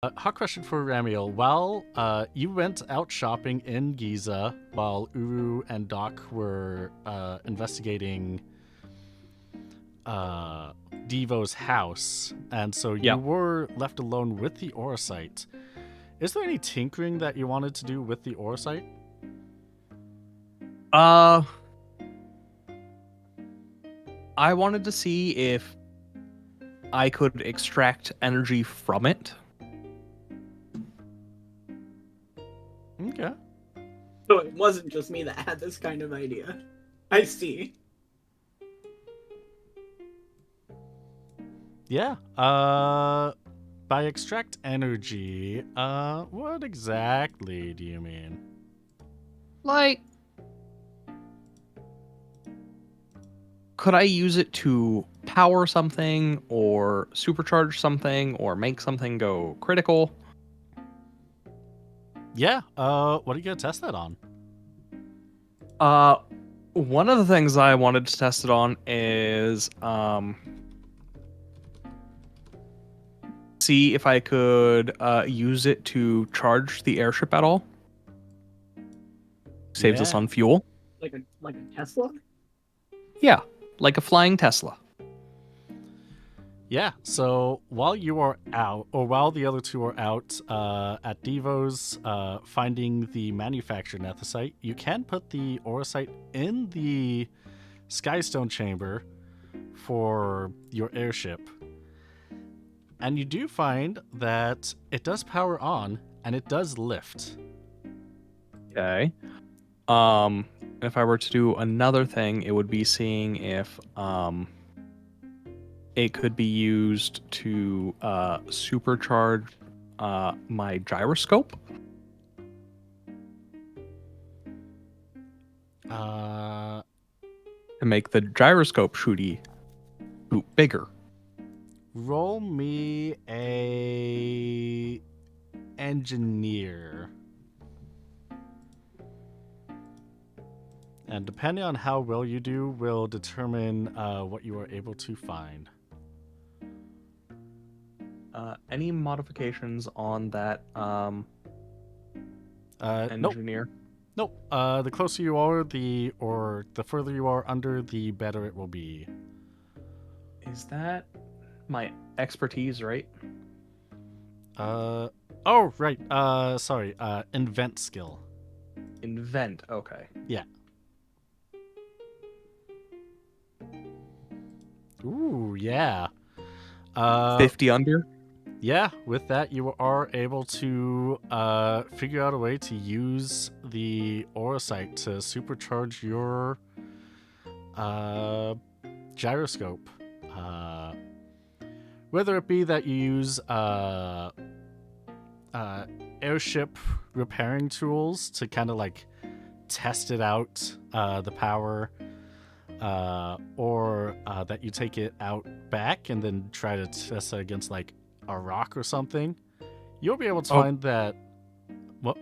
Hot question for Ramiel. While you went out shopping in Giza while Uru and Doc were investigating Devo's house, and so Yeah. you were left alone with the Orosite. Is there any tinkering that you wanted to do with the Orosite? I wanted to see if I could extract energy from it. Okay. So it wasn't just me that had this kind of idea. I see. Yeah. By extract energy, what exactly do you mean? Like, could I use it to power something or supercharge something or make something go critical? Yeah. What are you gonna test that on? One of the things I wanted to test it on is see if I could use it to charge the airship at all. Saves us Yeah. on fuel. Like a Tesla? Yeah, like a flying Tesla. Yeah, so while you are out, or while the other two are out at Devo's finding the manufactured nethicite, you can put the Orosite in the Skystone chamber for your airship. And you do find that it does power on and it does lift. Okay. If I were to do another thing, it would be seeing if it could be used to supercharge my gyroscope. Uh, To make the gyroscope shoot bigger. roll me a engineer. And depending on how well you do, will determine what you are able to find. Any modifications on that Nope. engineer? Nope. The closer you are, the further you are under, the better it will be. Is that my expertise, right? Oh, right. Sorry. Invent skill. Invent. Okay. Yeah. Ooh, yeah. 50 under? Yeah, with that, you are able to figure out a way to use the Orosite to supercharge your gyroscope. Whether it be that you use airship repairing tools to kind of like test it out, the power, or that you take it out back and then try to test it against like a rock or something, you'll be able to find that. What?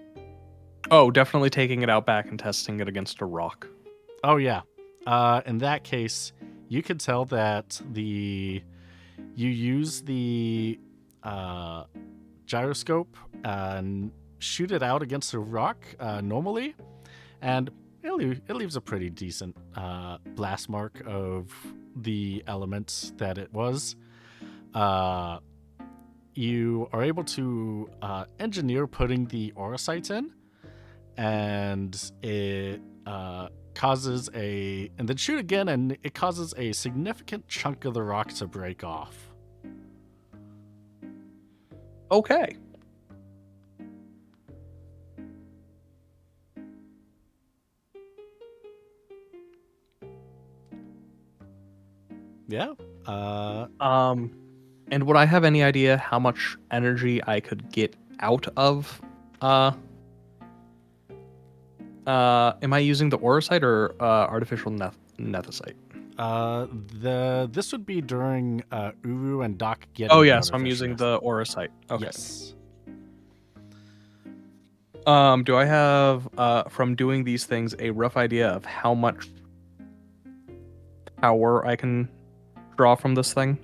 Oh, definitely taking it out back and testing it against a rock. Oh yeah. In that case, you could tell that you use the gyroscope and shoot it out against a rock normally, and it leaves a pretty decent blast mark of the elements that it was. You are able to engineer putting the Orosite in, and it causes and then shoot again, and it causes a significant chunk of the rock to break off. Okay. Yeah. And would I have any idea how much energy I could get out of am I using the Orosite or artificial nethicite? This would be during Uru and Doc getting. Oh the yeah, so I'm using artificial the Orosite. Okay. Yes. Do I have from doing these things a rough idea of how much power I can draw from this thing?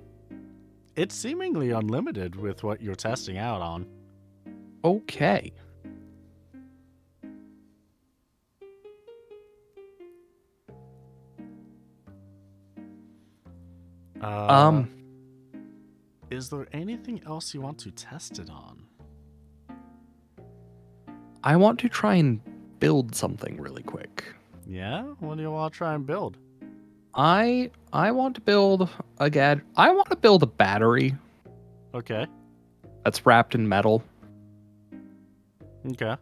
It's seemingly unlimited with what you're testing out on. Okay. Uh, is there anything else you want to test it on? I want to try and build something really quick. Yeah? What do you want to try and build? I want to build I want to build a battery Okay. that's wrapped in metal. Okay.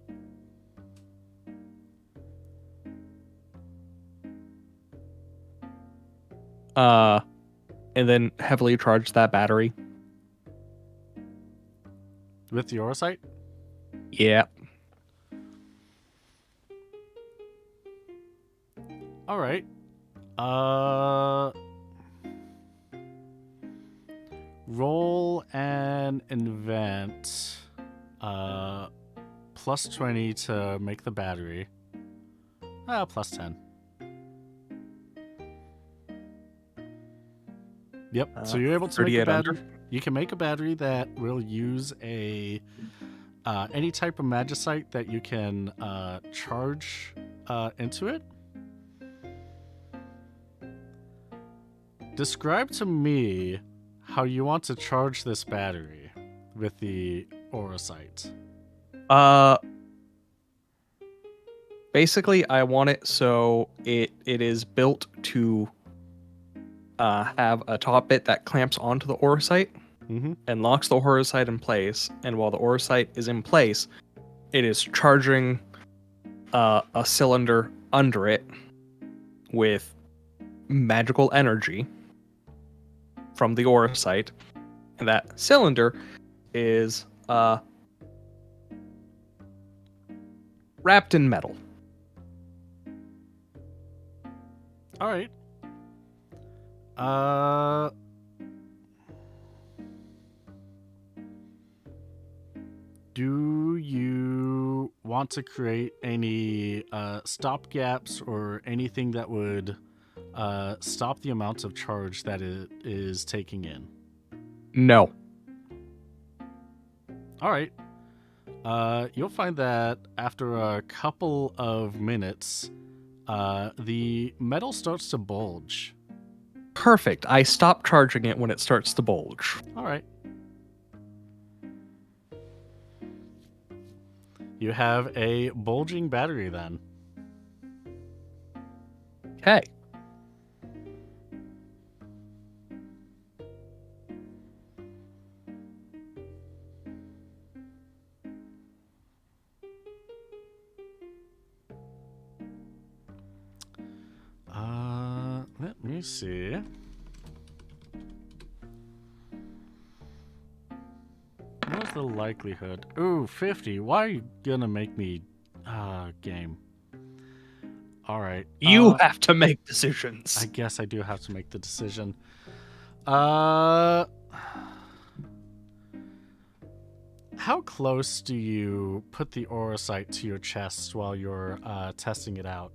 And then heavily charge that battery. With the Orosite? Yeah. All right. Roll and invent. Plus 20 to make the battery. Plus 10. Yep. So you're able to make a 38 battery. under. You can make a battery that will use any type of magicite that you can charge into it. Describe to me how you want to charge this battery with the Orosite. Basically, I want it so it is built to have a top bit that clamps onto the Orosite Mm-hmm. and locks the Orosite in place. And while the Orosite is in place, it is charging a cylinder under it with magical energy from the Orosite. And that cylinder is wrapped in metal. All right. Do you want to create any stop gaps or anything that would stop the amount of charge that it is taking in? No. All right. You'll find that after a couple of minutes, the metal starts to bulge. Perfect. I stop charging it when it starts to bulge. All right. You have a bulging battery then. Okay. Let me see. What's the likelihood? Ooh, 50. Why are you gonna make me game? Alright. You have to make decisions. I guess I do have to make the decision. How close do you put the Orosite to your chest while you're testing it out?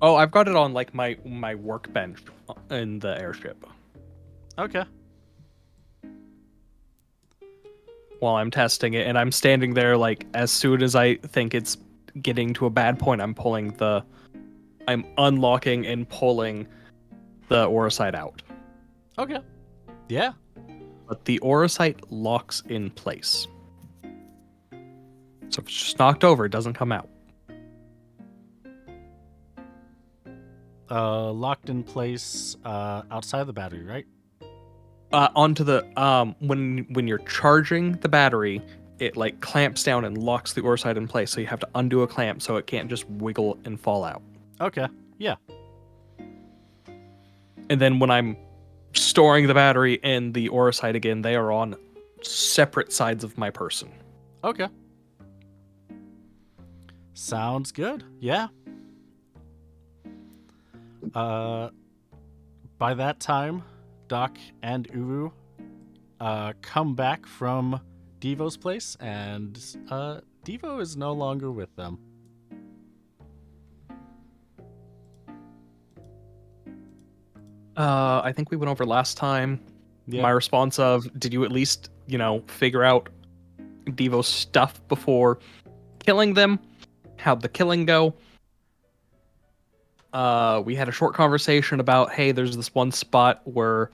Oh, I've got it on like my workbench in the airship Okay. while I'm testing it, and I'm standing there like as soon as I think it's getting to a bad point, I'm unlocking and pulling the Orosite out. Okay. Yeah. But the Orosite locks in place. So if it's just knocked over, it doesn't come out. Locked in place outside the battery, right? Onto the when you're charging the battery, it like clamps down and locks the Orosite in place. So you have to undo a clamp so it can't just wiggle and fall out. Okay. Yeah. And then when I'm storing the battery and the Orosite again, they are on separate sides of my person. Okay. Sounds good. Yeah. By that time, Doc and Uru come back from Devo's place, and Devo is no longer with them. I think we went over last time. Yeah. My response of, did you at least, figure out Devo's stuff before killing them? How'd the killing go? We had a short conversation about, hey, there's this one spot where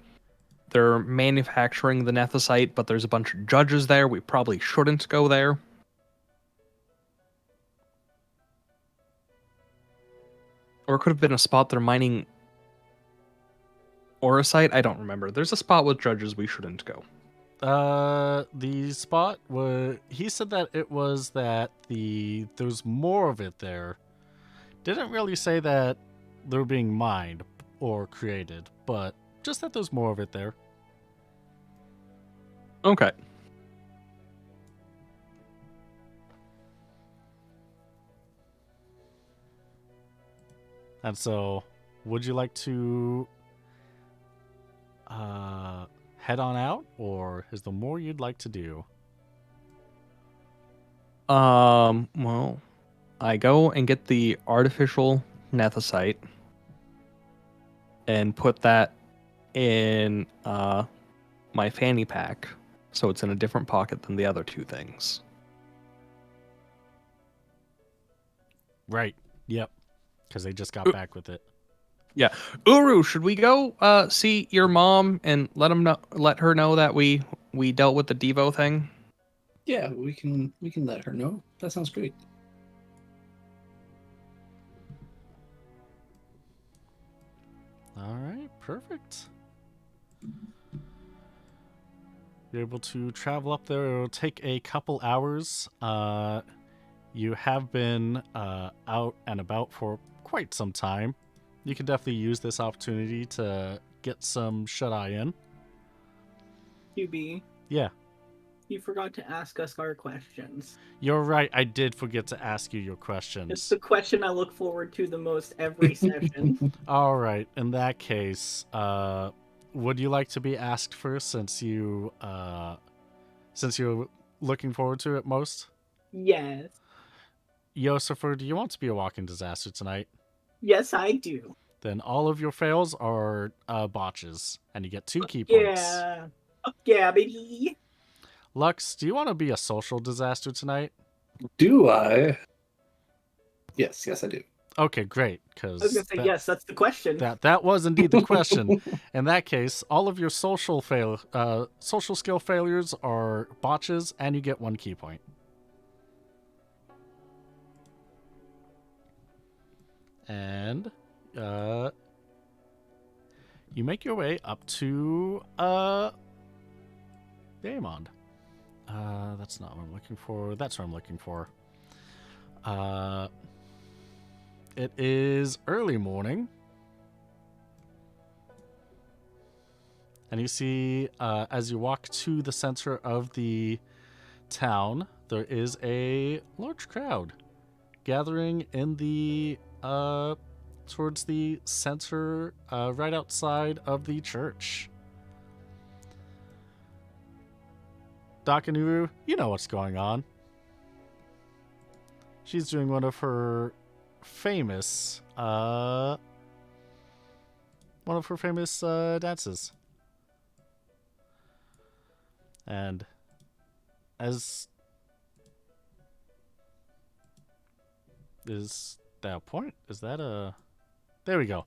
they're manufacturing the nethicite, but there's a bunch of judges there. We probably shouldn't go there. Or it could have been a spot they're mining orosite. I don't remember. There's a spot with judges we shouldn't go. The spot where he said that it was that there's more of it there. Didn't really say that they're being mined or created, but just that there's more of it there. Okay. And so, would you like to head on out, or is there more you'd like to do? Well, I go and get the artificial nethicite and put that in my fanny pack, so it's in a different pocket than the other two things. Right. Yep. Because they just got back with it. Yeah. Uru, should we go see your mom and let her know that we dealt with the Devo thing? Yeah, we can let her know. That sounds great. All right. Perfect. You're able to travel up there. It'll take a couple hours. You have been out and about for quite some time. You can definitely use this opportunity to get some shut-eye in. QB, Yeah, you forgot to ask us our questions. you're right. I did forget to ask you your It's questions. the question I look forward to the most every session. All right. In that case, would you like to be asked first, since you're looking forward to it most? Yes. Yosifer, do you want to be a walking disaster tonight? Yes, I do. Then all of your fails are botches, and you get 2 key points. Yeah. Yeah, baby. Lux, do you want to be a social disaster tonight? Do I? Yes, I do. Okay, great. I was gonna say yes. That's the question. That was indeed the question. In that case, all of your social skill failures are botches, and you get 1 key point. And you make your way up to Daemon. That's not what I'm looking for. That's what I'm looking for. It is early morning. And you see, as you walk to the center of the town, there is a large crowd gathering in the towards the center, right outside of the church. Dakanuru, you know what's going on. She's doing one of her famous dances. And as is that a point? Is that a... There we go.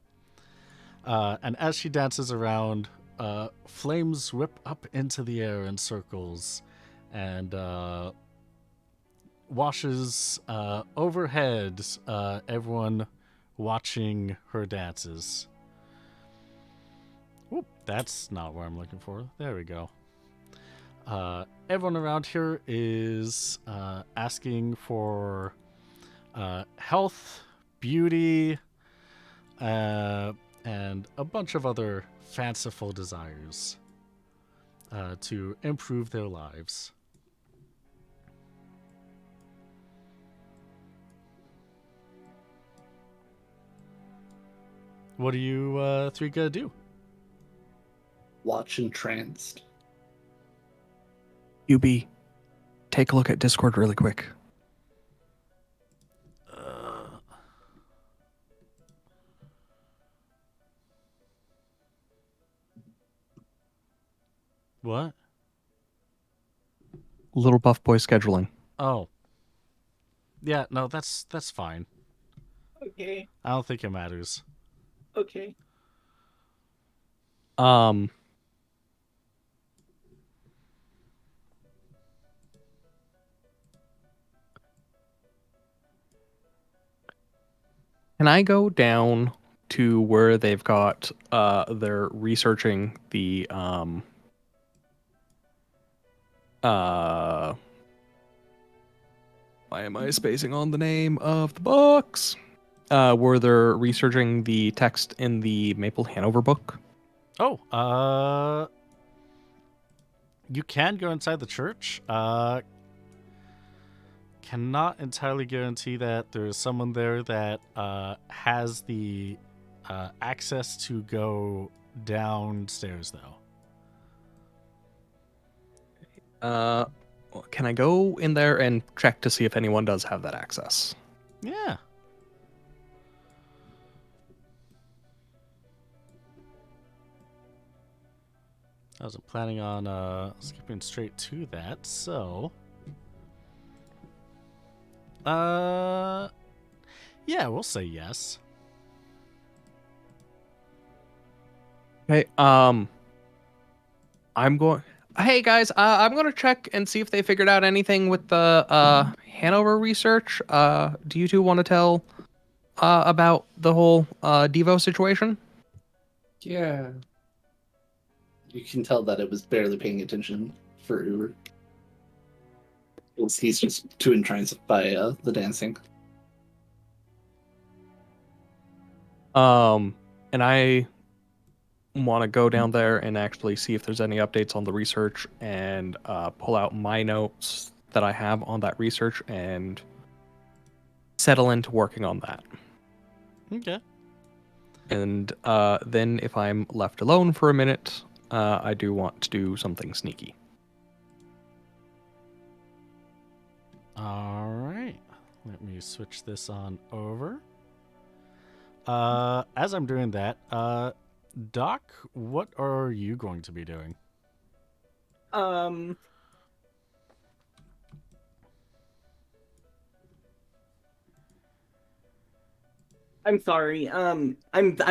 And as she dances around, flames whip up into the air in circles and washes overhead, everyone watching her dances. Whoop, that's not what I'm looking for. There we go. Everyone around here is asking for health, beauty, and a bunch of other fanciful desires to improve their lives. What are you 3 gonna do? Watch entranced. UB, take a look at Discord really quick. What? Little buff boy scheduling. Oh. Yeah, no, that's fine. Okay. I don't think it matters. Okay. Um, can I go down to where they've got they're researching the why am I spacing on the name of the books? Where they're researching the text in the Maple Hanover book. Oh, you can go inside the church. Cannot entirely guarantee that there's someone there that has the access to go downstairs, though. Can I go in there and check to see if anyone does have that access? Yeah. I wasn't planning on skipping straight to that, so yeah, we'll say yes. Okay. I'm going. Hey guys, I'm gonna check and see if they figured out anything with the Hanover research. Do you two want to tell about the whole Devo situation? Yeah. You can tell that it was barely paying attention for Uber. He's just too entranced by the dancing. And I want to go down there and actually see if there's any updates on the research and pull out my notes that I have on that research and settle into working on that. Okay. And then if I'm left alone for a minute, I do want to do something sneaky. All right. Let me switch this on over. As I'm doing that, Doc, what are you going to be doing? I'm sorry. I'm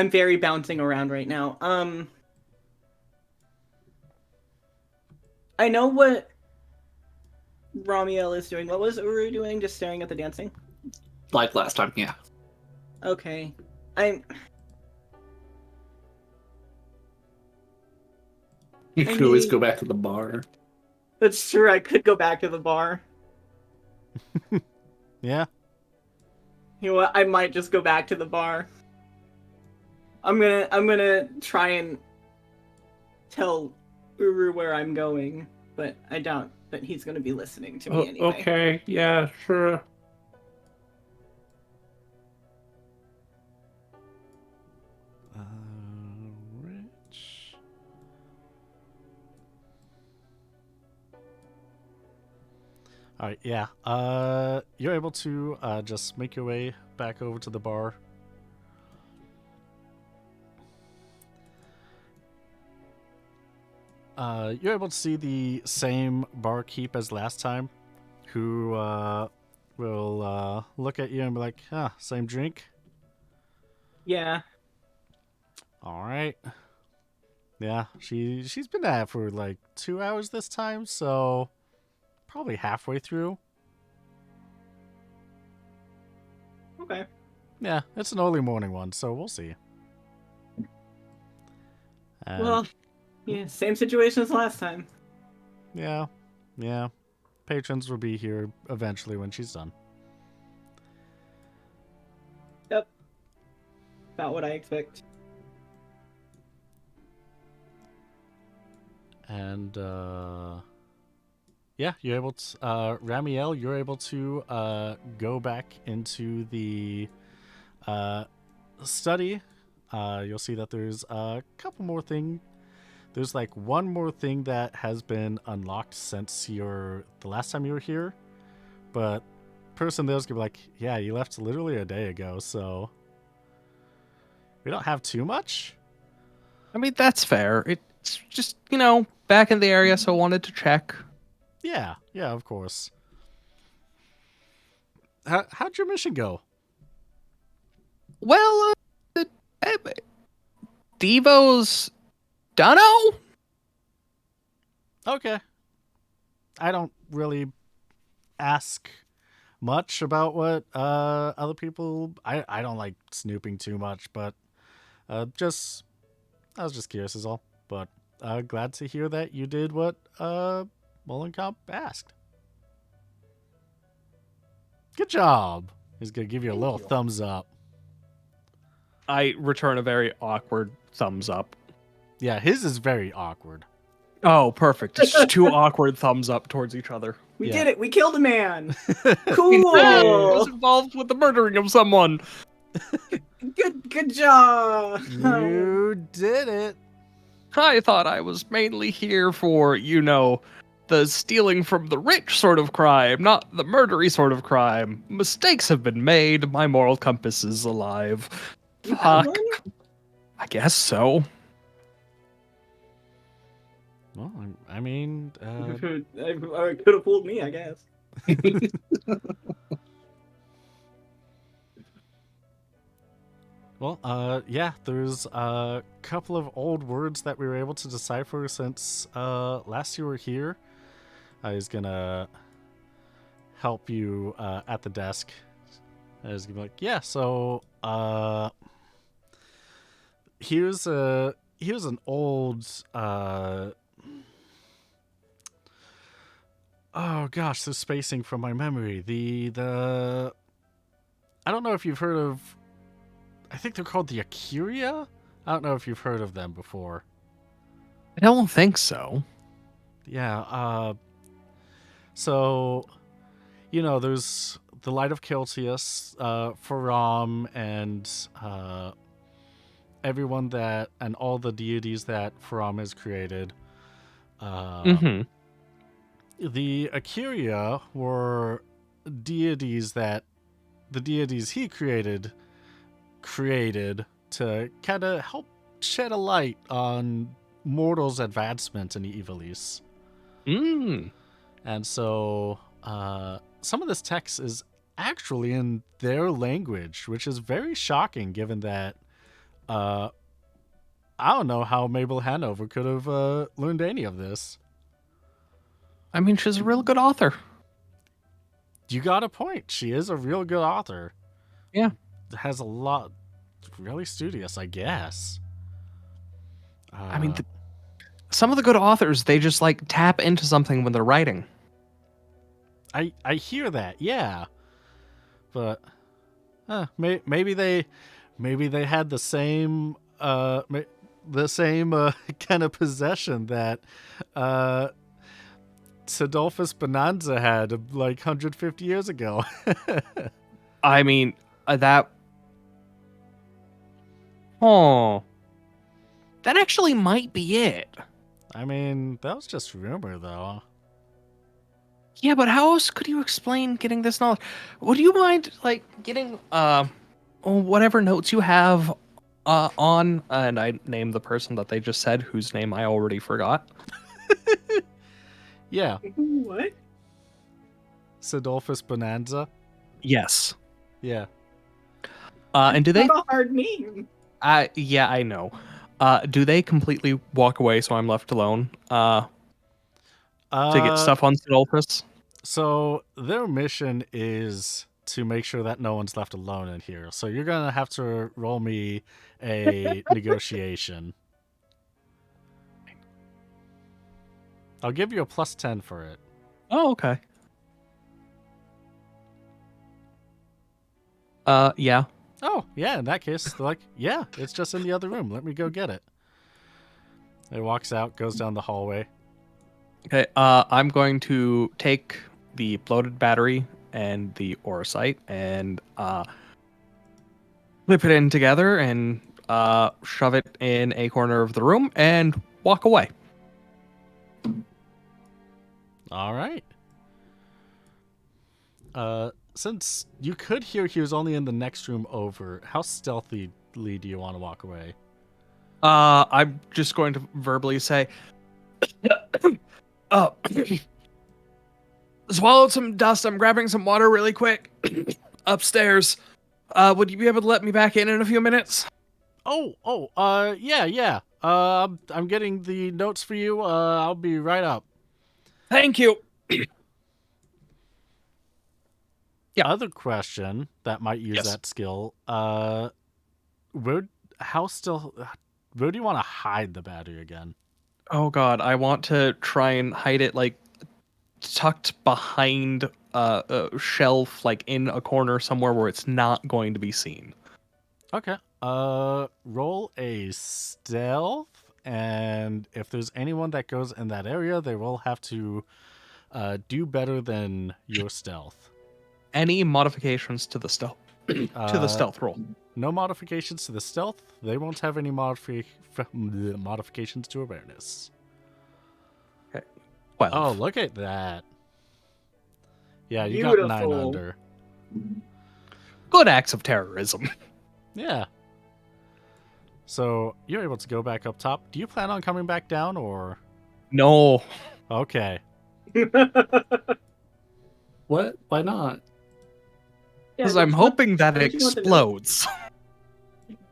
very bouncing around right now. I know what Ramiel is doing. What was Uru doing? Just staring at the dancing? Like last time, yeah. Okay. You could always go back to the bar. That's true, I could go back to the bar. Yeah. You know what? I might just go back to the bar. I'm gonna try and tell Uru where I'm going, but I doubt that he's gonna be listening to me anyway. Okay, yeah, sure. Rich. All right, yeah. You're able to just make your way back over to the bar. You're able to see the same barkeep as last time, who will look at you and be like, same drink? Yeah. All right. Yeah, she's been at it for like 2 hours this time, so probably halfway through. Okay. Yeah, it's an early morning one, so we'll see. Well, yeah, same situation as last time. Yeah. Patrons will be here eventually when she's done. Yep. About what I expect. And yeah, you're able to Ramiel, you're able to go back into the study. You'll see that there's a couple more things. There's like one more thing that has been unlocked since the last time you were here, but person there's gonna be like, yeah, you left literally a day ago, so we don't have too much. I mean, that's fair. It's just, back in the area, so wanted to check. Yeah, of course. How'd your mission go? Well, Devo's dunno? Okay. I don't really ask much about what other people. I don't like snooping too much, but I was just curious is all. But glad to hear that you did what Molenkamp asked. Good job. He's gonna give you a little thumbs up. I return a very awkward thumbs up. Yeah, his is very awkward. Oh, perfect. It's just two awkward thumbs up towards each other. We Yeah. did it. We killed a man. I Cool. was involved with the murdering of someone. Good job. You did it. I thought I was mainly here for, the stealing from the rich sort of crime, not the murdery sort of crime. Mistakes have been made. My moral compass is alive. You have Fuck. one? I guess so. Well, I mean, It could have fooled me, I guess. well, yeah, there's a couple of old words that we were able to decipher since last you were here. I was gonna help you at the desk. I was gonna be like, yeah, so here's an old oh gosh, the spacing from my memory. The I don't know if you've heard of, I think they're called the Acuria. I don't know if you've heard of them before. I don't think so. Yeah, so there's the Light of Kiltius, Faram, and everyone that, and all the deities that Faram has created. The Acuria were deities that the deities he created to kind of help shed a light on mortals' advancement in Ivalice. And so some of this text is actually in their language, which is very shocking given that I don't know how Mabel Hanover could have learned any of this. I mean, she's a real good author. You got a point. She is a real good author. Yeah. Has a lot, really studious, I guess. I mean, some of the good authors, they just tap into something when they're writing. I hear that, yeah, but maybe they had the same kind of possession that Sidolphus Bonanza had 150 years ago. I mean, that actually might be it. I mean, that was just rumor, though. Yeah, but how else could you explain getting this knowledge? Would you mind getting whatever notes you have on, and I name the person that they just said, whose name I already forgot. Yeah, What? Sidolphus Bonanza. Yes. Yeah. And do they? Not a hard name. Yeah, I know. Do they completely walk away so I'm left alone? To get stuff on Sidolphus? So their mission is to make sure that no one's left alone in here. So you're gonna have to roll me a negotiation. I'll give you a +10 for it. Oh, okay. Yeah. Oh, yeah, in that case, they're like, yeah, it's just in the other room. Let me go get it. It walks out, goes down the hallway. Okay, I'm going to take the bloated battery and the Orosite and clip it in together and shove it in a corner of the room and walk away. All right. Since you could hear he was only in the next room over, how stealthily do you want to walk away? I'm just going to verbally say, uh, swallowed some dust. I'm grabbing some water really quick upstairs. Would you be able to let me back in a few minutes? Yeah. I'm getting the notes for you. I'll be right up. Thank you. Yeah. Other question that might use Yes. that skill. Where do you want to hide the battery again? Oh god, I want to try and hide it like tucked behind a shelf, like in a corner somewhere where it's not going to be seen. Okay. Roll a stealth, and if there's anyone that goes in that area, they will have to do better than your stealth. Any modifications to the stealth roll? No modifications to the stealth. They won't have any modifications to awareness. Okay. 12. Oh, look at that. Yeah, you got 9 Beautiful. under. Good acts of terrorism. Yeah. So you're able to go back up top. Do you plan on coming back down, or? No. Okay. What? Why not? Because I'm hoping that it don't you want the explodes.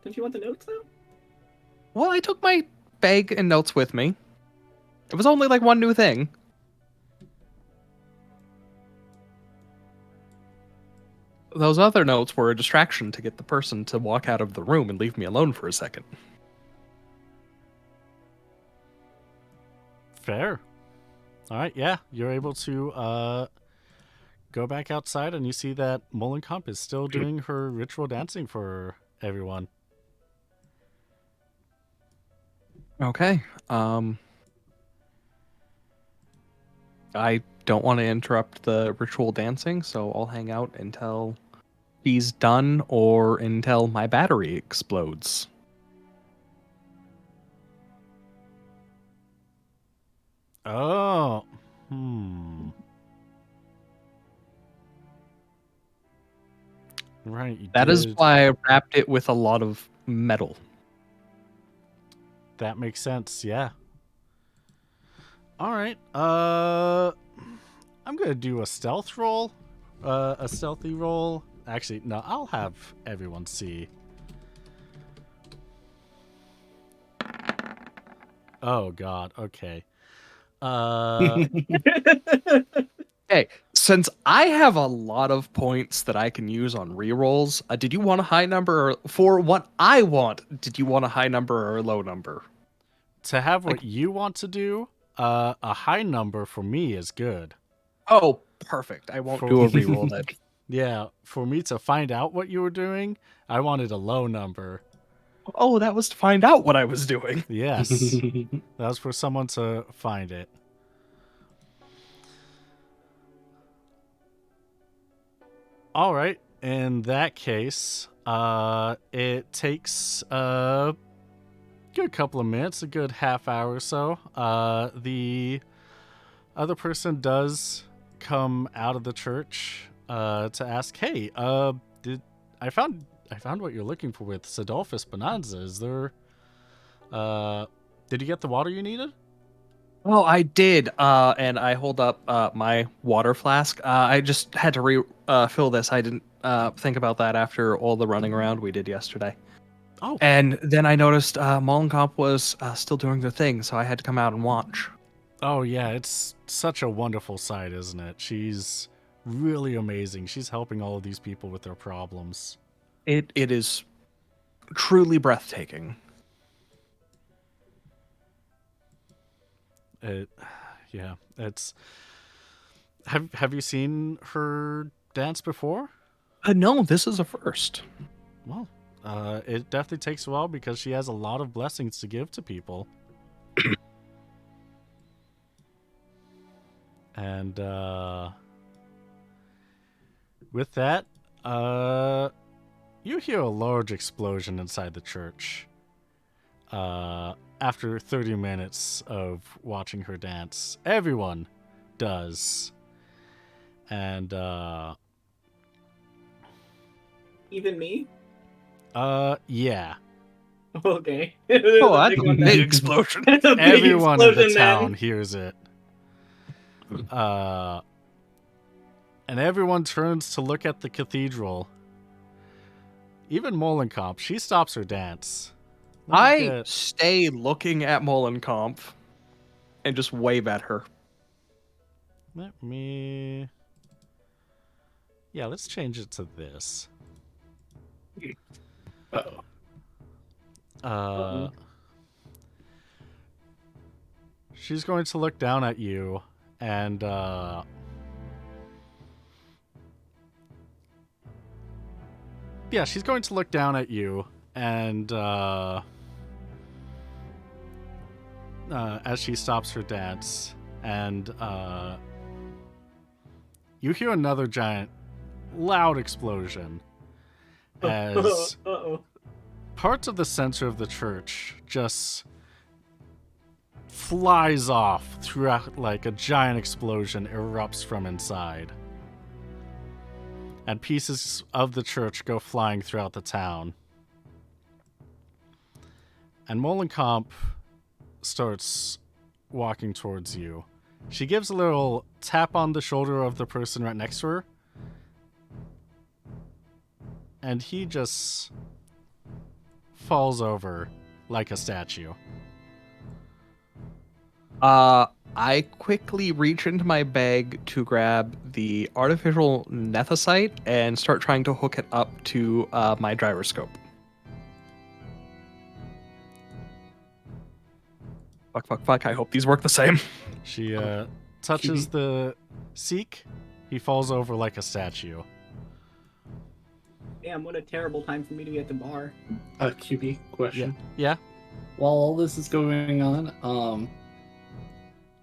Don't you want the notes though? Well, I took my bag and notes with me. It was only like one new thing. Those other notes were a distraction to get the person to walk out of the room and leave me alone for a second. Fair. All right, yeah, you're able to go back outside, and you see that Molenkamp is still doing her ritual dancing for everyone. Okay. I don't want to interrupt the ritual dancing, so I'll hang out until he's done or until my battery explodes. Oh. Right, you That is did. why I wrapped it with a lot of metal. That makes sense, yeah. All right. I'm going to do a stealth roll. A stealthy roll. Actually, no, I'll have everyone see. Oh god, okay. Hey, since I have a lot of points that I can use on rerolls, did you want a high number or for what I want? Did you want a high number or a low number? To have what you want to do, a high number for me is good. Oh, perfect. I won't do a reroll then. Yeah, for me to find out what you were doing, I wanted a low number. Oh, that was to find out what I was doing. Yes. That was for someone to find it. All right. In that case, it takes a good couple of minutes, a good half hour or so. The other person does come out of the church to ask, "Hey, did I found what you're looking for with Sidolphus Bonanza? Is there did you get the water you needed?" Oh, I did. And I hold up my water flask. I just had to refill this. I didn't think about that after all the running around we did yesterday. Oh, And then I noticed Molenkamp was still doing the thing, so I had to come out and watch. oh yeah, it's such a wonderful sight, isn't it? She's really amazing. She's helping all of these people with their problems. It is truly breathtaking. Yeah, it's. Have you seen her dance before? No, this is a first. Well, it definitely takes a while because she has a lot of blessings to give to people. And with that, you hear a large explosion inside the church. After 30 minutes of watching her dance, everyone does. And Even me? yeah. Okay. Oh, that's a one big then. explosion. That's a big Everyone in the explosion town then. hears it. And everyone turns to look at the cathedral. Even Molenkamp, she stops her dance. Let me I get- stay looking at Molenkamp and just wave at her. Let me... Yeah, let's change it to this. Uh-oh. She's going to look down at you and yeah, she's going to look down at you and as she stops her dance, and you hear another giant loud explosion as Uh-oh. parts of the center of the church just flies off throughout, like a giant explosion erupts from inside. And pieces of the church go flying throughout the town. And Molenkamp starts walking towards you. She gives a little tap on the shoulder of the person right next to her. And he just falls over like a statue. I quickly reach into my bag to grab the artificial nethicite and start trying to hook it up to my gyroscope. Fuck. I hope these work the same. She touches the Seek. He falls over like a statue. Damn, what a terrible time for me to be at the bar. A QB question. Yeah. While all this is going on,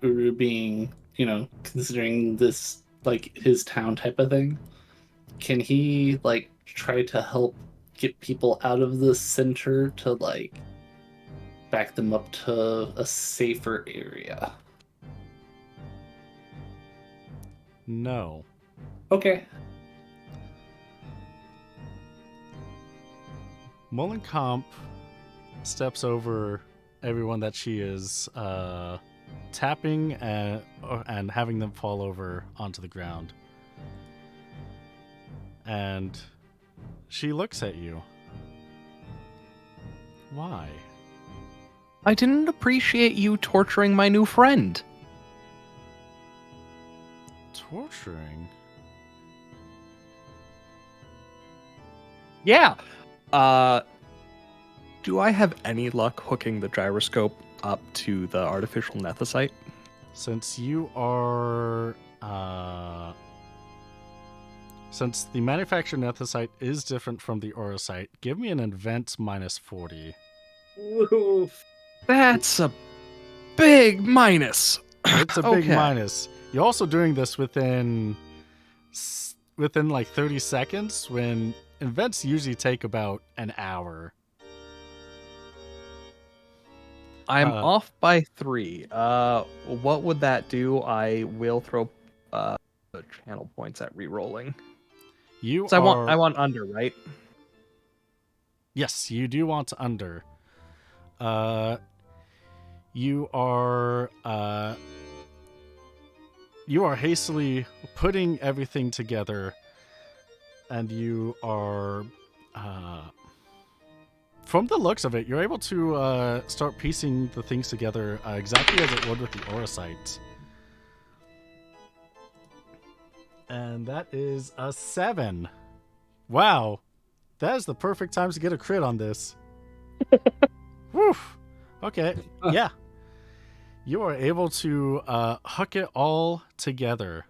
Uru being, considering this like his town type of thing, can he like try to help get people out of the center to like back them up to a safer area? No. Okay. Molenkamp steps over everyone that she is tapping and having them fall over onto the ground. And she looks at you. Why? I didn't appreciate you torturing my new friend. Torturing? Yeah. Do I have any luck hooking the gyroscope up to the artificial nethicite? Since you are... since the manufactured nethicite is different from the orosite, give me an invent minus 40. Woof. That's a big minus. It's a big Okay. minus. You're also doing this within like 30 seconds, when invents usually take about an hour. I'm Uh, off by 3. What would that do? I will throw the channel points at re-rolling. You So are... I want under, right? Yes, you do want under. You are hastily putting everything together, and you are from the looks of it, you're able to start piecing the things together exactly as it would with the orosite. And that is a 7. Wow. That is the perfect time to get a crit on this. Whew. Okay. Yeah. You are able to hook it all together.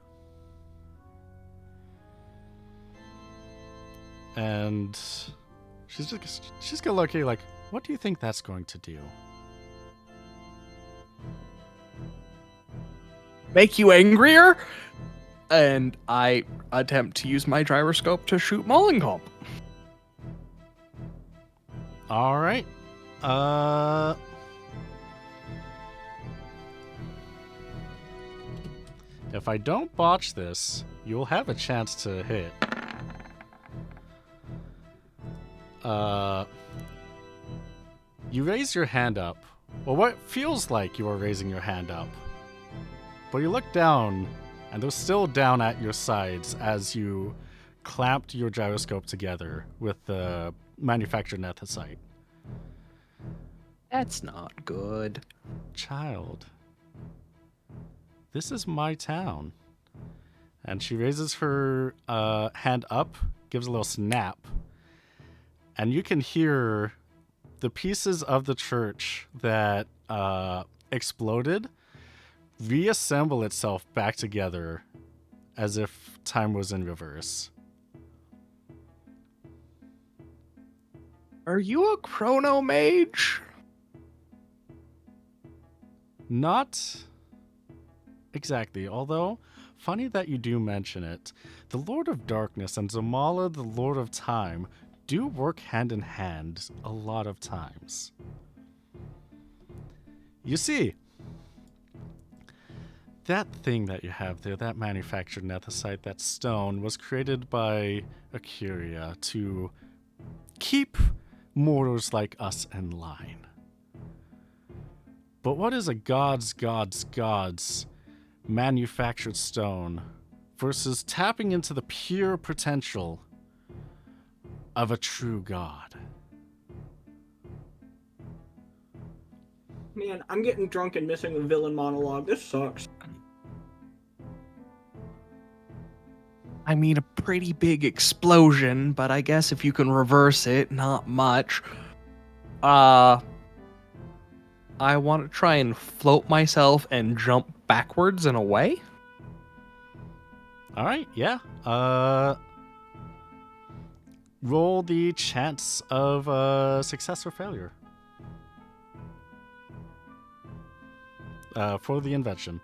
And she's gonna look at you like, what do you think that's going to do? Make you angrier? And I attempt to use my gyroscope to shoot Molenkamp. All right. If I don't botch this, you'll have a chance to hit. You raise your hand up, or what feels like you are raising your hand up. But you look down, and they're still down at your sides as you clamped your gyroscope together with the manufactured nethicite. That's not good. Child, this is my town. And she raises her hand up, gives a little snap, and you can hear the pieces of the church that exploded reassemble itself back together as if time was in reverse. Are you a chrono mage? Not exactly, although funny that you do mention it. The Lord of Darkness and Zamala, the Lord of Time, do work hand in hand a lot of times. You see, that thing that you have there, that manufactured nethicite, that stone, was created by Acuria to keep mortals like us in line. But what is a god's manufactured stone versus tapping into the pure potential of a true god? Man, I'm getting drunk and missing the villain monologue. This sucks. I mean, a pretty big explosion, but I guess if you can reverse it, not much. I want to try and float myself and jump backwards and away. All right, yeah. Roll the chance of success or failure for the invention.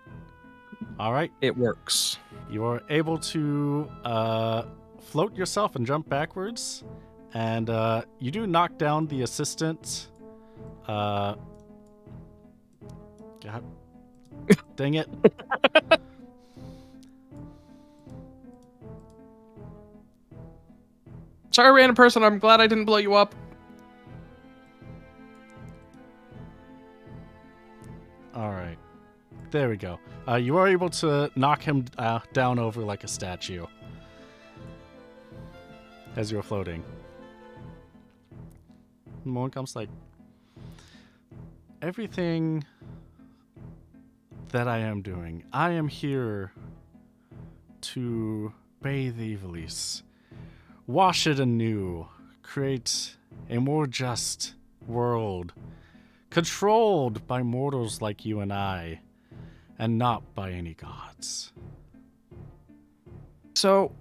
All right, It works. you are able to float yourself and jump backwards, and you do knock down the assistant. God, dang it! Sorry, random person. I'm glad I didn't blow you up. All right, there we go. You are able to knock him down over like a statue as you're floating. More comes like everything that I am doing. I am here to bathe Ivalice, wash it anew, create a more just world, controlled by mortals like you and I, and not by any gods. So,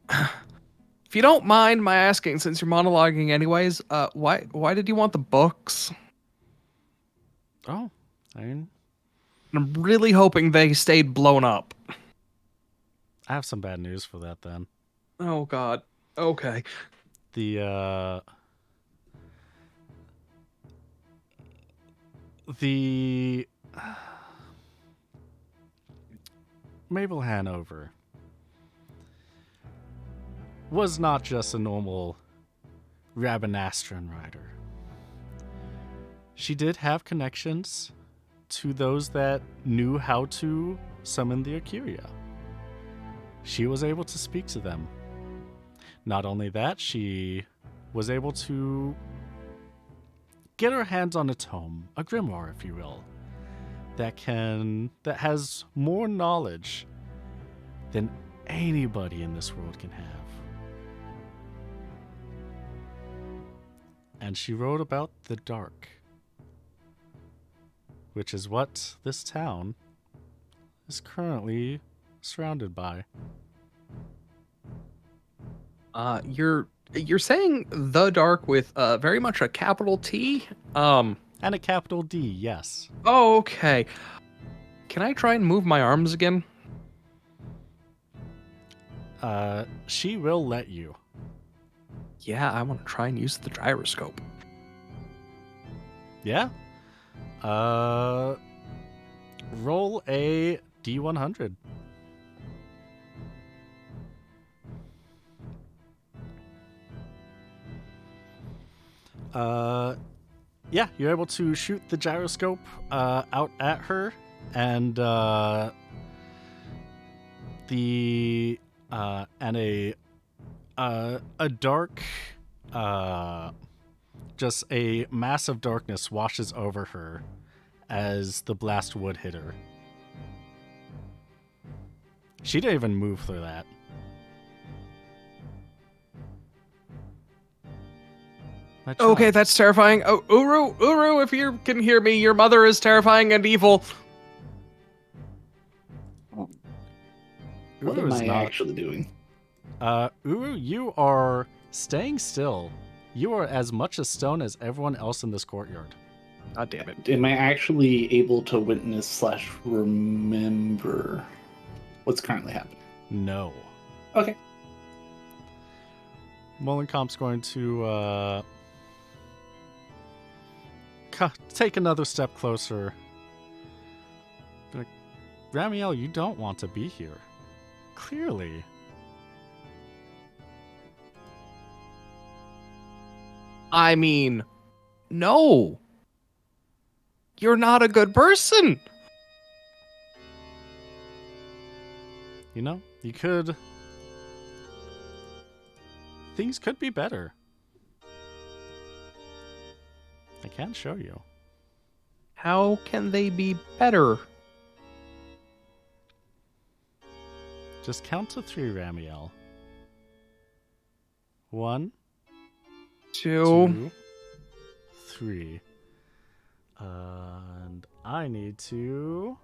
if you don't mind my asking, since you're monologuing anyways, why did you want the books? Oh, I mean, I'm really hoping they stayed blown up. I have some bad news for that then. Oh God. Okay. The Mabel Hanover was not just a normal Rabanastran rider. She did have connections to those that knew how to summon the Acuria. She was able to speak to them. Not only that, she was able to get her hands on a tome, a grimoire, if you will, that has more knowledge than anybody in this world can have. And she wrote about the dark, which is what this town is currently surrounded by. You're saying the dark with very much a capital T? And a capital D, yes. Oh, okay. Can I try and move my arms again? She will let you. Yeah, I want to try and use the gyroscope. Yeah? Roll a D100. yeah, you're able to shoot the gyroscope out at her, and a dark, just a mass of darkness washes over her as the blast would hit her. She didn't even move through that. Okay, that's terrifying. Oh, Uru, if you can hear me, your mother is terrifying and evil. What Uru am is I not. actually doing? Uru, you are staying still. You are as much a stone as everyone else in this courtyard. God damn it. Am I actually able to witness / remember what's currently happening? No. Okay. Molenkamp's going to take another step closer. Like, Ramiel, you don't want to be here. Clearly. I mean, no. You're not a good person. You know, you could... Things could be better. I can show you. How can they be better? Just count to 3, Ramiel. 1, 2, 3. And I need to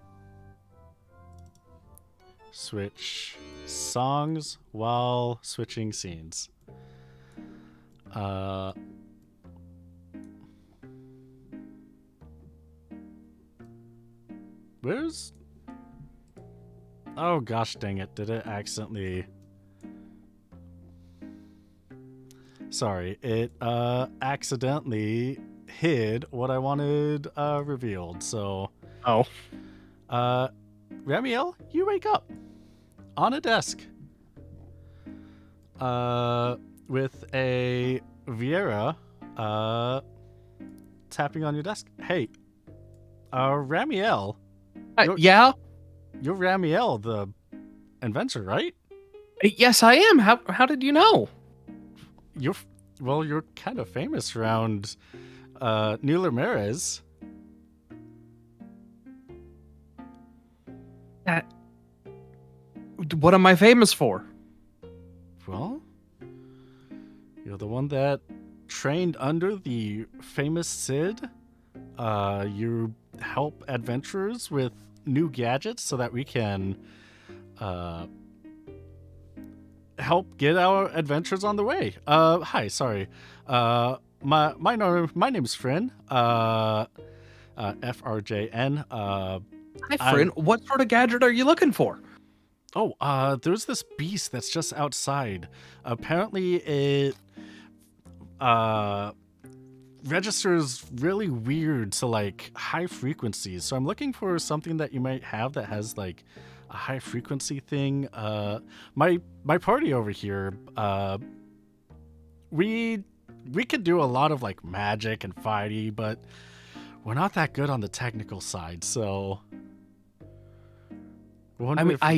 switch songs while switching scenes. Where's... Oh gosh dang it, did it accidentally... Sorry, it accidentally hid what I wanted revealed, so... Oh. Ramiel, you wake up on a desk with a Viera tapping on your desk. Hey, Ramiel, Yeah? you're Ramiel, the inventor, right? Yes, I am. How did you know? You're kind of famous around New Ramirez. What am I famous for? Well, you're the one that trained under the famous Sid. You help adventurers with new gadgets so that we can help get our adventures on the way. Hi, sorry. My name's Fryn. FRJN. Hi, friend. What sort of gadget are you looking for? Oh, there's this beast that's just outside. Apparently it registers really weird to like high frequencies. So I'm looking for something that you might have that has like a high frequency thing. My party over here, we could do a lot of like magic and fighty, but we're not that good on the technical side, so I mean, I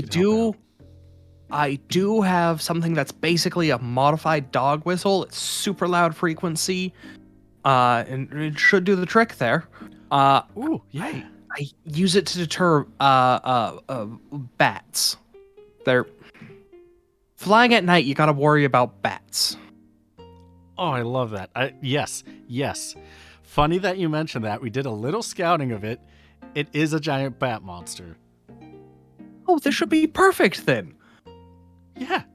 do have something that's basically a modified dog whistle. It's super loud frequency, and it should do the trick there. Ooh, yeah. I use it to deter bats. They're flying at night. You gotta worry about bats. Oh, I love that. Yes. Funny that you mentioned that. We did a little scouting of it. It is a giant bat monster. Oh, this should be perfect then.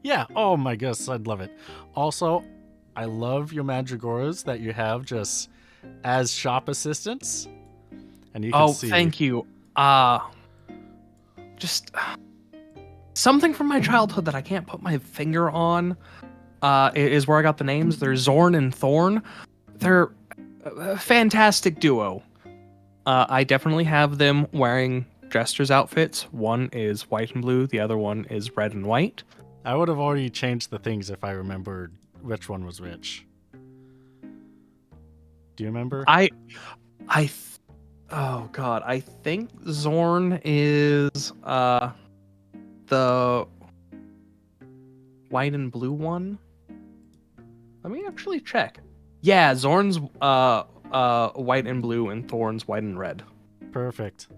Yeah. Oh my goodness, I'd love it. Also, I love your mandragoras that you have just as shop assistants. And you can see. Thank you. Just something from my childhood that I can't put my finger on. Is where I got the names. They're Zorn and Thorn. They're a fantastic duo. I definitely have them wearing Jester's outfits. One is white and blue. The other one is red and white. I would have already changed the things if I remembered which one was which. Do you remember? Oh god, I think Zorn is the white and blue one. Let me actually check. Yeah, Zorn's white and blue and Thorn's white and red. Perfect.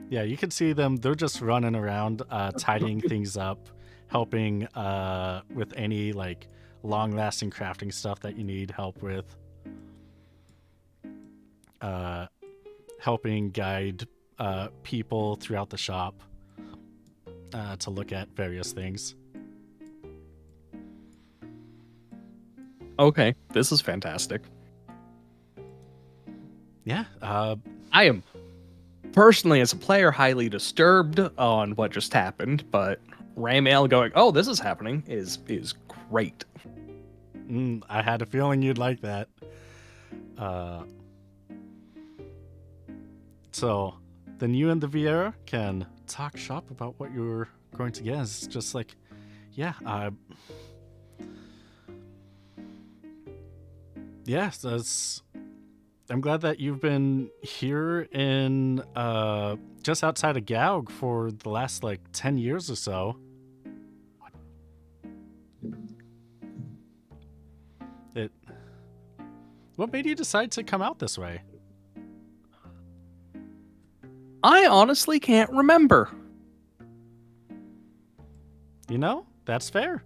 Yeah, you can see them. They're just running around, tidying things up, helping with any like long-lasting crafting stuff that you need help with. Helping guide people throughout the shop to look at various things. Okay, this is fantastic. Yeah. I am personally, as a player, highly disturbed on what just happened, but Raymail going, "Oh, this is happening," is great. I had a feeling you'd like that. So then you and the Vieira can talk shop about what you're going to get. It's just like, yeah, I'm glad that you've been here in just outside of Gaug for the last like 10 years or so. What made you decide to come out this way? I honestly can't remember. You know, that's fair.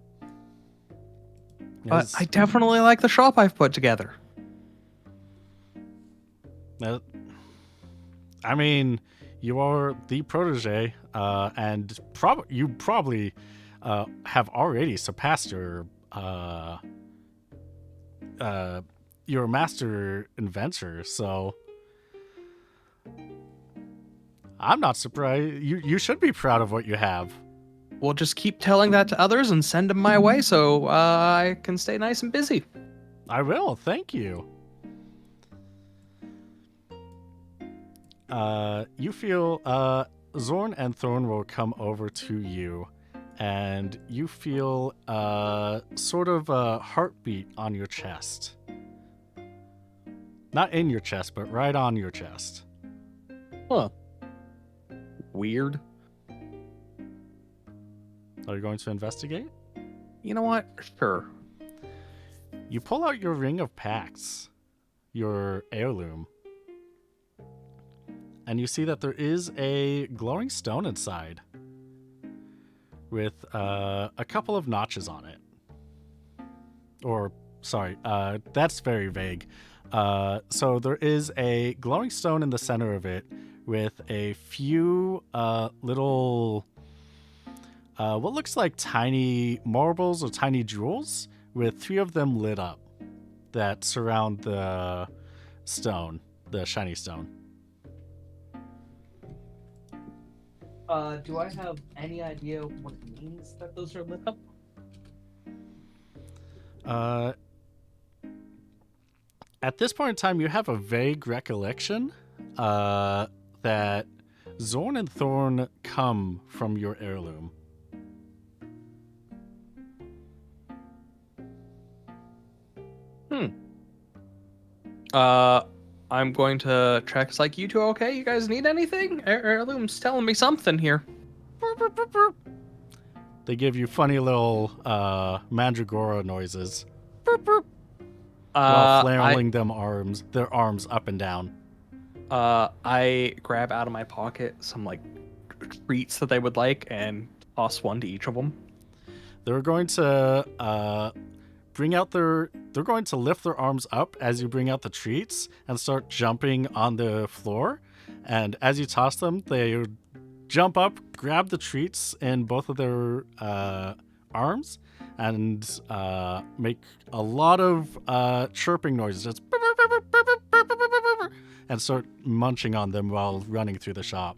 But I definitely like the shop I've put together. I mean, you are the protege, and you probably have already surpassed your master inventor. So I'm not surprised. You should be proud of what you have. We'll just keep telling that to others and send them my way so I can stay nice and busy. I will. Thank you. You feel Zorn and Thorn will come over to you, and you feel sort of a heartbeat on your chest. Not in your chest, but right on your chest. Huh. Weird. Are you going to investigate? You know what? Sure. You pull out your Ring of Pax, your heirloom, and you see that there is a glowing stone inside with a couple of notches on it. Or, sorry, that's very vague. So there is a glowing stone in the center of it with a few little, what looks like tiny marbles or tiny jewels, with 3 of them lit up that surround the stone, the shiny stone. Do I have any idea what it means that those are lit up? At this point in time, you have a vague recollection that Zorn and Thorn come from your heirloom. I'm going to check. It's like, you two okay? You guys need anything? Heirloom's telling me something here. They give you funny little mandragora noises while flailing their arms up and down. I grab out of my pocket some like treats that they would like and toss one to each of them. They're going to they're going to lift their arms up as you bring out the treats and start jumping on the floor. And as you toss them, they jump up, grab the treats in both of their arms, and make a lot of chirping noises. Just and start munching on them while running through the shop.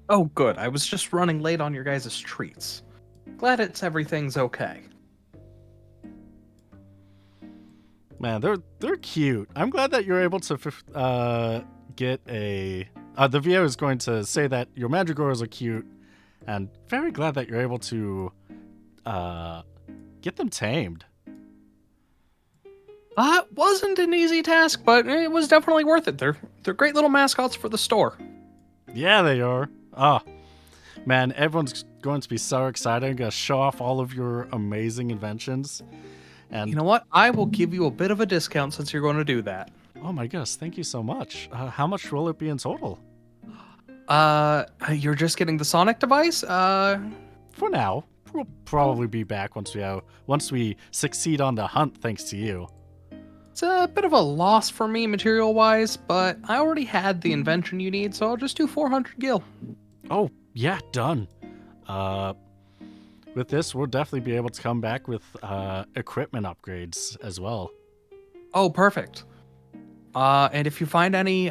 Oh, good. I was just running late on your guys' treats. Glad everything's okay. Man, they're cute. I'm glad that you're able to get a. The VO is going to say that your mandragoras are cute, and very glad that you're able to get them tamed. It wasn't an easy task, but it was definitely worth it. They're great little mascots for the store. Yeah, they are. Ah, man, everyone's going to be so excited. I'm going to show off all of your amazing inventions. And You know what? I will give you a bit of a discount since you're going to do that. oh my goodness, thank you so much. How much will it be in total? You're just getting the Sonic device? For now, we'll probably be back once we succeed on the hunt, thanks to you. It's a bit of a loss for me material-wise, but I already had the invention you need, so I'll just do 400 gil. Oh, yeah, done. With this, we'll definitely be able to come back with equipment upgrades as well. Oh, perfect. And if you find any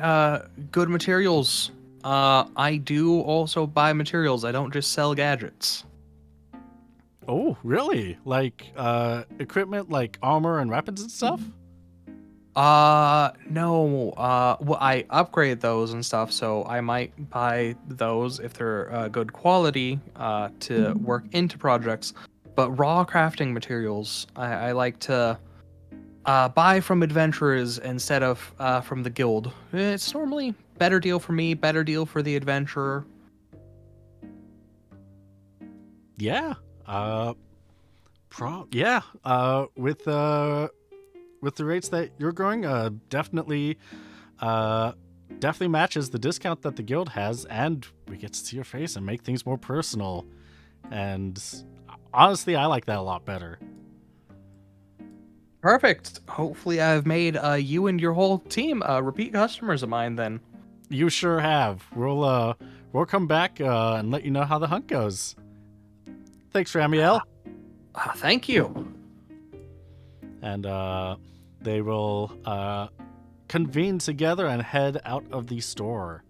good materials, I do also buy materials. I don't just sell gadgets. Oh, really? Like equipment like armor and weapons and stuff? No. Well, I upgrade those and stuff, so I might buy those if they're good quality to work into projects. But raw crafting materials, I like to buy from adventurers instead of from the guild. It's normally better deal for me, better deal for the adventurer. Yeah. With the rates that you're growing, definitely matches the discount that the guild has, and we get to see your face and make things more personal. And honestly, I like that a lot better. Perfect. Hopefully, I've made you and your whole team repeat customers of mine. Then You sure have. We'll come back and let you know how the hunt goes. Thanks, Ramiel. Thank you. And they will convene together and head out of the store.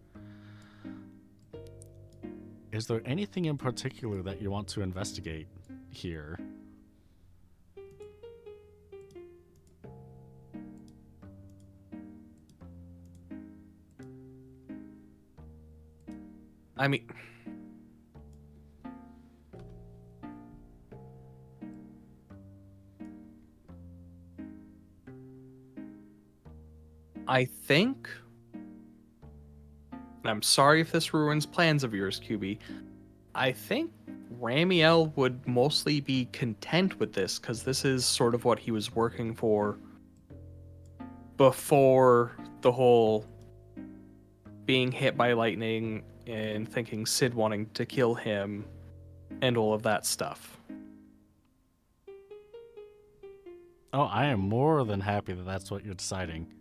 Is there anything in particular that you want to investigate here? I mean, I think, and I'm sorry if this ruins plans of yours, QB, I think Ramiel would mostly be content with this because this is sort of what he was working for before the whole being hit by lightning and thinking Sid wanting to kill him and all of that stuff. Oh, I am more than happy that that's what you're deciding.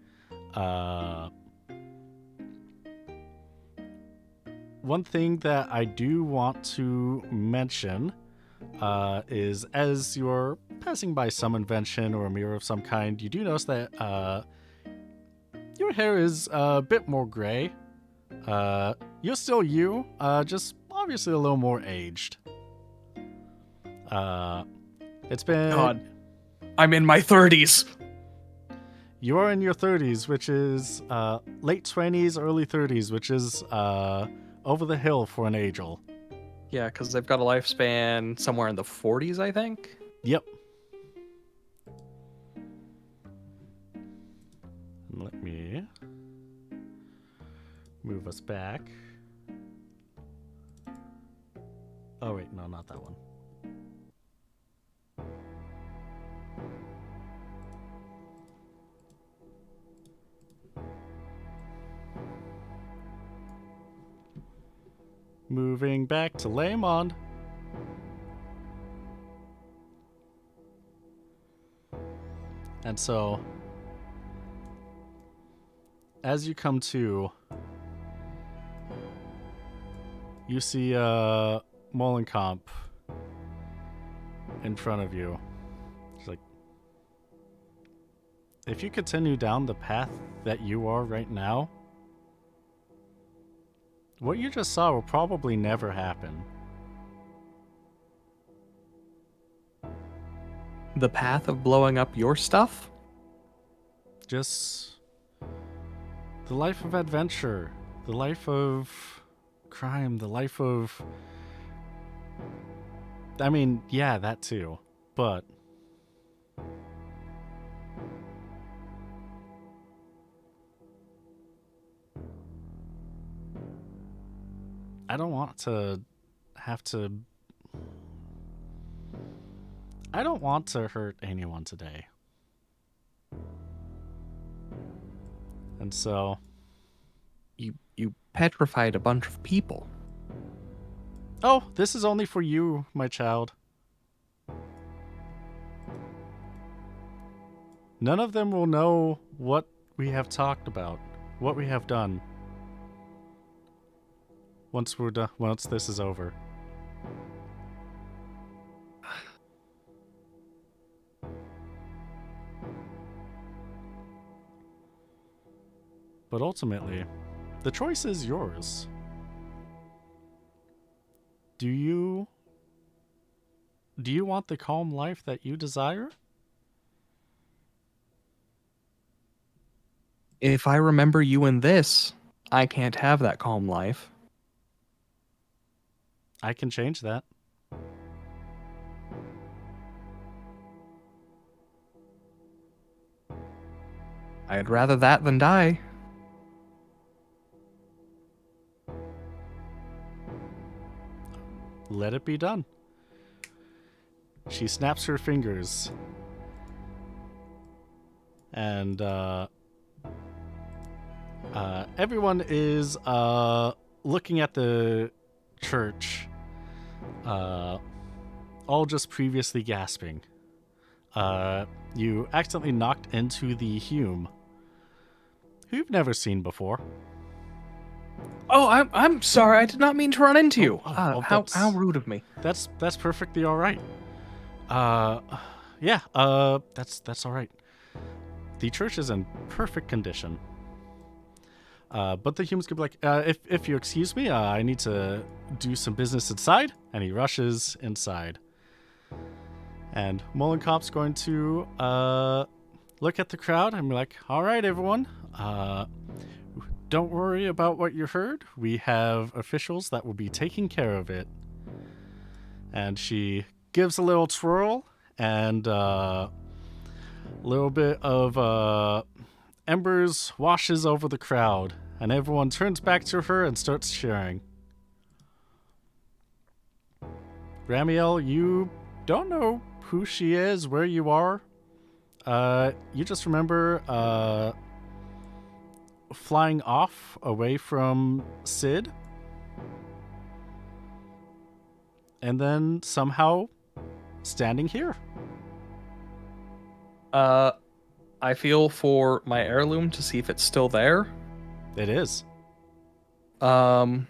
One thing that I do want to mention is as you're passing by some invention or a mirror of some kind, you do notice that your hair is a bit more gray. You're still you, just obviously a little more aged. It's been... God, I'm in my 30s. You are in your 30s, which is late 20s, early 30s, which is over the hill for an angel. Yeah, because they've got a lifespan somewhere in the 40s, I think. Yep. Let me move us back. Oh, wait, no, not that one. Moving back to Laymond. And so, as you come to, you see Molenkamp in front of you. It's like, if you continue down the path that you are right now, what you just saw will probably never happen. The path of blowing up your stuff? Just the life of adventure, the life of crime, the life of... I mean, yeah, that too. But I don't want to have to. I don't want to hurt anyone today. And so, You petrified a bunch of people. oh, this is only for you, my child. None of them will know what we have talked about, what we have done. Once we're done, once this is over. But ultimately, the choice is yours. Do you want the calm life that you desire? If I remember you in this, I can't have that calm life. I can change that. I'd rather that than die. Let it be done. She snaps her fingers. And everyone is looking at the church, all just previously gasping. You accidentally knocked into the Hume, who you've never seen before. Oh, I'm sorry. I did not mean to run into you. Oh, How that's- rude of me. That's perfectly all right. Yeah, that's all right. The church is in perfect condition. But the humans could be like, if you excuse me, I need to do some business inside. And he rushes inside. And Molenkop's going to look at the crowd and be like, all right, everyone. Don't worry about what you heard. We have officials that will be taking care of it. And she gives a little twirl and a little bit of embers washes over the crowd. And everyone turns back to her and starts cheering. Ramiel, you don't know who she is, where you are. You just remember flying off away from Sid. And then somehow standing here. I feel for my heirloom to see if it's still there. It is. I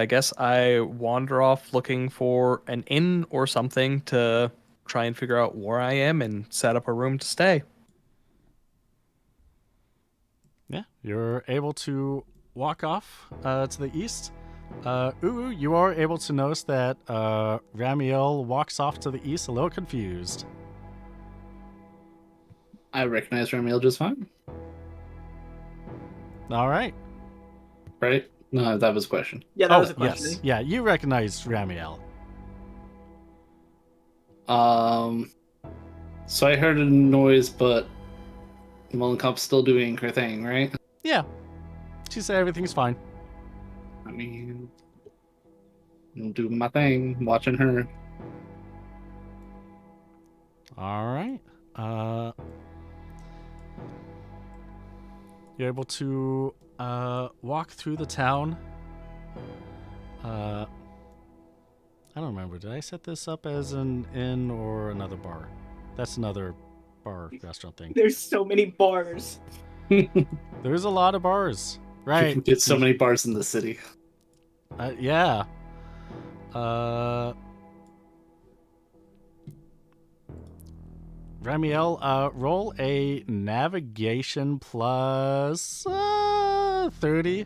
guess I wander off looking for an inn or something to try and figure out where I am and set up a room to stay. Yeah, you're able to walk off to the east. You are able to notice that Ramiel walks off to the east a little confused. I recognize Ramiel just fine. All right. Right? No, that was a question. Yeah, that was a question. Yes. Yeah, you recognize Ramiel. So I heard a noise, but Molenkop's still doing her thing, right? Yeah. She said everything's fine. I mean, I'm doing my thing, watching her. All right. You're able to walk through the town. I don't remember. Did I set this up as an inn or another bar? That's another bar restaurant thing. There's so many bars. There's a lot of bars. Right. There's so many bars in the city. Yeah. Ramiel, roll a navigation plus 30.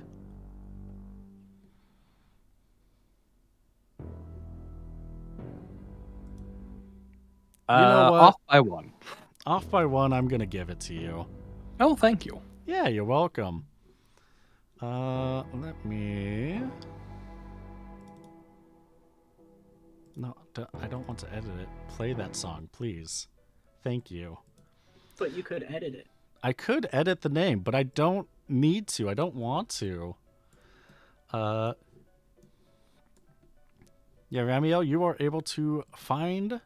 know what? Off by one. Off by one, I'm going to give it to you. Oh, thank you. Yeah, you're welcome. Let me... No, I don't want to edit it. Play that song, please. Thank you. But you could edit it. I could edit the name, but I don't need to. I don't want to. Yeah, Ramiel, you are able to find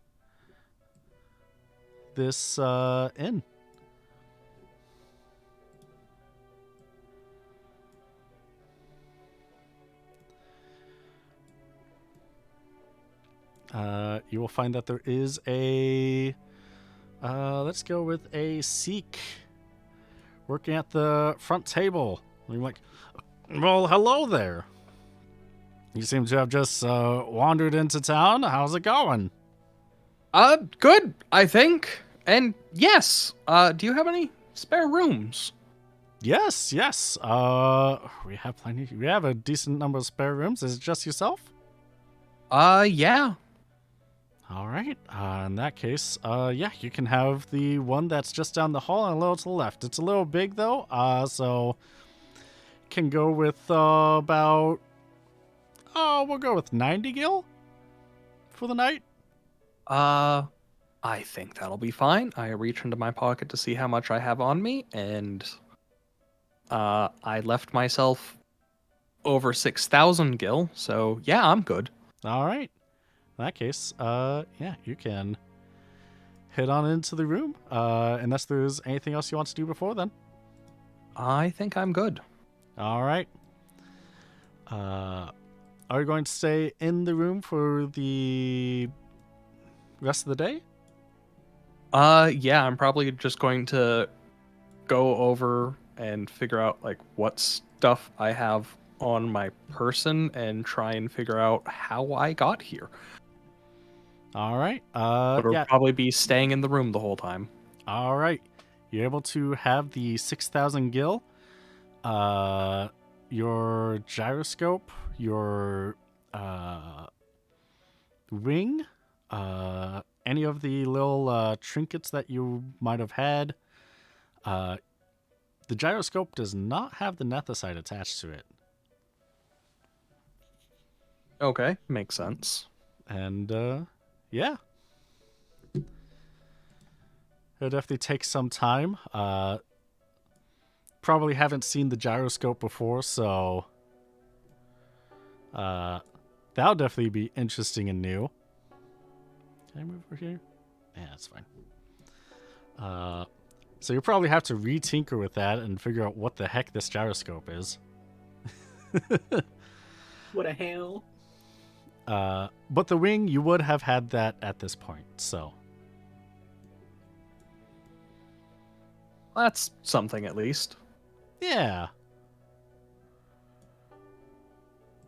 this inn. You will find that there is a let's go with a Sikh working at the front table. And you're like, well, hello there. You seem to have just wandered into town. How's it going? Good, I think. And yes, do you have any spare rooms? Yes. We have plenty. We have a decent number of spare rooms. Is it just yourself? Yeah. All right. In that case, yeah, you can have the one that's just down the hall and a little to the left. It's a little big though, so can go with about. Oh, we'll go with 90 gil for the night. I think that'll be fine. I reach into my pocket to see how much I have on me, and I left myself over 6,000 gil, so yeah, I'm good. All right. In that case, yeah, you can head on into the room, unless there's anything else you want to do before then. I think I'm good. All right. Are you going to stay in the room for the rest of the day? Yeah, I'm probably just going to go over and figure out like what stuff I have on my person and try and figure out how I got here. All right. But I'll Yeah. probably be staying in the room the whole time. All right. You're able to have the 6,000 gil, your gyroscope, your ring, any of the little trinkets that you might have had. The gyroscope does not have the nethicite attached to it. Okay, makes sense. And yeah, it'll definitely take some time. Probably haven't seen the gyroscope before, so that'll definitely be interesting and new. Can I move over here? Yeah, that's fine. So you'll probably have to re-tinker with that and figure out what the heck this gyroscope is. What a hell. But the ring, you would have had that at this point, so. That's something at least. Yeah.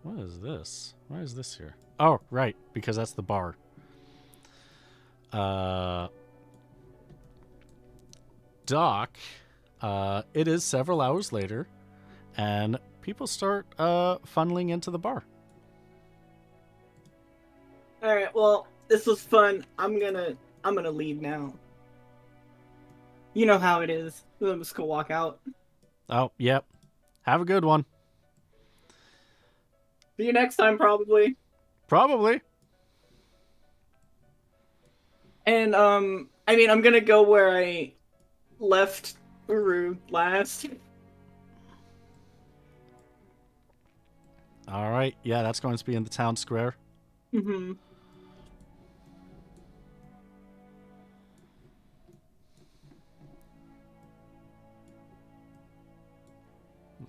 What is this? Why is this here? Oh, right, because that's the bar. Doc, it is several hours later, and people start funneling into the bar. All right. Well, this was fun. I'm gonna leave now. You know how it is. I'm just gonna walk out. Oh, yep. Have a good one. See you next time, probably. Probably. And I mean, I'm gonna go where I left Uru last. All right. Yeah, that's going to be in the town square. Mm-hmm.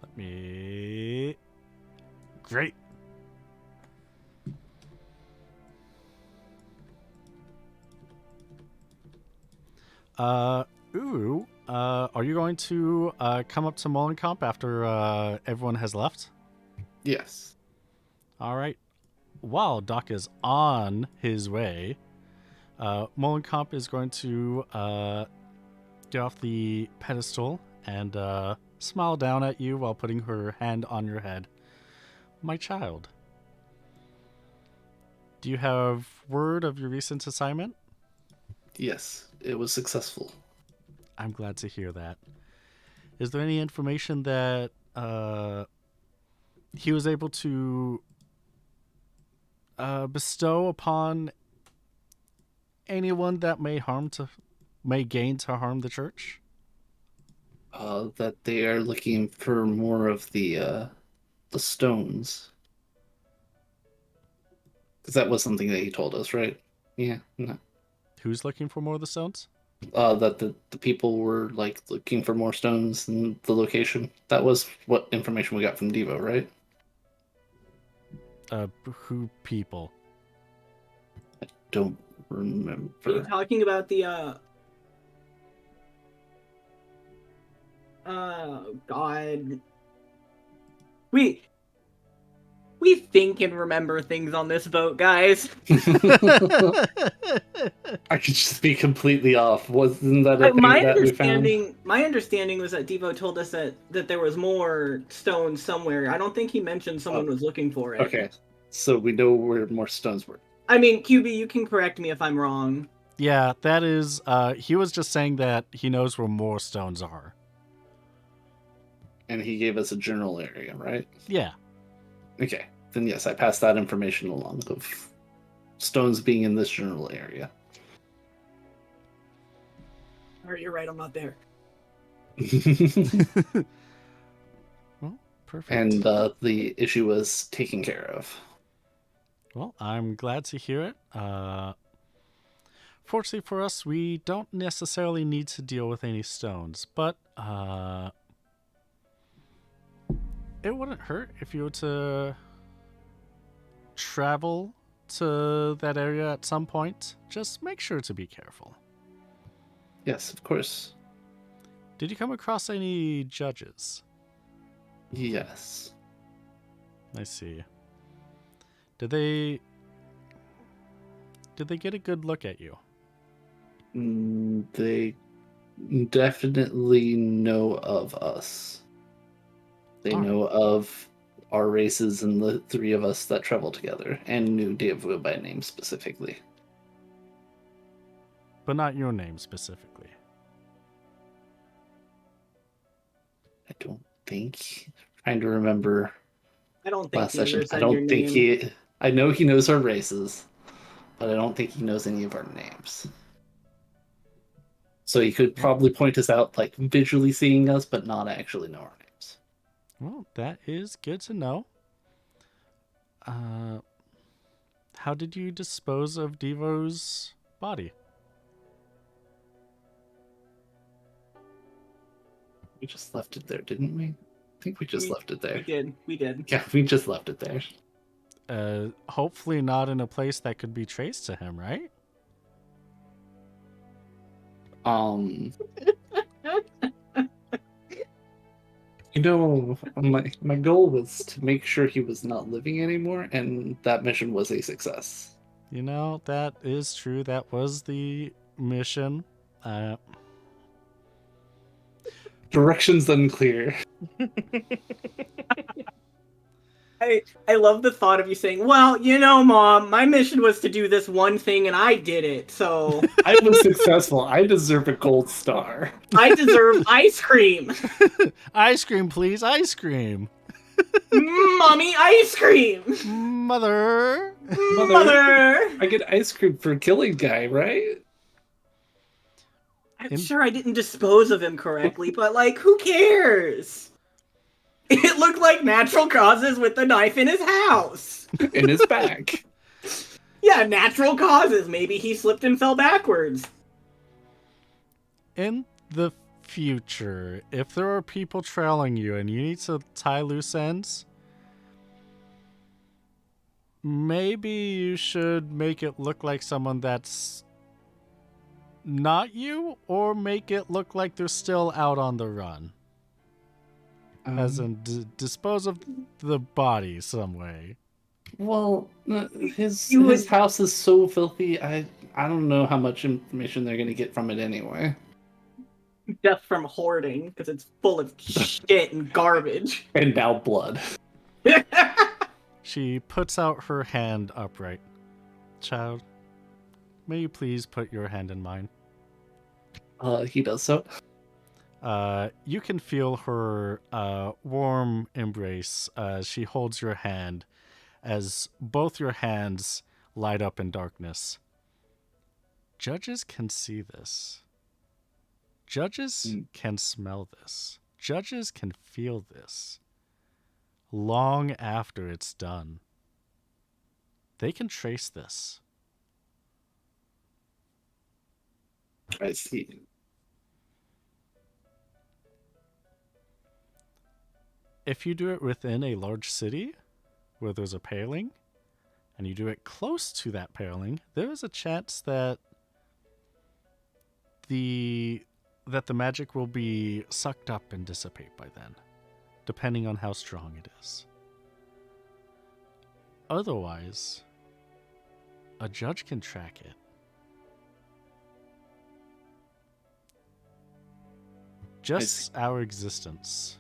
Let me. Great. Are you going to come up to Molenkamp after everyone has left? Yes. All right. While Doc is on his way, Molenkamp is going to get off the pedestal and smile down at you while putting her hand on your head. My child, do you have word of your recent assignment? Yes, it was successful. I'm glad to hear that. Is there any information that he was able to bestow upon anyone that may gain to harm the church? That they are looking for more of the the stones. Because that was something that he told us, right? Yeah. No. Who's looking for more of the stones? That the people were like looking for more stones in the location. That was what information we got from Devo, right? Who people? Don't Are you remember. talking about the God. We think and remember things on this boat, guys. I could just be completely off. Wasn't that a thing that we found? My understanding was that Devo told us that there was more stones somewhere. I don't think he mentioned someone was looking for it. Okay, so we know where more stones were. I mean, QB, you can correct me if I'm wrong. Yeah, that is. He was just saying that he knows where more stones are. And he gave us a general area, right? Yeah. Okay, then yes, I passed that information along of stones being in this general area. Alright, you're right, I'm not there. Well, perfect. And the issue was taken care of. Well, I'm glad to hear it. Fortunately for us, we don't necessarily need to deal with any stones, but it wouldn't hurt if you were to travel to that area at some point. Just make sure to be careful. Yes, of course. Did you come across any judges? Yes. I see. Did they get a good look at you? They definitely know of us. They All right. know of our races and the three of us that travel together, and knew Devu by name specifically. But not your name specifically. I don't think. Trying to remember I don't think last he ever session. said I your don't think name. he. I know he knows our races, but I don't think he knows any of our names. So he could probably point us out, like visually seeing us, but not actually know our names. Well, that is good to know. How did you dispose of Devo's body? We just left it there, didn't we? I think we just left it there. We did. Yeah, we just left it there. Hopefully not in a place that could be traced to him, right? You know, my goal was to make sure he was not living anymore, and that mission was a success. You know, that is true. That was the mission. Directions unclear. I love the thought of you saying, well, you know, Mom, my mission was to do this one thing and I did it, so I was successful. I deserve a gold star. I deserve ice cream. Ice cream, please. Ice cream. Mommy, ice cream. Mother. Mother. I get ice cream for killing guy, right? I'm sure I didn't dispose of him correctly, but like, who cares? It looked like natural causes with the knife in his house. In his back. Yeah, natural causes. Maybe he slipped and fell backwards. In the future, if there are people trailing you and you need to tie loose ends, maybe you should make it look like someone that's not you, or make it look like they're still out on the run. As in, dispose of the body some way. Well, his house is so filthy. I don't know how much information they're gonna get from it anyway. Just from hoarding, because it's full of shit and garbage. And now blood. She puts out her hand upright. Child, may you please put your hand in mine? He does so. You can feel her warm embrace as she holds your hand, as both your hands light up in darkness. Judges can see this. Judges can smell this. Judges can feel this. long after it's done. They can trace this. I see. If you do it within a large city where there's a paling, and you do it close to that paling, there is a chance that the magic will be sucked up and dissipate by then, depending on how strong it is. Otherwise, a judge can track it. Just our existence.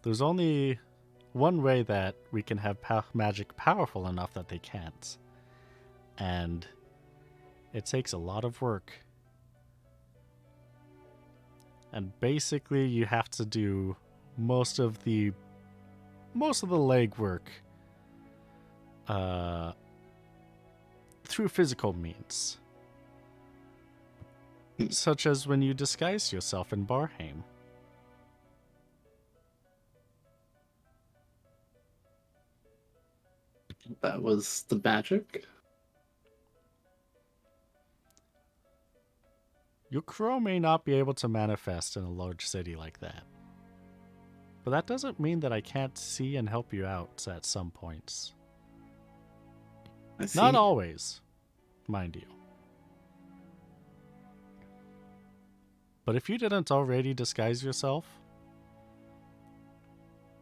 There's only one way that we can have magic powerful enough that they can't. And it takes a lot of work. And basically you have to do most of the legwork through physical means. Such as when you disguise yourself in Barheim. That was the magic. Your crow may not be able to manifest in a large city like that. But that doesn't mean that I can't see and help you out at some points. I see. Not always, mind you. But if you didn't already disguise yourself,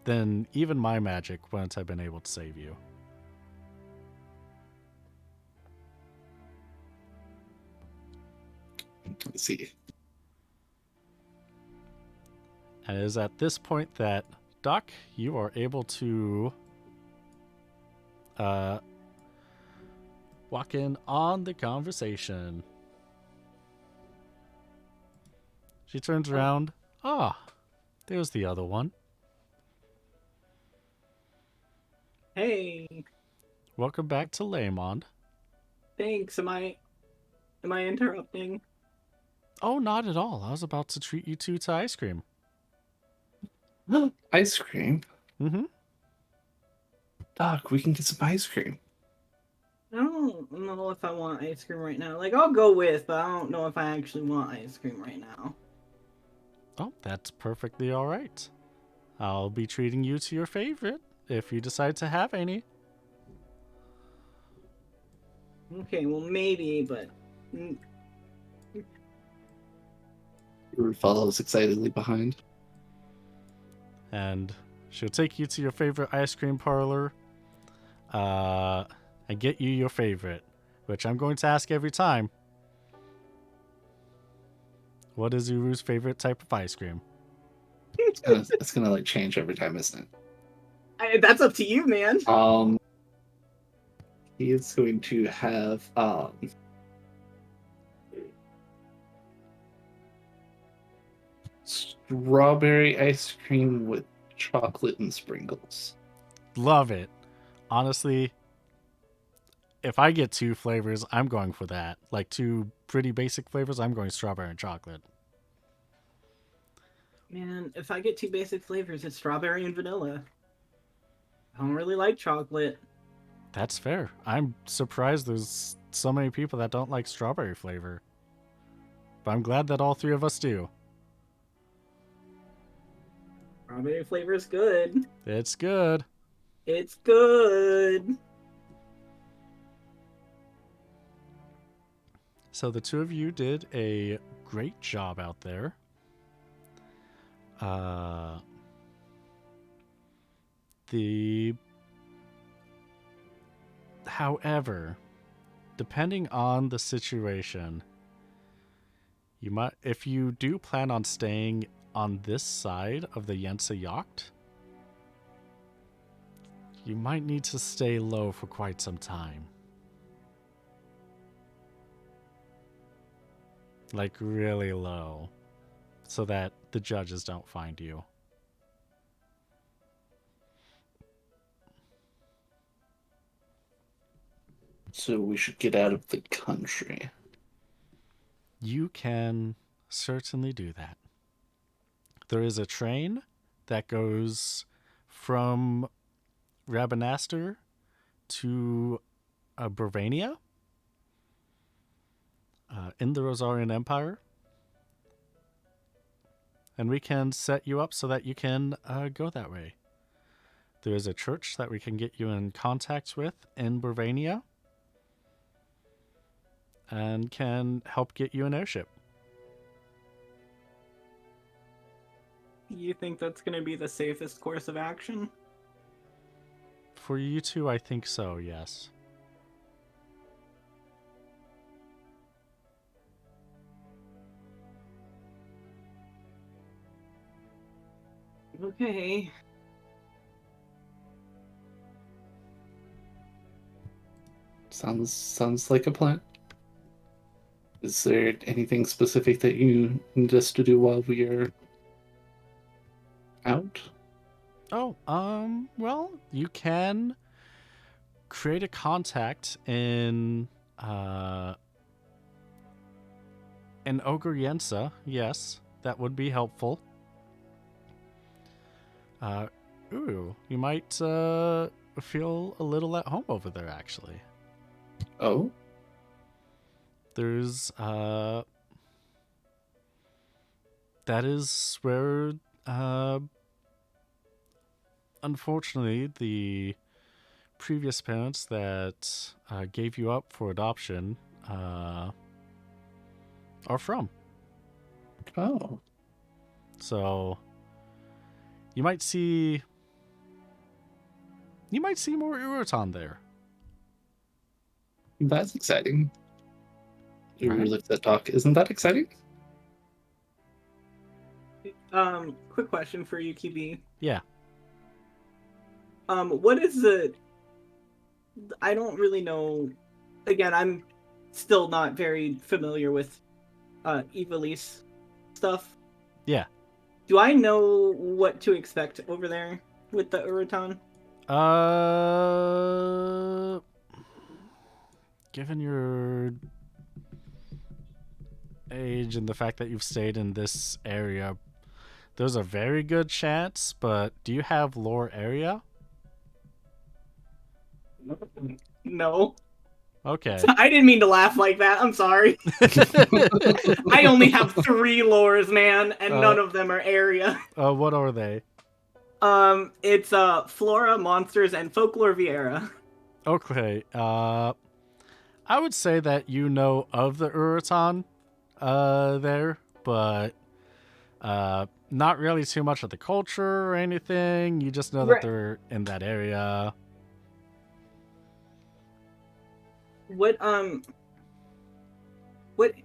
then even my magic wouldn't have been able to save you. I see. And it is at this point that, Doc, you are able to walk in on the conversation. She turns around. Ah, there's the other one. Hey, Welcome back to Laymond. thanks. Am I interrupting? Oh, not at all. I was about to treat you two to ice cream. Ice cream? Mm-hmm. Doc, we can get some ice cream. I don't know if I want ice cream right now. Like, I'll go with, but I don't know if I actually want ice cream right now. Oh, that's perfectly all right. I'll be treating you to your favorite if you decide to have any. Okay, well, maybe, but... Uru follows excitedly behind. And she'll take you to your favorite ice cream parlor and get you your favorite, which I'm going to ask every time. What is Uru's favorite type of ice cream? It's gonna like change every time, isn't it? That's up to you, man. He is going to have strawberry ice cream with chocolate and sprinkles. Love it. Honestly, if I get two flavors, I'm going for that. Like two pretty basic flavors, I'm going strawberry and chocolate. Man, if I get two basic flavors, it's strawberry and vanilla. I don't really like chocolate. That's fair. I'm surprised there's so many people that don't like strawberry flavor. But I'm glad that all three of us do. Strawberry flavor is good. It's good. It's good. So the two of you did a great job out there. However, depending on the situation, you might, if you do plan on staying on this side of the Yensa yacht, you might need to stay low for quite some time. Like really low, so that the judges don't find you. So we should get out of the country. You can certainly do that. There is a train that goes from Rabanastre to Bravania in the Rosarian Empire. And we can set you up so that you can go that way. There is a church that we can get you in contact with in Bravania and can help get you an airship. You think that's going to be the safest course of action? For you two, I think so, yes. Okay. Sounds like a plan. Is there anything specific that you need us to do while we are out? Oh, well, you can create a contact in Ogre Yensa. Yes, that would be helpful. You might feel a little at home over there, actually. Oh, There's that is where unfortunately the previous parents that gave you up for adoption are from. oh, So you might see more Uraton there. that's exciting. You Right. looked at Doc. Isn't that exciting? Quick question for you, QB. Yeah. What is the... I don't really know... Again, I'm still not very familiar with Ivalice stuff. Yeah. Do I know what to expect over there with the Uraton? Given your age and the fact that you've stayed in this area, there's a very good chance, but do you have lore area? No. Okay. I didn't mean to laugh like that. I'm sorry. I only have 3 lores, man, and none of them are area. What are they? It's Flora, Monsters, and Folklore Vieira. Okay. I would say that you know of the Uraton there, but not really too much of the culture or anything. You just know that Right. they're in that area. What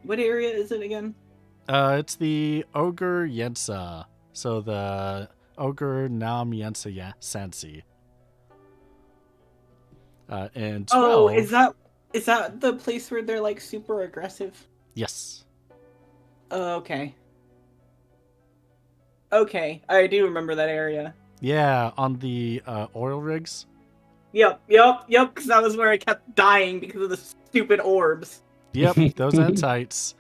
area is it again? It's the Ogre Yensa. So the Ogre Nam Yensa Sansi. And 12. Oh, is that the place where they're like super aggressive? Yes. Okay. Okay, I do remember that area. Yeah, on the oil rigs. Yep, because that was where I kept dying because of the stupid orbs. Yep, those entites.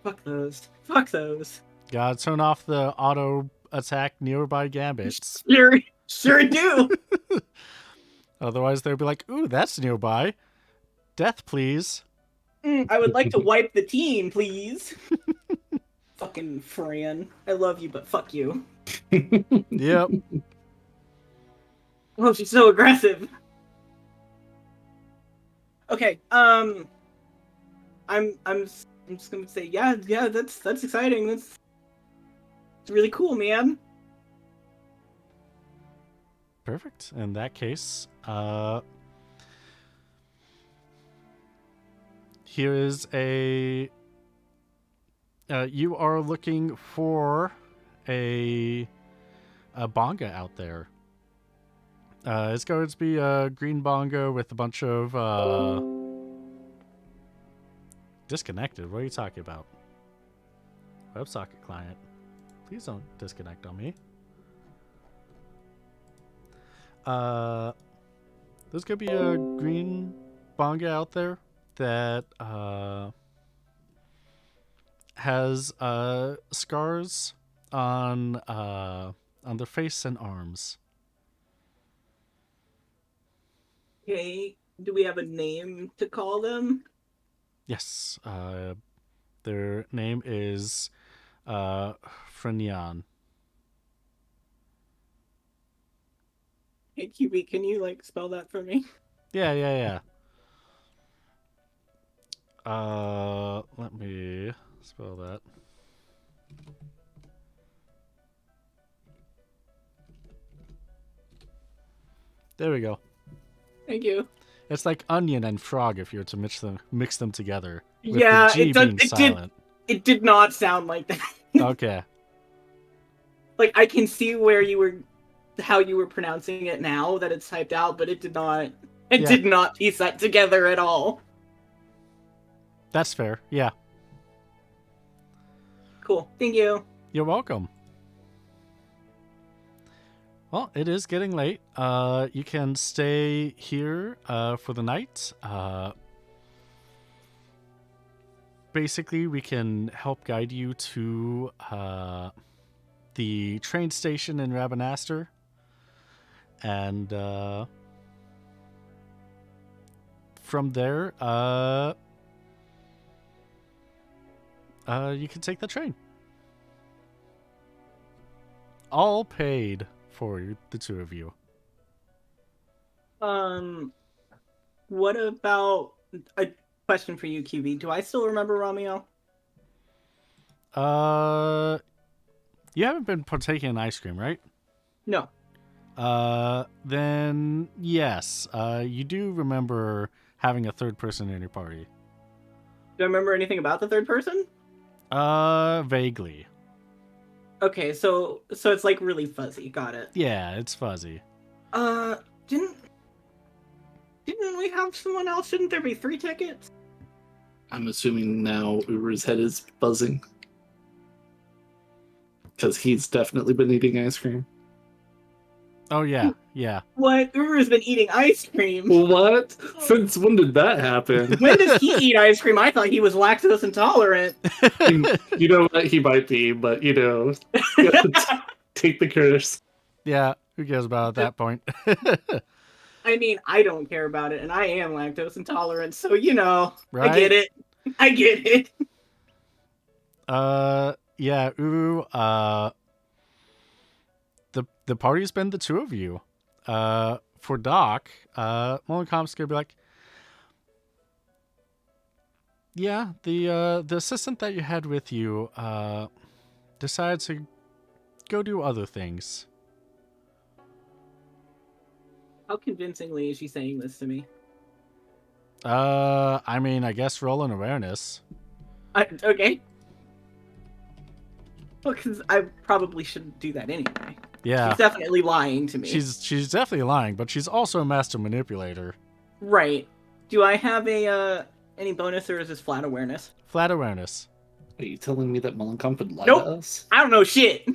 Fuck those. Fuck those. Gotta turn off the auto attack nearby gambits. Sure do. Otherwise, they'll be like, ooh, that's nearby. Death, please. I would like to wipe the team, please. Fucking Fran. I love you, but fuck you. Yep. Oh, she's so aggressive. Okay, I'm just gonna say, yeah, that's exciting. It's really cool, man. Perfect. In that case, here is a... you are looking for a bonga out there. It's going to be a green bongo with a bunch of disconnected. What are you talking about? WebSocket client. Please don't disconnect on me. There's gonna be a green Bonga out there that has scars on their face and arms. Okay, do we have a name to call them? Yes, their name is Frenyan. Hey, QB, can you like spell that for me? Yeah. Let me spell that. There we go. Thank you. It's like onion and frog if you were to mix them together. With Yeah, the G being it silent. It did not sound like that. Okay. Like I can see how you were pronouncing it now that it's typed out, but it did not. It Yeah. did not piece that together at all. That's fair. Yeah. Cool. Thank you. You're welcome. Well, it is getting late. You can stay here for the night. Basically, we can help guide you to the train station in Rabanastre. And from there, you can take the train. All paid for you, the two of you. What about a question for you, QB? Do I still remember Romeo? You haven't been partaking in ice cream, right? No. Then yes, you do remember having a third person in your party. Do I remember anything about the third person? Vaguely. Okay, so it's like really fuzzy. Got it. Yeah, it's fuzzy. Didn't we have someone else? Shouldn't there be 3 tickets? I'm assuming now Uber's head is buzzing. Because he's definitely been eating ice cream. Oh yeah, yeah. What? Uber's been eating ice cream. What? Since when did that happen? When does he eat ice cream? I thought he was lactose intolerant. You know what? He might be, but take the curse. Yeah, who cares about it at that point? I mean, I don't care about it, and I am lactose intolerant, so Right? I get it. I get it. Yeah, Uru, the party's been the two of you. For Doc, Molenkamp's gonna be like, yeah, the assistant that you had with you, decided to go do other things. How convincingly is she saying this to me? I mean, I guess roll an awareness. Okay. Well, because I probably shouldn't do that anyway. Yeah. She's definitely lying to me. She's definitely lying, but she's also a master manipulator. Right. Do I have any bonus, or is this flat awareness? Flat awareness. Are you telling me that Molenkamp would lie Nope. to us? I don't know shit.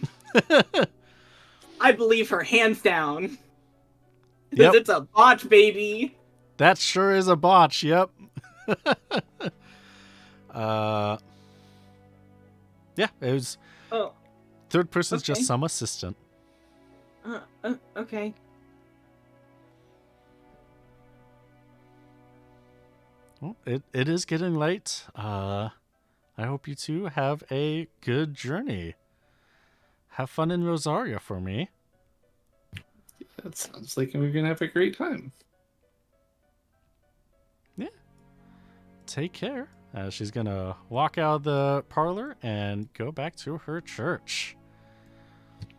I believe her hands down. Because Yep. it's a botch, baby. That sure is a botch, yep. Yeah, it was Oh, third person's Okay. just some assistant. okay. Well, it is getting late. I hope you two have a good journey. Have fun in Rosaria for me. That sounds like we're gonna have a great time. Take care. She's gonna walk out of the parlor and go back to her church.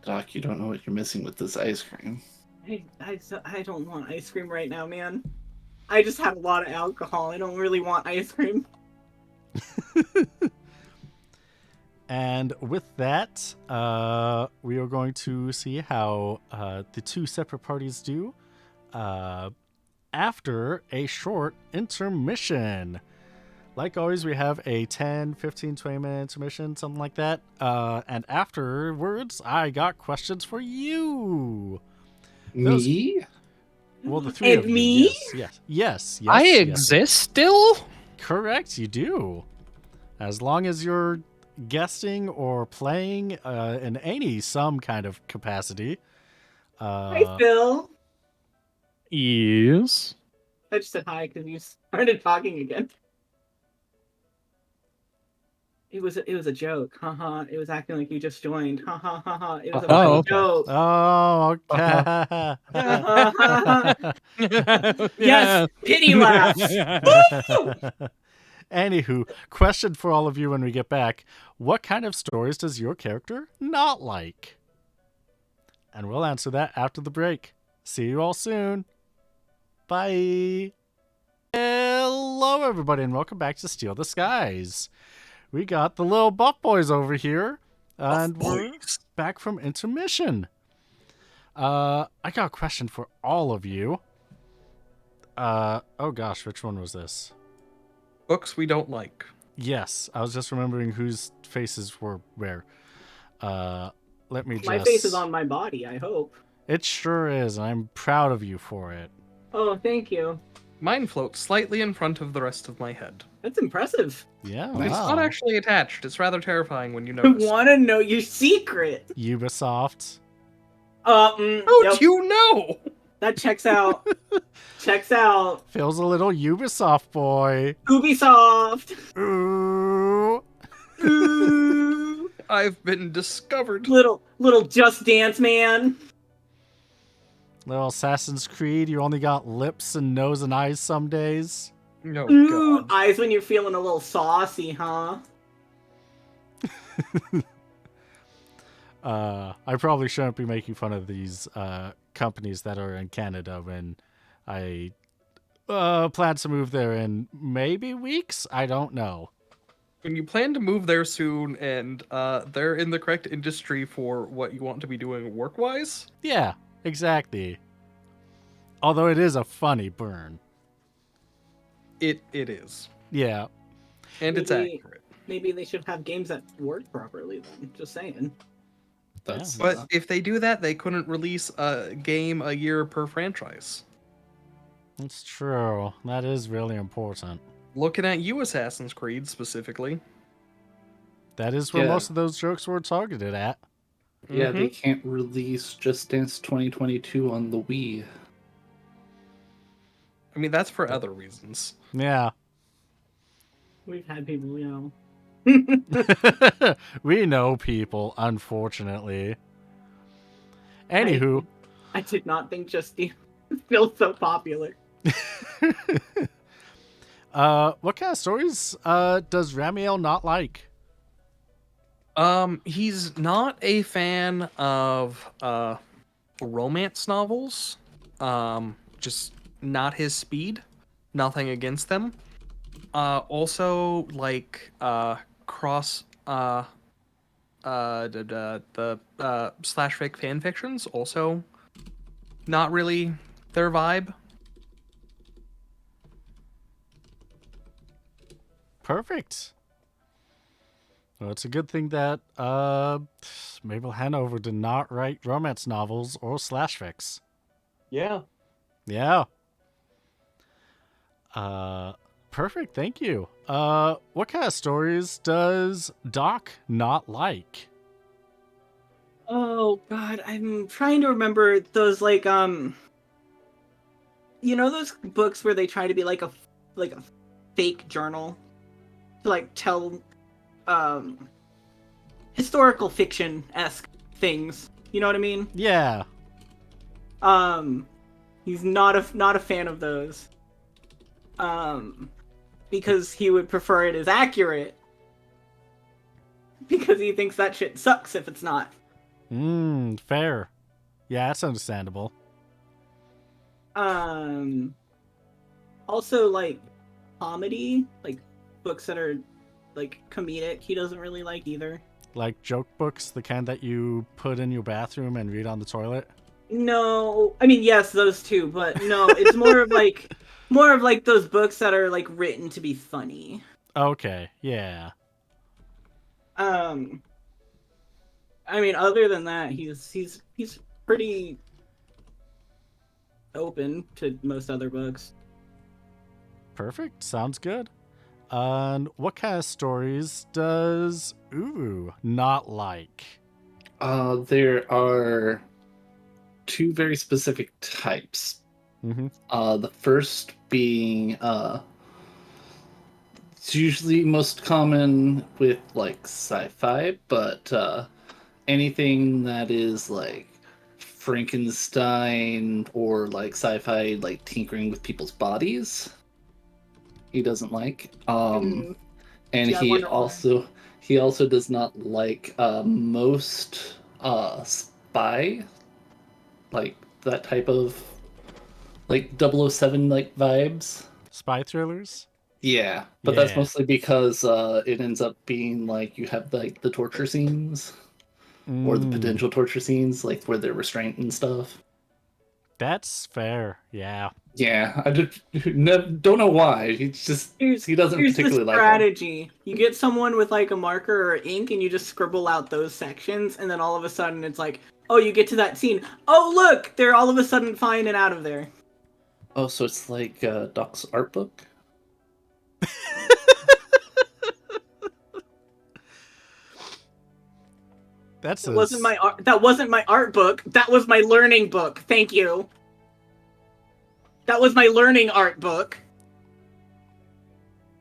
Doc, you don't know what you're missing with this ice cream. I don't want ice cream right now, man. I just had a lot of alcohol. I don't really want ice cream. And with that, we are going to see how the two separate parties do after a short intermission. Like always, we have a 10, 15, 20-minute intermission, something like that. And afterwards, I got questions for you. Me? Well, the three And of you. me? Yes. I yes. exist still? Correct, you do. As long as you're guesting or playing in some kind of capacity. Hi, Phil. Yes. I just said hi because you started talking again. It was a joke. Haha. It was acting like you just joined. Ha ha ha ha. It was a funny joke. Oh, okay. Yes, pity laugh. Woo! Anywho, question for all of you when we get back. What kind of stories does your character not like? And we'll answer that after the break. See you all soon. Bye. Hello, everybody, and welcome back to Steal the Skies. We got the little buff boys over here, and we're back from intermission. I got a question for all of you. Oh gosh, which one was this? Books we don't like. Yes, I was just remembering whose faces were where. Let me just... My face is on my body, I hope. It sure is, and I'm proud of you for it. Oh, thank you. Mine floats slightly in front of the rest of my head. That's impressive. Yeah, It's wow. not actually attached. It's rather terrifying when you I notice. want to know your secret. Ubisoft. How Yep, do you know? that checks out. Checks out. Feels a little Ubisoft boy. Ubisoft. Ooh. Ooh. I've been discovered. little Just Dance man. Little Assassin's Creed, you only got lips and nose and eyes some days. No, Ooh, God. eyes when you're feeling a little saucy, huh? I probably shouldn't be making fun of these companies that are in Canada when I plan to move there in maybe weeks. I don't know. When you plan to move there soon and they're in the correct industry for what you want to be doing work-wise, Yeah, exactly. Although it is a funny burn. it is. Yeah. And it's Maybe- accurate. Maybe they should have games that work properly then. Just saying. That's But if they do that, they couldn't release a game a year per franchise. That's true. That is really important. Looking at you, Assassin's Creed, specifically. That is where Yeah. most of those jokes were targeted at. yeah, Mhm. they can't release Just Dance 2022 on the Wii. I mean, that's for other reasons. Yeah. We've had people, you know. We know people, unfortunately. Anywho, I did not think Just Dance feels so popular. what kind of stories does Ramiel not like? He's not a fan of romance novels. Just not his speed. Nothing against them. Also like cross the slash fic fan fictions, also not really their vibe. Perfect. Well, it's a good thing that Mabel Hanover did not write romance novels or slash fics. Yeah. Yeah. Perfect. Thank you. What kind of stories does Doc not like? Oh God, I'm trying to remember those like you know those books where they try to be like a fake journal to like tell historical fiction-esque things. You know what I mean? Yeah. He's not a fan of those. Because he would prefer it as accurate. Because he thinks that shit sucks if it's not. Fair. Yeah, that's understandable. Also, like, comedy, like, books that are, like, comedic, he doesn't really like either. Like joke books, the kind that you put in your bathroom and read on the toilet? No, I mean, yes, those too, but no, it's more of like those books that are, like, written to be funny. Okay, yeah. I mean, other than that, he's pretty open to most other books. Perfect. Sounds good. And what kind of stories does Uru not like? There are two very specific types. Mm-hmm. The first being it's usually most common with like sci-fi, but anything that is like Frankenstein or like sci-fi, like tinkering with people's bodies, he doesn't like. Hmm. And Gee, I wonder why. he also does not like most spy, like that type of like 007 like vibes. Spy thrillers? Yeah, but that's Yeah. mostly because it ends up being like you have like the torture scenes or the Mm, potential torture scenes, like where they're restrained and stuff. that's fair. Yeah. Yeah, I just don't know why. He doesn't Here's the particularly like them. strategy. You get someone with like a marker or ink and you just scribble out those sections, and then all of a sudden it's like, oh, you get to that scene. Oh, look! They're all of a sudden fine and out of there. Oh, so it's like Doc's art book. That's That wasn't my art. That wasn't my art book. That was my learning book. Thank you. That was my learning art book.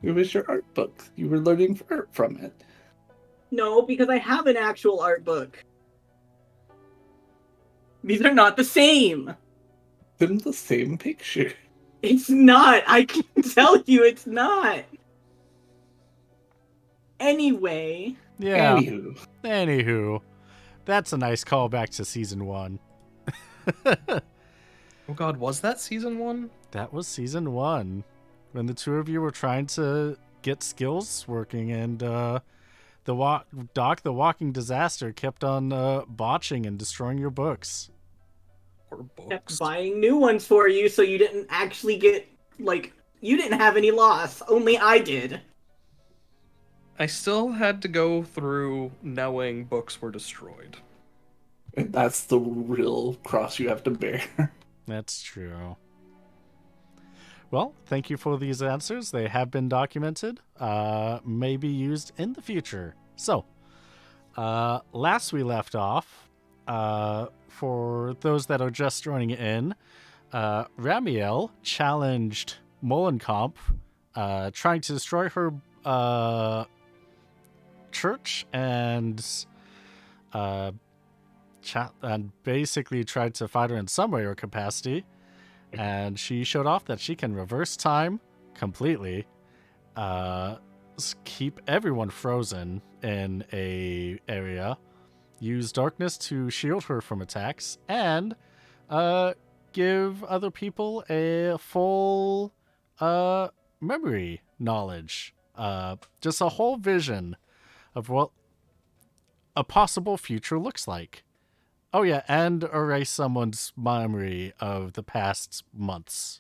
It was your art book. You were learning art from it. No, because I have an actual art book. These are not the same. In the same picture. It's not. I can tell you it's not. Anyway. Yeah. Anywho, Anywho, that's a nice callback to season 1. Oh god, was that season 1? That was season 1, when the two of you were trying to get skills working, and Doc, the walking disaster, kept on botching and destroying your books. Or Kept books? buying new ones for you so you didn't actually get, like, you didn't have any loss. Only I did. I still had to go through knowing books were destroyed. and that's the real cross you have to bear. That's true. Well, thank you for these answers. They have been documented, may be used in the future. So, last we left off, for those that are just joining in, Ramiel challenged Molenkamp, trying to destroy her church and basically tried to fight her in some way or capacity. And she showed off that she can reverse time completely, keep everyone frozen in a area, use darkness to shield her from attacks, and give other people a full memory knowledge. Just a whole vision of what a possible future looks like. Oh yeah, and erase someone's memory of the past months,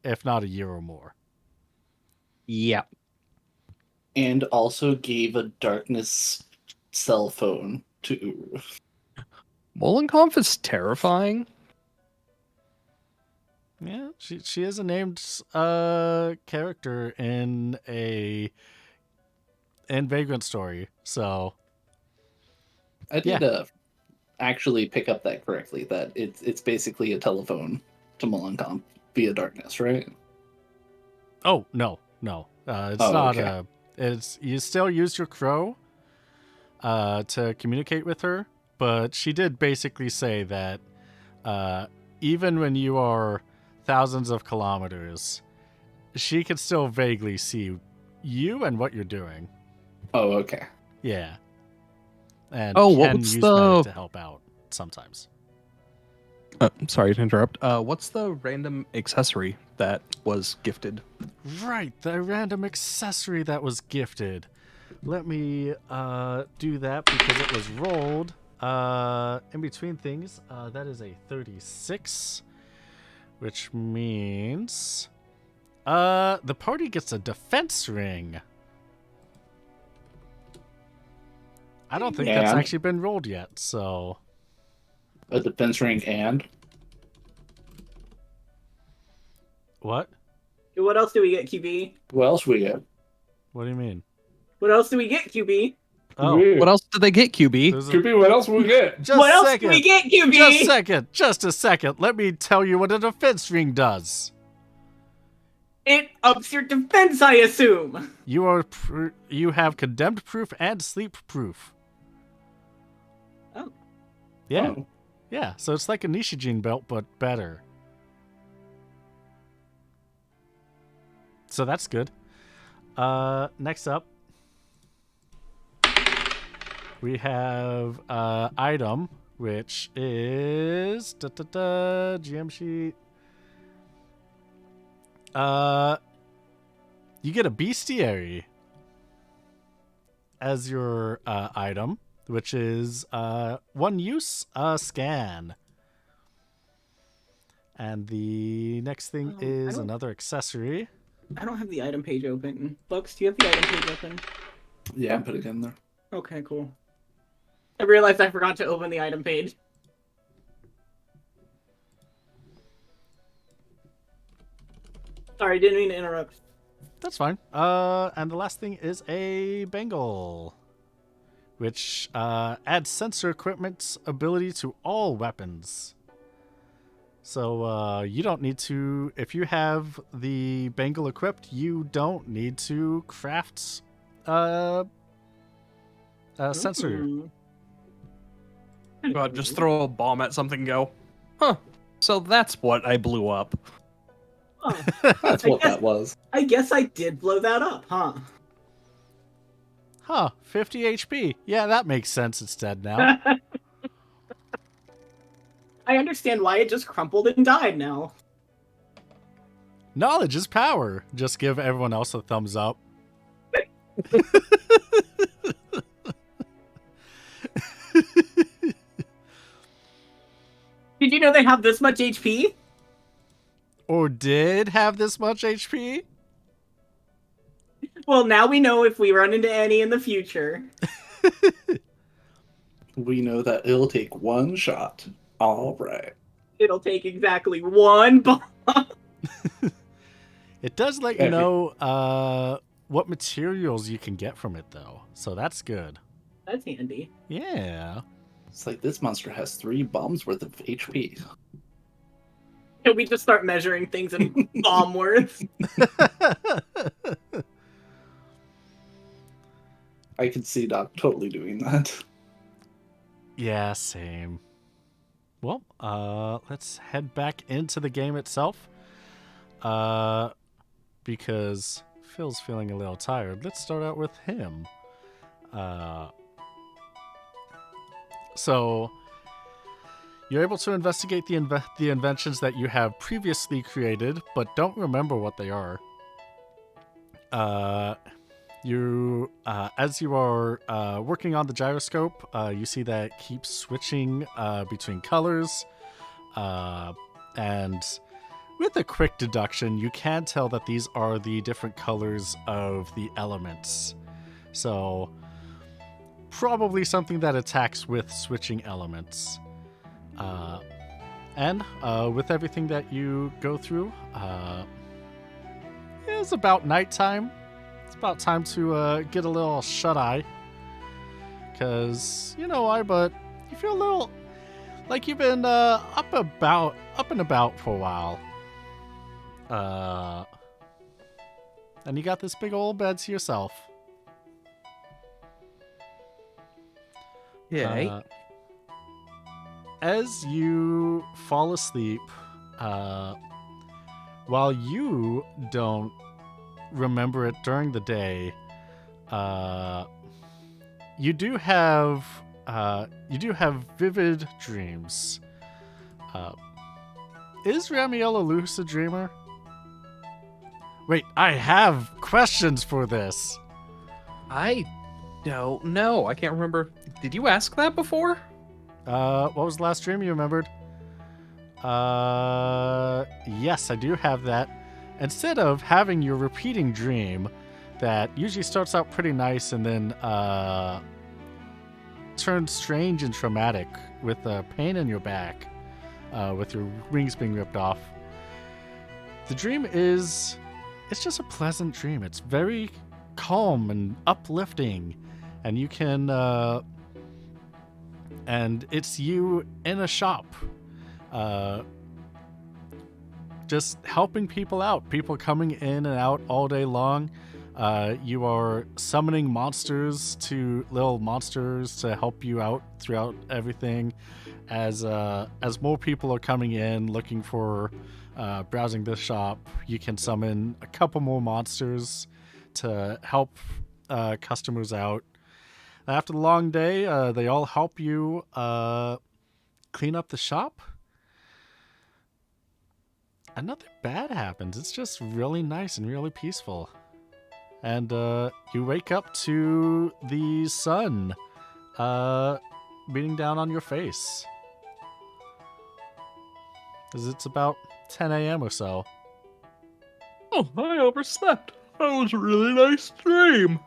if not a year or more. Yep. And also gave a darkness cell phone to Uru. Molenkampf is terrifying. Yeah, she is a named character in Vagrant Story, so I did actually pick up that correctly, that it's basically a telephone to Molenkamp via darkness, right? Oh no, it's not okay. It's, you still use your crow to communicate with her, but she did basically say that even when you are thousands of kilometers, she can still vaguely see you and what you're doing. Oh, okay. Yeah, and What can was use the? magic to help out sometimes. Sorry to interrupt. What's the random accessory that was gifted? Right, the random accessory that was gifted. Let me do that because it was rolled in between things. That is a 36, which means the party gets a defense ring. I don't think that's And? actually been rolled yet, so A defense ring and What? What else do we get, QB? What else we get? What do you mean? What else do we get, QB? Oh, Weird. What else did they get, QB? there's a- QB, what else we get? just What a else second. do we get, QB? Just a second. Let me tell you what a defense ring does. It ups your defense, I assume. You have condemned proof and sleep proof. Oh. Yeah. Oh. Yeah, so it's like a Nishijin belt, but better. So that's good. Next up, we have item, which is GM sheet. You get a bestiary as your item, which is one use, scan. And the next thing I is don't- another accessory. I don't have the item page open. Bucks, do you have the item page open? Yeah, put it in there. Okay, cool. I realized I forgot to open the item page. Sorry, didn't mean to interrupt. That's fine. And the last thing is a bangle, which adds sensor equipment's ability to all weapons. So you don't need to, if you have the bangle equipped, you don't need to craft a sensor. Ooh. God, just throw a bomb at something and go, huh, so that's what I blew up. Oh, That's what that was. I guess I did blow that up, huh? Huh, 50 HP. Yeah, that makes sense. It's dead now. I understand why it just crumpled and died now. Knowledge is power. Just give everyone else a thumbs up. Did you know they have this much HP? Or did have this much HP? Well, now we know if we run into any in the future. We know that it'll take one shot. All right. It'll take exactly one bomb. It does let you Every- know what materials you can get from it, though. So that's good. That's handy. Yeah. It's like this monster has 3 bombs worth of HP. Can we just start measuring things in bomb worth? I could see Doc totally doing that. Yeah, same. Well, let's head back into the game itself. Because Phil's feeling a little tired. Let's start out with him. So you're able to investigate the inventions that you have previously created, but don't remember what they are. As you are working on the gyroscope, you see that it keeps switching between colors, and with a quick deduction, you can tell that these are the different colors of the elements. So probably something that attacks with switching elements. And with everything that you go through, it's about nighttime. It's about time to get a little shut-eye. Because, you know why, but you feel a little like you've been up and about for a while. And you got this big old bed to yourself. Yeah. As you fall asleep, while you don't remember it during the day, you do have vivid dreams. Is Ramiel a lucid dreamer? Wait, I have questions for this. I don't know. I can't remember. Did you ask that before? What was the last dream you remembered? Yes, I do have that. Instead of having your repeating dream that usually starts out pretty nice and then turns strange and traumatic with pain in your back, with your wings being ripped off, the dream is, it's just a pleasant dream. It's very calm and uplifting, and you can, and it's you in a shop, just helping people out, people coming in and out all day long. You are summoning little monsters to help you out throughout everything, as more people are coming in looking for, browsing this shop. You can summon a couple more monsters to help customers out. After the long day, they all help you clean up the shop. And nothing bad happens. It's just really nice and really peaceful. And you wake up to the sun beating down on your face. Because it's about 10 a.m. or so. Oh, I overslept. That was a really nice dream.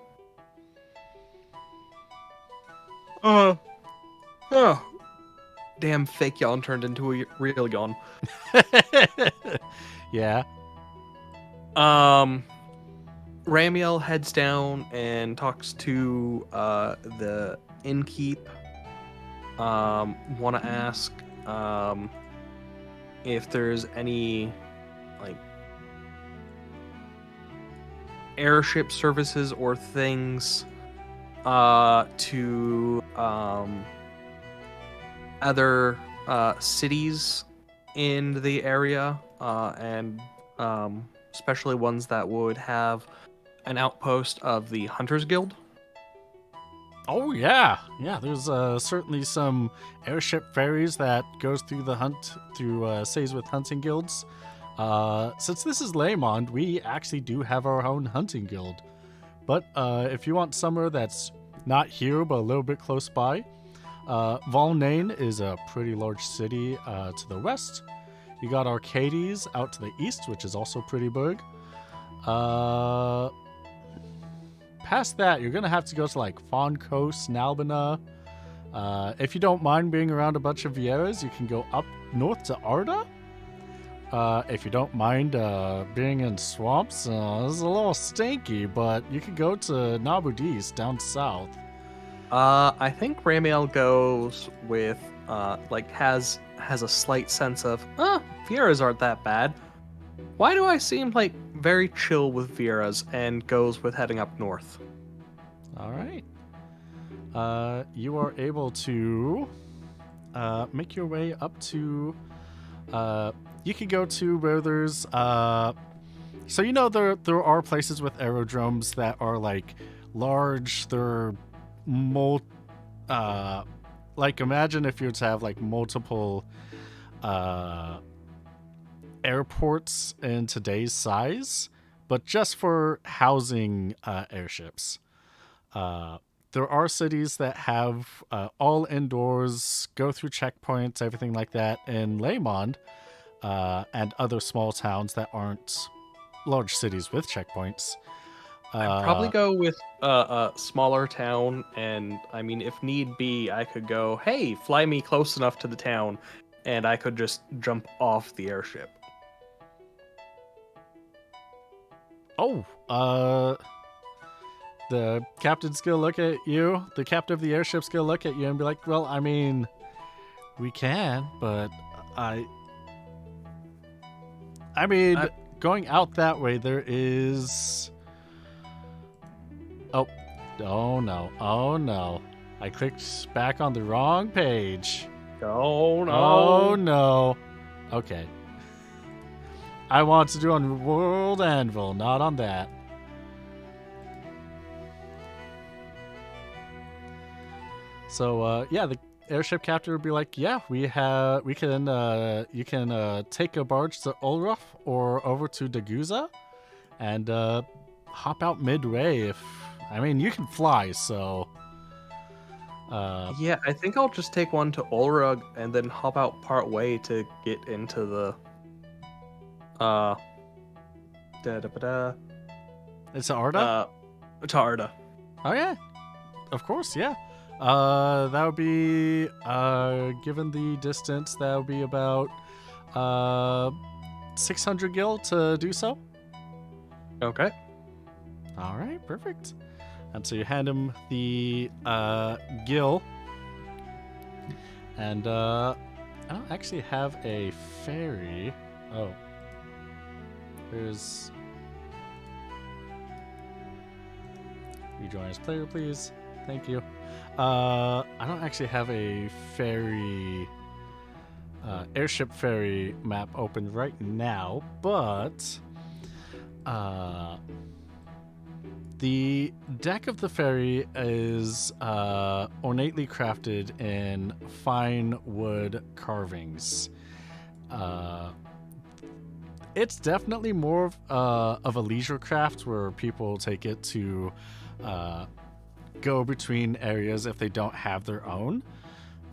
Damn, fake yawn turned into a real yawn. Yeah. Ramiel heads down and talks to the innkeep. Want to ask if there's any like airship services or things to other cities in the area, and especially ones that would have an outpost of the Hunters Guild. Oh yeah, there's certainly some airship ferries that goes through cities with hunting guilds. Since this is Laymond, we actually do have our own hunting guild. But if you want somewhere that's not here but a little bit close by, Valnain is a pretty large city to the west. You got Arcades out to the east, which is also pretty big. Past that, you're gonna have to go to like Fawn Coast, Nalbina. If you don't mind being around a bunch of Vieras, you can go up north to Arda. If you don't mind being in swamps, it's a little stinky, but you could go to Nabudis down south. I think Ramiel goes with has a slight sense of Vieras aren't that bad. Why do I seem like very chill with Vieras, and goes with heading up north? All right. You are able to make your way up to. You can go to where there's. So you know there are places with aerodromes that are like large. They're like imagine if you were to have like multiple airports in today's size, but just for housing airships. There are cities that have all indoors, go through checkpoints, everything like that in Laymond, and other small towns that aren't large cities with checkpoints. I'd probably go with a smaller town, and I mean, if need be, I could go, hey, fly me close enough to the town, and I could just jump off the airship. The captain's gonna look at you, the captain of the airship's gonna look at you and be like, well, I mean, we can, but going out that way, there is... Oh no. I clicked back on the wrong page. Oh no. Oh no. Okay. I want to do on World Anvil, not on that. So the airship captain would be like, yeah, you can take a barge to Ulruf or over to Daguza and hop out midway. You can fly, so yeah, I think I'll just take one to Ulrug and then hop out part way to get into the It's Arda? To Arda. Oh yeah. Of course, yeah. That would be given the distance, that would be about 600 gil to do so. Okay. All right, perfect. And so you hand him the gil. And I don't actually have a fairy. Oh. There's... Rejoin as player, please. Thank you. I don't actually have a ferry... airship ferry map open right now, but... the deck of the ferry is ornately crafted in fine wood carvings. It's definitely more of a leisure craft where people take it to go between areas if they don't have their own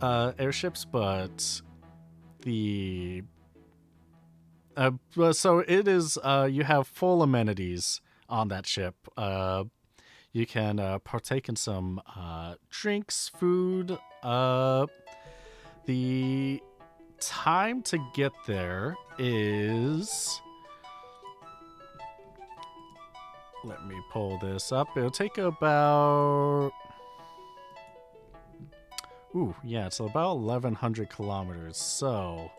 airships, but the so it is you have full amenities on that ship. You can partake in some drinks, food. The time to get there is... Let me pull this up. It'll take about... Ooh, yeah, it's about 1,100 kilometers, so...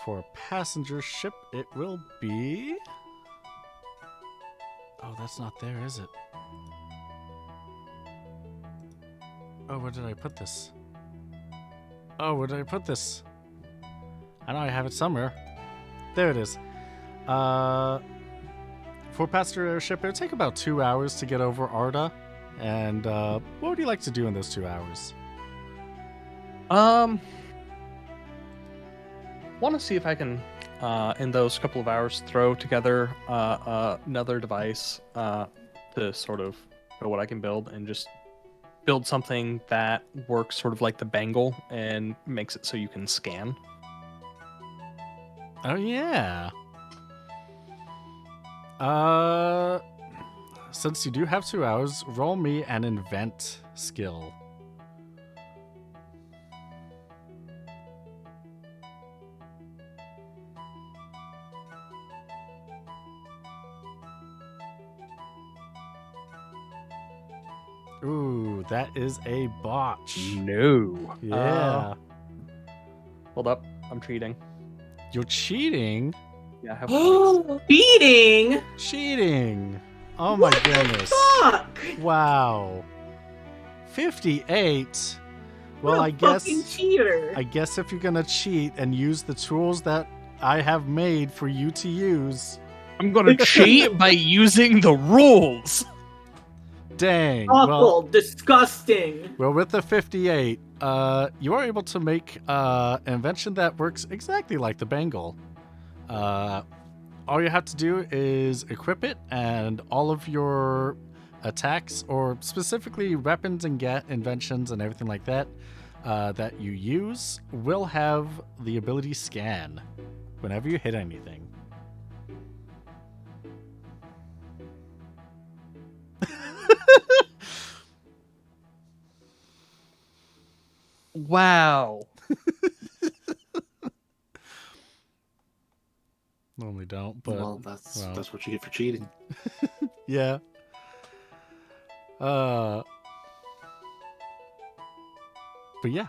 For a passenger ship, it will be... Oh, that's not there, is it? Oh, where did I put this? Oh, where did I put this? I know I have it somewhere. There it is. For a passenger airship, it'll take about 2 hours to get over Arda. And what would you like to do in those 2 hours? Want to see if I can, in those couple of hours, throw together another device to sort of know what I can build and just build something that works sort of like the bangle and makes it so you can scan. Oh, yeah. Since you do have 2 hours, roll me an invent skill. Ooh, that is a botch. No. Yeah. Hold up. I'm cheating. You're cheating? Yeah, I have points. Beating? Cheating. Oh my goodness. Fuck! Wow. 58. Well, What a I guess fucking cheater. I guess if you're going to cheat and use the tools that I have made for you to use, I'm gonna cheat by using the rules. dang. Awful, disgusting. Well, with the 58, you are able to make an invention that works exactly like the bangle. All you have to do is equip it, and all of your attacks, or specifically weapons and inventions and everything like that, that you use, will have the ability scan whenever you hit anything. Wow. Normally don't, but Well, that's what you get for cheating. yeah. But yeah.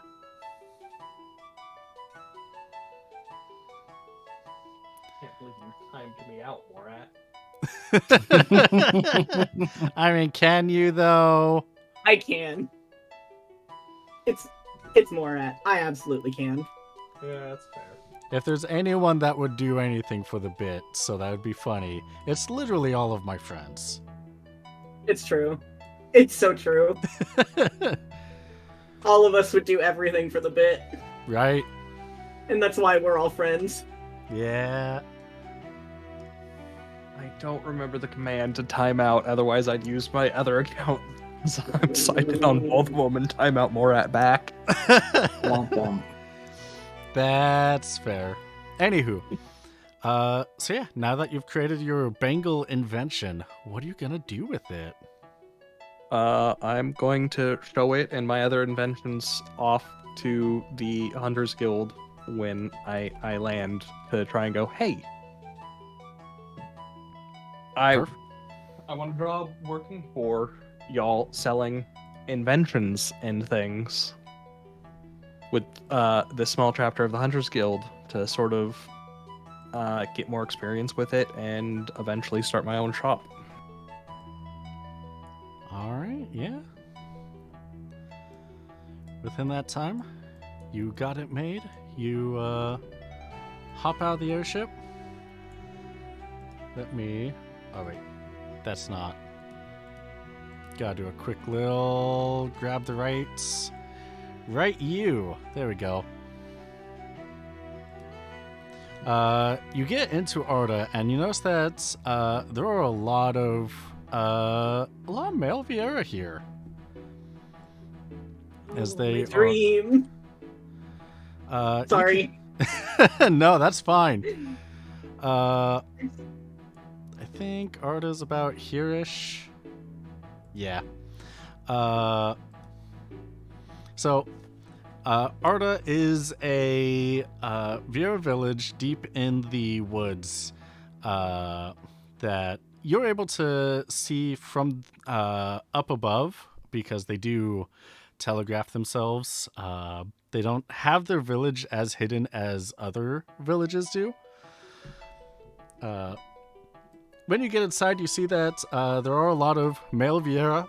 Can't believe you timed me out, Morat. I mean, can you though? I can. It's Morat. I absolutely can. Yeah, that's fair. If there's anyone that would do anything for the bit, so that would be funny, it's literally all of my friends. It's true. It's so true. All of us would do everything for the bit, Right? and that's why we're all friends. Yeah. I don't remember the command to time out, otherwise I'd use my other account. So I'm signed on both of them and time out Morat back. Womp womp. That's fair. Anywho, so yeah, now that you've created your bangle invention, what are you gonna do with it? I'm going to show it and my other inventions off to the Hunters Guild when I land to try and go, hey, I want a job working for y'all selling inventions and things with this small chapter of the Hunters Guild to sort of get more experience with it and eventually start my own shop. All right, yeah. Within that time, you got it made. You hop out of the airship. Let me. Oh wait, that's not. Gotta do a quick little grab the rights. Right, you. There we go. You get into Arda, and you notice that there are a lot of male Viera here. As they My dream. Sorry. No, that's fine. I think Arda's about here-ish. Yeah. So, Arda is a Viera village deep in the woods that you're able to see from up above because they do telegraph themselves. They don't have their village as hidden as other villages do. When you get inside, you see that there are a lot of male Viera.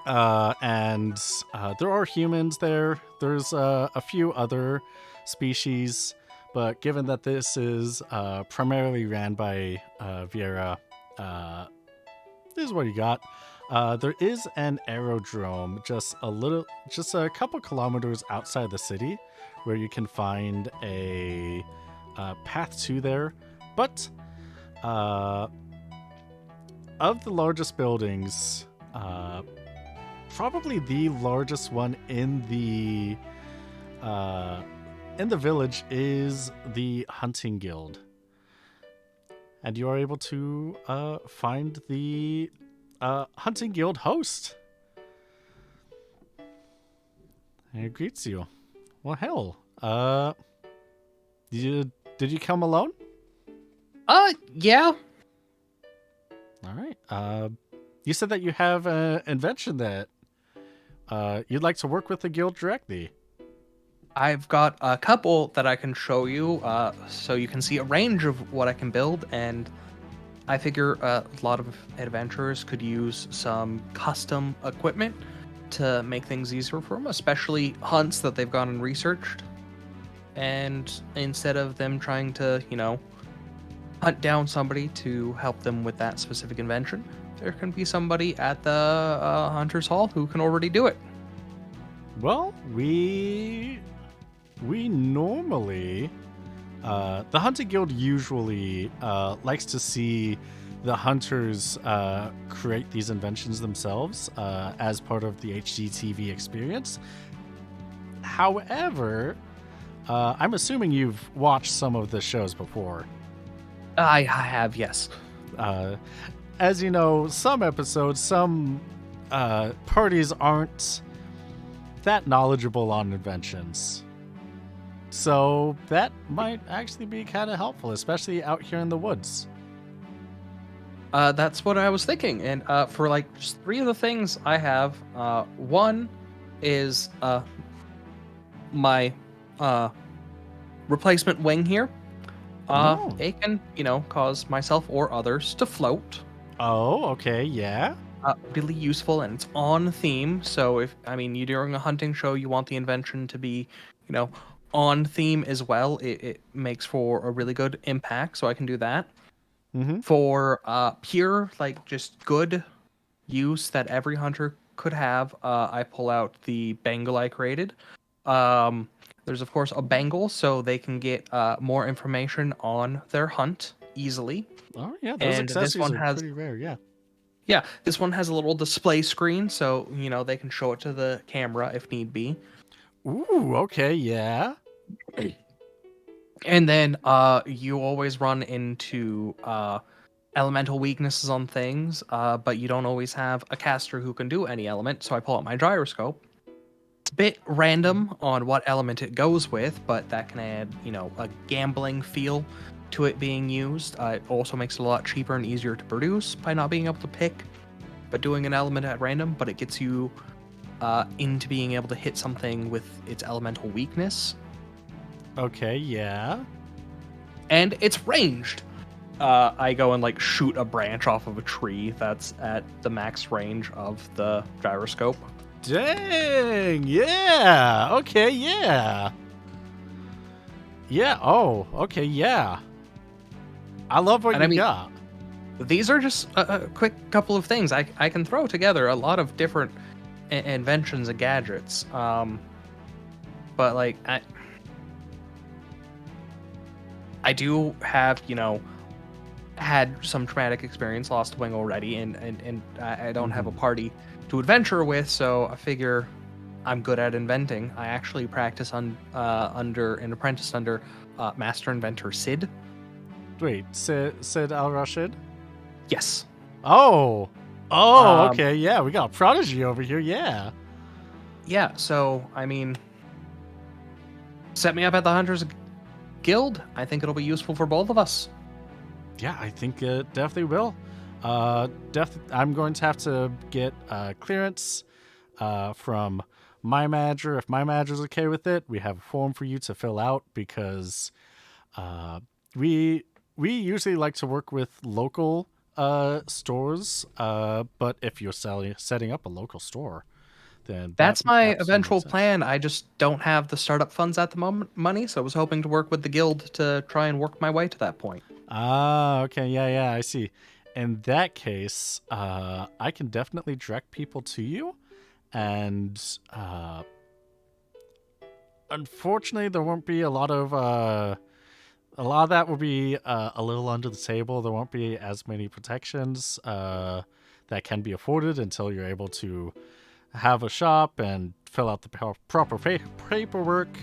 And there are humans there. There's a few other species, but given that this is primarily ran by Viera, this is what you got. There is an aerodrome just a couple kilometers outside the city where you can find a path to there. But of the largest buildings, probably the largest one in the village is the Hunting Guild, and you are able to find the Hunting Guild host. And it greets you. Well, hell, did you come alone? Yeah. All right. You said that you have an invention that you'd like to work with the guild directly. I've got a couple that I can show you, so you can see a range of what I can build, and I figure a lot of adventurers could use some custom equipment to make things easier for them, especially hunts that they've gone and researched. And instead of them trying to, hunt down somebody to help them with that specific invention, there can be somebody at the Hunter's Hall who can already do it. Well, we normally, the Hunting Guild usually likes to see the hunters create these inventions themselves as part of the HGTV experience. However, I'm assuming you've watched some of the shows before. I have, yes. As you know, some episodes, some parties aren't that knowledgeable on inventions. So that might actually be kind of helpful, especially out here in the woods. That's what I was thinking. And for just three of the things I have, one is my replacement wing here. It can, cause myself or others to float. Oh, okay, yeah. Really useful, and it's on theme. So if you during a hunting show, you want the invention to be, on theme as well. It makes for a really good impact. So I can do that. Mm-hmm. For pure, just good use that every hunter could have, I pull out the bangle I created. There's of course a bangle, so they can get more information on their hunt easily. Oh yeah, those accessories are pretty rare. Yeah. Yeah, this one has a little display screen, so they can show it to the camera if need be. Ooh, okay, yeah. And then you always run into elemental weaknesses on things, but you don't always have a caster who can do any element, so I pull out my gyroscope. it's a bit random on what element it goes with, but that can add, a gambling feel to it being used. It also makes it a lot cheaper and easier to produce by not being able to pick, but doing an element at random. But it gets you into being able to hit something with its elemental weakness. Okay, yeah. And it's ranged. I go and shoot a branch off of a tree that's at the max range of the gyroscope. Dang, yeah. Okay, yeah. Yeah, oh, okay, yeah. I love what you got. These are just a quick couple of things. I can throw together a lot of different inventions and gadgets. But I do have, had some traumatic experience, lost a wing already, and I don't have a party to adventure with, so I figure I'm good at inventing. I actually practice under an apprentice under Master Inventor Sid. Wait, Sid Al-Rashid? Yes. Oh, okay, yeah, we got a prodigy over here, yeah. Yeah, so, set me up at the Hunters Guild. I think it'll be useful for both of us. Yeah, I think it definitely will. I'm going to have to get clearance from my manager. If my manager's okay with it, we have a form for you to fill out because we usually like to work with local stores. But if you're setting up a local store, then that's my absolutely eventual makes sense. plan. I just don't have the startup funds at the moment, money, so I was hoping to work with the guild to try and work my way to that point. Ah, okay, yeah, I see. In that case, I can definitely direct people to you, and unfortunately, there won't be a lot of that will be a little under the table. There won't be as many protections that can be afforded until you're able to have a shop and fill out the proper paperwork.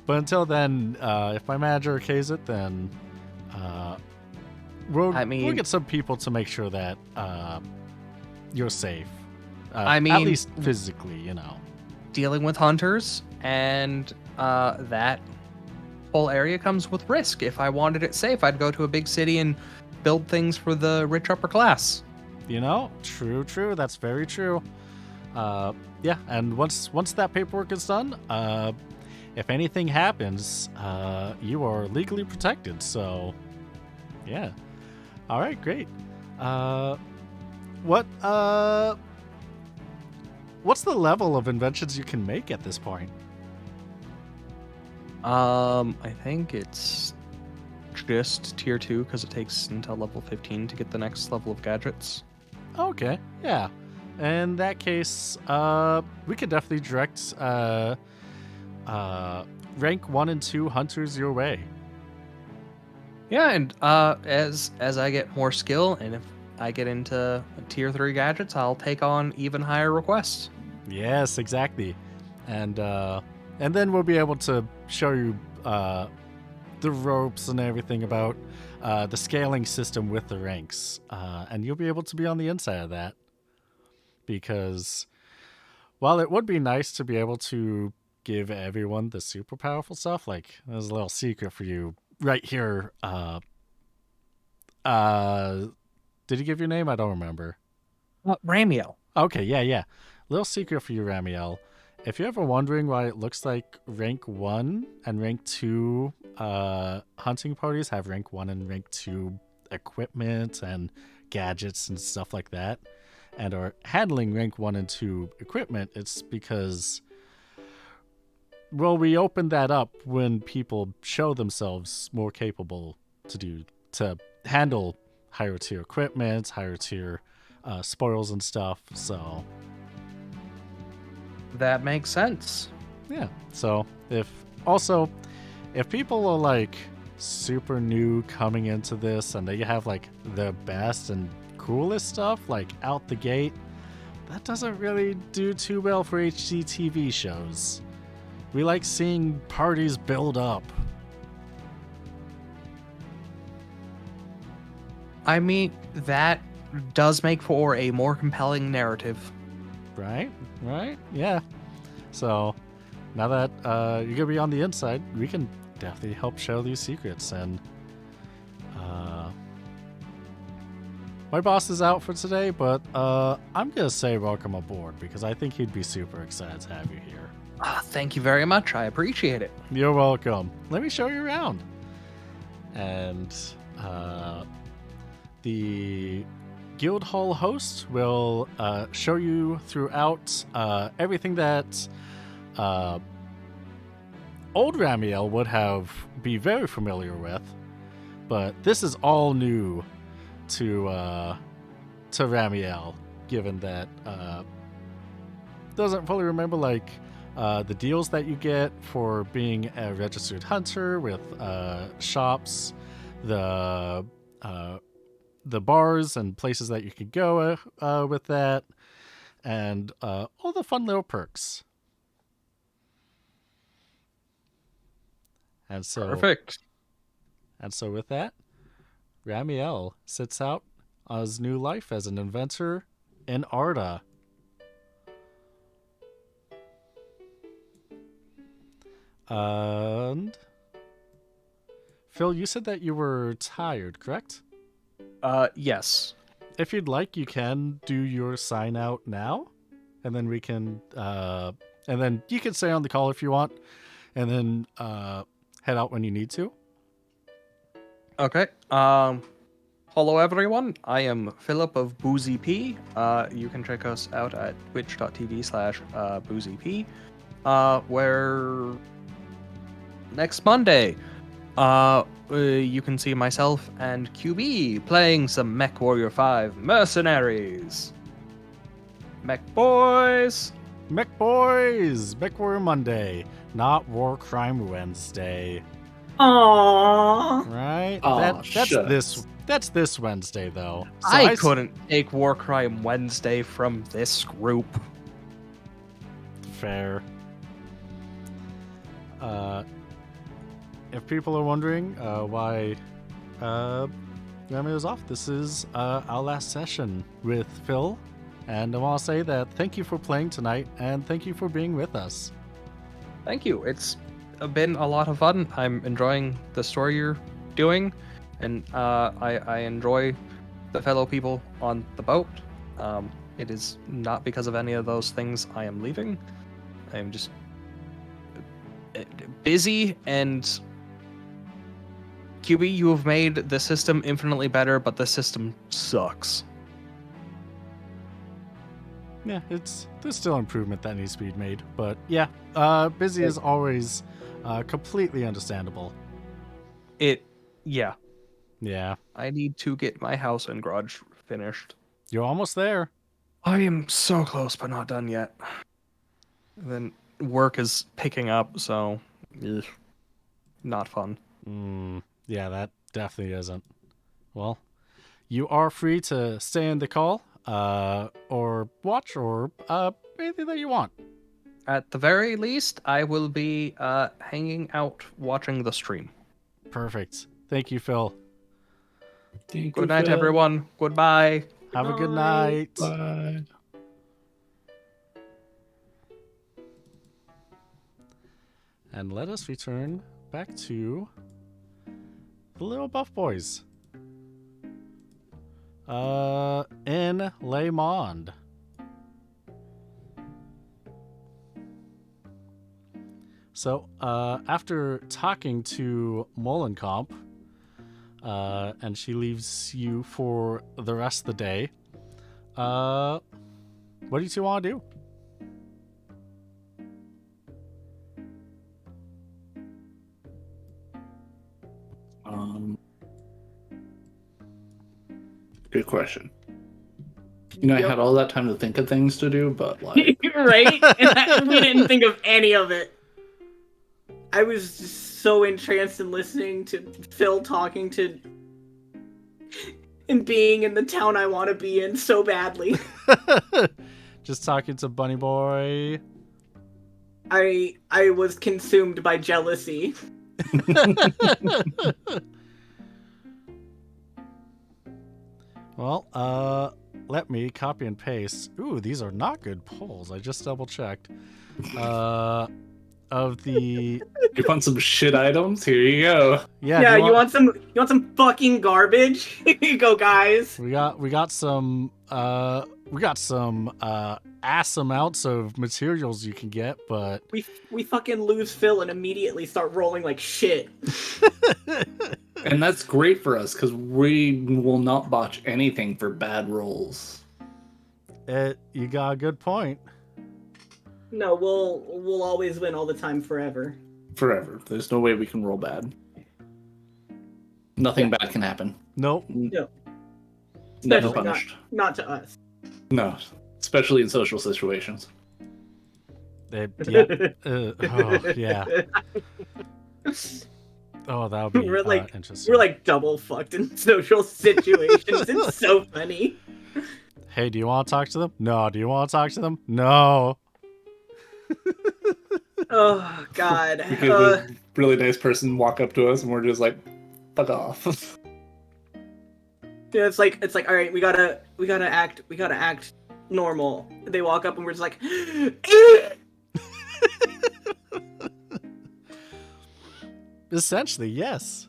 But until then, if my manager okays it, then we'll get some people to make sure that you're safe. At least physically, Dealing with hunters and that whole area comes with risk. If I wanted it safe, I'd go to a big city and build things for the rich upper class. True. That's very true. Yeah, and once that paperwork is done, if anything happens, you are legally protected. So, yeah. All right, great. What's the level of inventions you can make at this point? I think it's just tier 2 because it takes until level 15 to get the next level of gadgets. Okay, yeah. In that case, we could definitely direct rank 1 and 2 hunters your way. Yeah, and as I get more skill, and if I get into tier 3 gadgets, I'll take on even higher requests. Yes, exactly. And then we'll be able to show you the ropes and everything about the scaling system with the ranks. And you'll be able to be on the inside of that. Because while it would be nice to be able to give everyone the super powerful stuff, there's a little secret for you right here. Did he give your name? I don't remember. Ramiel. Okay, yeah. Little secret for you, Ramiel. If you're ever wondering why it looks like rank 1 and rank 2 hunting parties have rank 1 and rank 2 equipment and gadgets and stuff like that, and are handling rank 1 and 2 equipment, it's because, well, we opened that up when people show themselves more capable to handle higher tier equipment, higher tier spoils and stuff, so... That makes sense. Yeah, so if people are super new coming into this and they have the best and coolest stuff out the gate, that doesn't really do too well for HGTV shows. We like seeing parties build up. That does make for a more compelling narrative. Right? Yeah. So now that you're gonna be on the inside, we can definitely help share these secrets. And my boss is out for today, but I'm gonna say welcome aboard because I think he'd be super excited to have you here. Thank you very much. I appreciate it. You're welcome. Let me show you around. And the Guildhall host will show you throughout everything that old Ramiel would be very familiar with, but this is all new to Ramiel, given that doesn't fully remember the deals that you get for being a registered hunter with shops, the bars and places that you could go with that, and all the fun little perks. And so, Perfect. And so with that, Ramiel sets out on his new life as an inventor in Arda. And Phil, you said that you were tired, correct? Yes. If you'd like, you can do your sign out now, and then we can, and then you can stay on the call if you want, and then head out when you need to. Okay. Hello everyone. I am Philip of Boozy P. You can check us out at twitch.tv/BoozyP, where next Monday, you can see myself and QB playing some Mech Warrior 5 Mercenaries. Mech Boys! Mech Boys! Mech Warrior Monday, not War Crime Wednesday. Aww. Right? Aw, That's this Wednesday, though. So I couldn't take War Crime Wednesday from this group. Fair. If people are wondering why Rami was off, this is our last session with Phil. And I want to say that thank you for playing tonight, and thank you for being with us. Thank you. It's been a lot of fun. I'm enjoying the story you're doing, and I enjoy the fellow people on the boat. It is not because of any of those things I am leaving. I am just busy, and QB, you have made the system infinitely better, but the system sucks. Yeah, there's still improvement that needs to be made, but yeah, busy is always completely understandable. Yeah. Yeah, I need to get my house and garage finished. you're almost there. I am so close, but not done yet. And then work is picking up, so not fun. Yeah, that definitely isn't. Well, you are free to stay in the call, or watch, or anything that you want. At the very least, I will be hanging out watching the stream. Perfect. Thank you, Phil. Good night, everyone. Goodbye. Have a good night. Bye. And let us return back to the little buff boys. In Le Monde. So, after talking to Molenkamp, and she leaves you for the rest of the day, what do you two want to do? Good question. You know, I had all that time to think of things to do, but like, Right? And we didn't think of any of it. I was just so entranced in listening to Phil talking to and being in the town I want to be in so badly. Just talking to Bunny Boy. I was consumed by jealousy. Well, let me copy and paste. Ooh, these are not good polls. I just double checked. Of the You want some shit items? Here you go. Yeah, you want some fucking garbage? Here you go, guys. we got some ass amounts of materials you can get, but We fucking lose Phil and immediately start rolling like shit. And that's great for us because we will not botch anything for bad rolls. You got a good point. No, we'll always win all the time forever. Forever. There's no way we can roll bad. Nothing bad can happen. Nope. No. Never Especially punished. not to us. No. Especially in social situations. Yeah. Oh, yeah. Oh, that would be We're like interesting. we're like double fucked in social situations. It's so funny. Hey, do you want to talk to them? No. Do you want to talk to them? No. Oh God. We could have a really nice person walk up to us and we're just like, fuck off. Yeah, it's like all right, we gotta act normal. They walk up and we're just like Essentially, yes.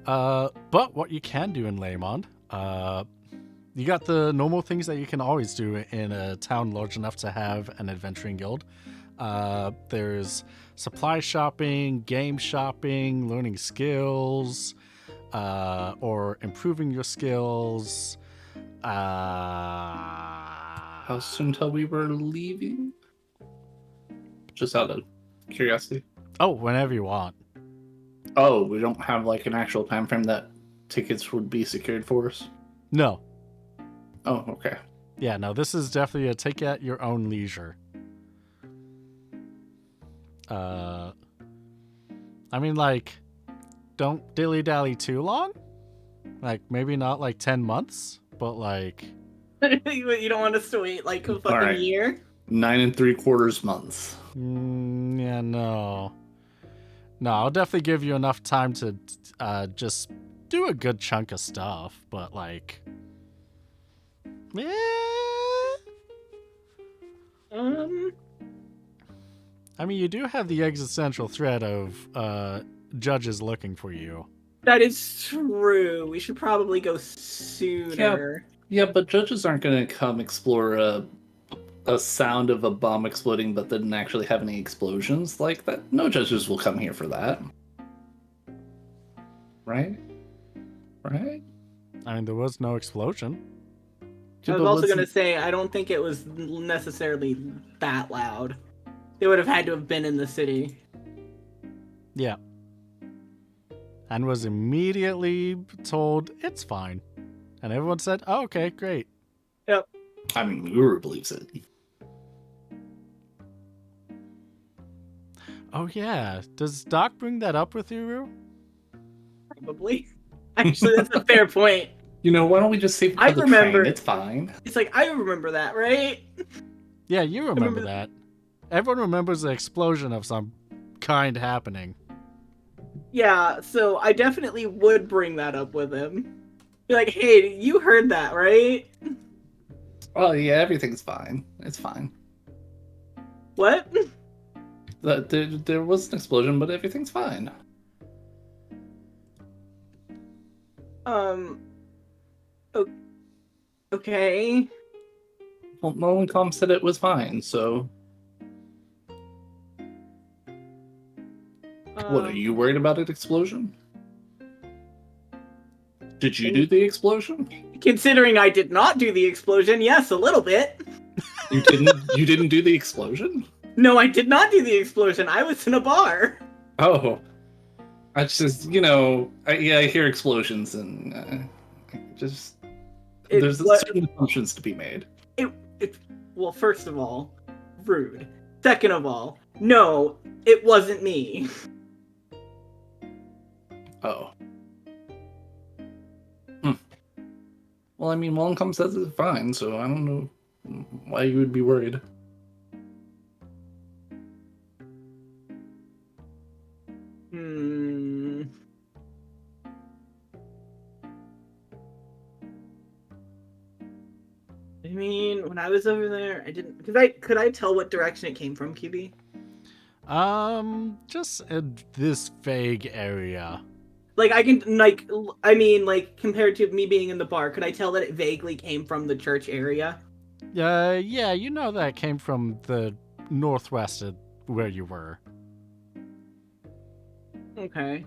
But what you can do in Laymond, you got the normal things that you can always do in a town large enough to have an adventuring guild. There's supply shopping, game shopping, learning skills, or improving your skills. How soon till we were leaving? Just out of curiosity. Oh, whenever you want. Oh, we don't have like an actual time frame that tickets would be secured for us? No. Oh, okay. Yeah, no, this is definitely a take at your own leisure. I mean, like, don't dilly-dally too long. Like, maybe not like 10 months, but like... you don't want us to wait like a fucking Alright. year? 9 3/4 months. yeah, no. No, I'll definitely give you enough time to just do a good chunk of stuff, but like... I mean, you do have the existential threat of judges looking for you. That is true. We should probably go sooner. Yeah, but judges aren't going to come explore a sound of a bomb exploding but didn't actually have any explosions like that. No judges will come here for that. Right? Right? I mean, there was no explosion. I was also going to say, I don't think it was necessarily that loud. They would have had to have been in the city. Yeah. And was immediately told, it's fine. And everyone said, oh, okay, great. Yep. I mean, Uru believes it. Oh, yeah. Does Doc bring that up with Uru? Probably. Actually, that's a fair point. You know, why don't we just save it I for the remember- train? It's fine. It's like, I remember that, right? Yeah, you remember remember- that. Everyone remembers the explosion of some kind happening. Yeah, so I definitely would bring that up with him. Be like, hey, you heard that, right? Oh, yeah, everything's fine. It's fine. What? There was an explosion, but everything's fine. Okay. Well, Molencom said it was fine, so... What, are you worried about an explosion? Did you do the explosion? Considering I did not do the explosion, yes, a little bit. You didn't do the explosion? No, I did not do the explosion. I was in a bar. Oh. I just, I hear explosions and there's certain assumptions to be made. Well, first of all, rude. Second of all, no, it wasn't me. Oh. Well, I mean, Molencom says it's fine, so I don't know why you would be worried. mean, when I was over there, I didn't. Could I tell what direction it came from, QB? Just this vague area. Like I can like I mean like compared to me being in the bar, could I tell that it vaguely came from the church area? Yeah, you know that it came from the northwest of where you were. Okay.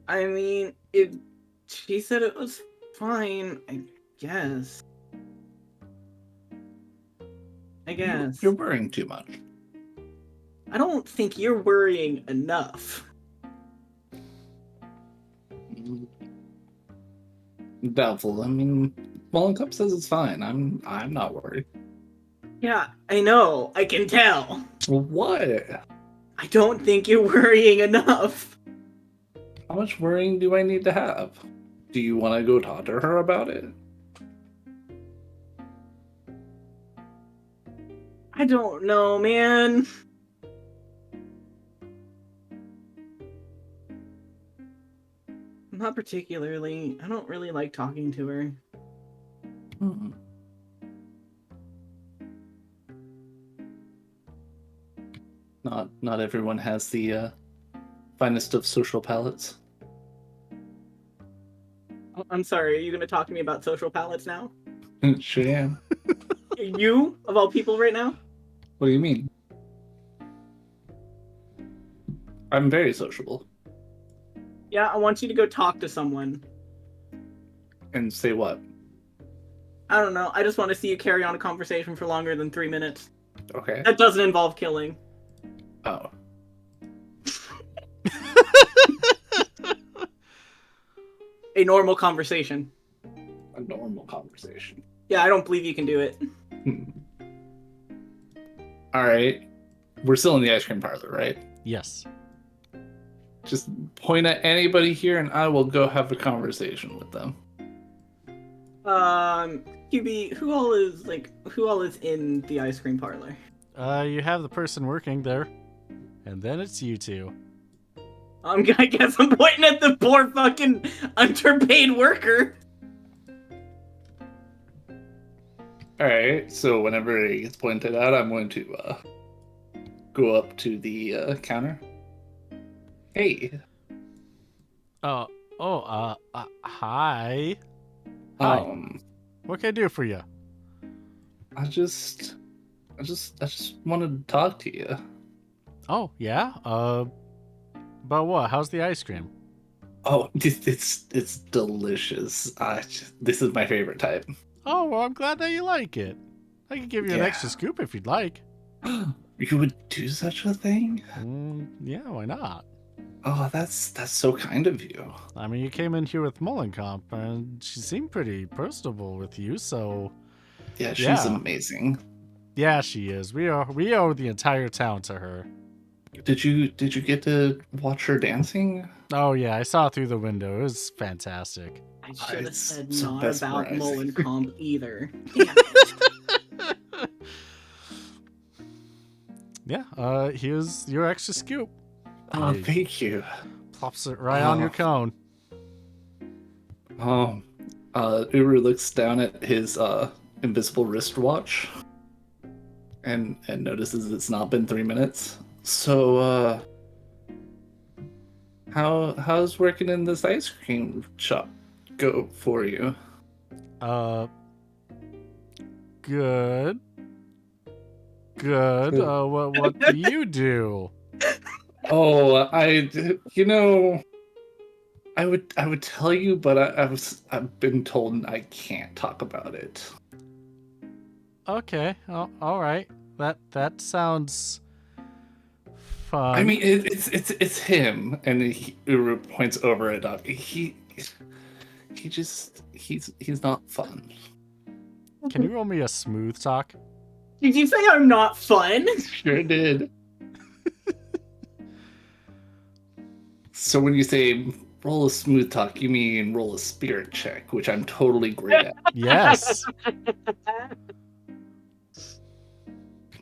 I mean, it. She said it was fine. I guess. You're worrying too much. I don't think you're worrying enough. Doubtful. I mean, Mullencup says it's fine. I'm not worried. Yeah, I know. I can tell. What? I don't think you're worrying enough. How much worrying do I need to have? Do you want to go talk to her about it? I don't know, man. Not particularly. I don't really like talking to her. Hmm. Not everyone has the finest of social palates. Oh, I'm sorry, are you gonna talk to me about social palates now? Sure am. You, of all people right now? What do you mean? I'm very sociable. Yeah, I want you to go talk to someone. And say what? I don't know, I just want to see you carry on a conversation for longer than 3 minutes. Okay. That doesn't involve killing. Oh. A normal conversation. A normal conversation. Yeah, I don't believe you can do it. All right. We're still in the ice cream parlor, right? Yes. Just point at anybody here and I will go have a conversation with them. QB, who all is in the ice cream parlor? You have the person working there, and then it's you two. I guess I'm pointing at the poor fucking underpaid worker. Alright, so whenever it gets pointed out, I'm going to go up to the counter. Hey. Hi. Hi. What can I do for you? I just wanted to talk to you. Oh, yeah? About what? How's the ice cream? Oh, it's delicious. This is my favorite type. Oh, well, I'm glad that you like it. I can give you an Yeah. extra scoop if you'd like. You would do such a thing? Yeah, why not? Oh, that's so kind of you. I mean, you came in here with Mullenkamp, and she seemed pretty personable with you, so... Yeah, she's Yeah. amazing. Yeah, she is. We owe the entire town to her. Did you get to watch her dancing? Oh, yeah, I saw it through the window. It was fantastic. I should have It's said so not about mesmerizing. Mullenkamp either. Damn it. Yeah, here's your extra scoop. Oh, Hey. thank you. Plops it right on your Oh. cone. Uru looks down at his invisible wristwatch and notices it's not been 3 minutes. So how's working in this ice cream shop go for you? Good. Good. What do you do? Oh, I would tell you, but I've been told I can't talk about it. Okay. All right. That sounds fun. I mean, it's him, and Uru points over at Doc. He's not fun. Can you roll me a smooth talk? Did you say I'm not fun? Sure did. So when you say roll a smooth talk, you mean roll a spirit check, which I'm totally great at. Yes. Do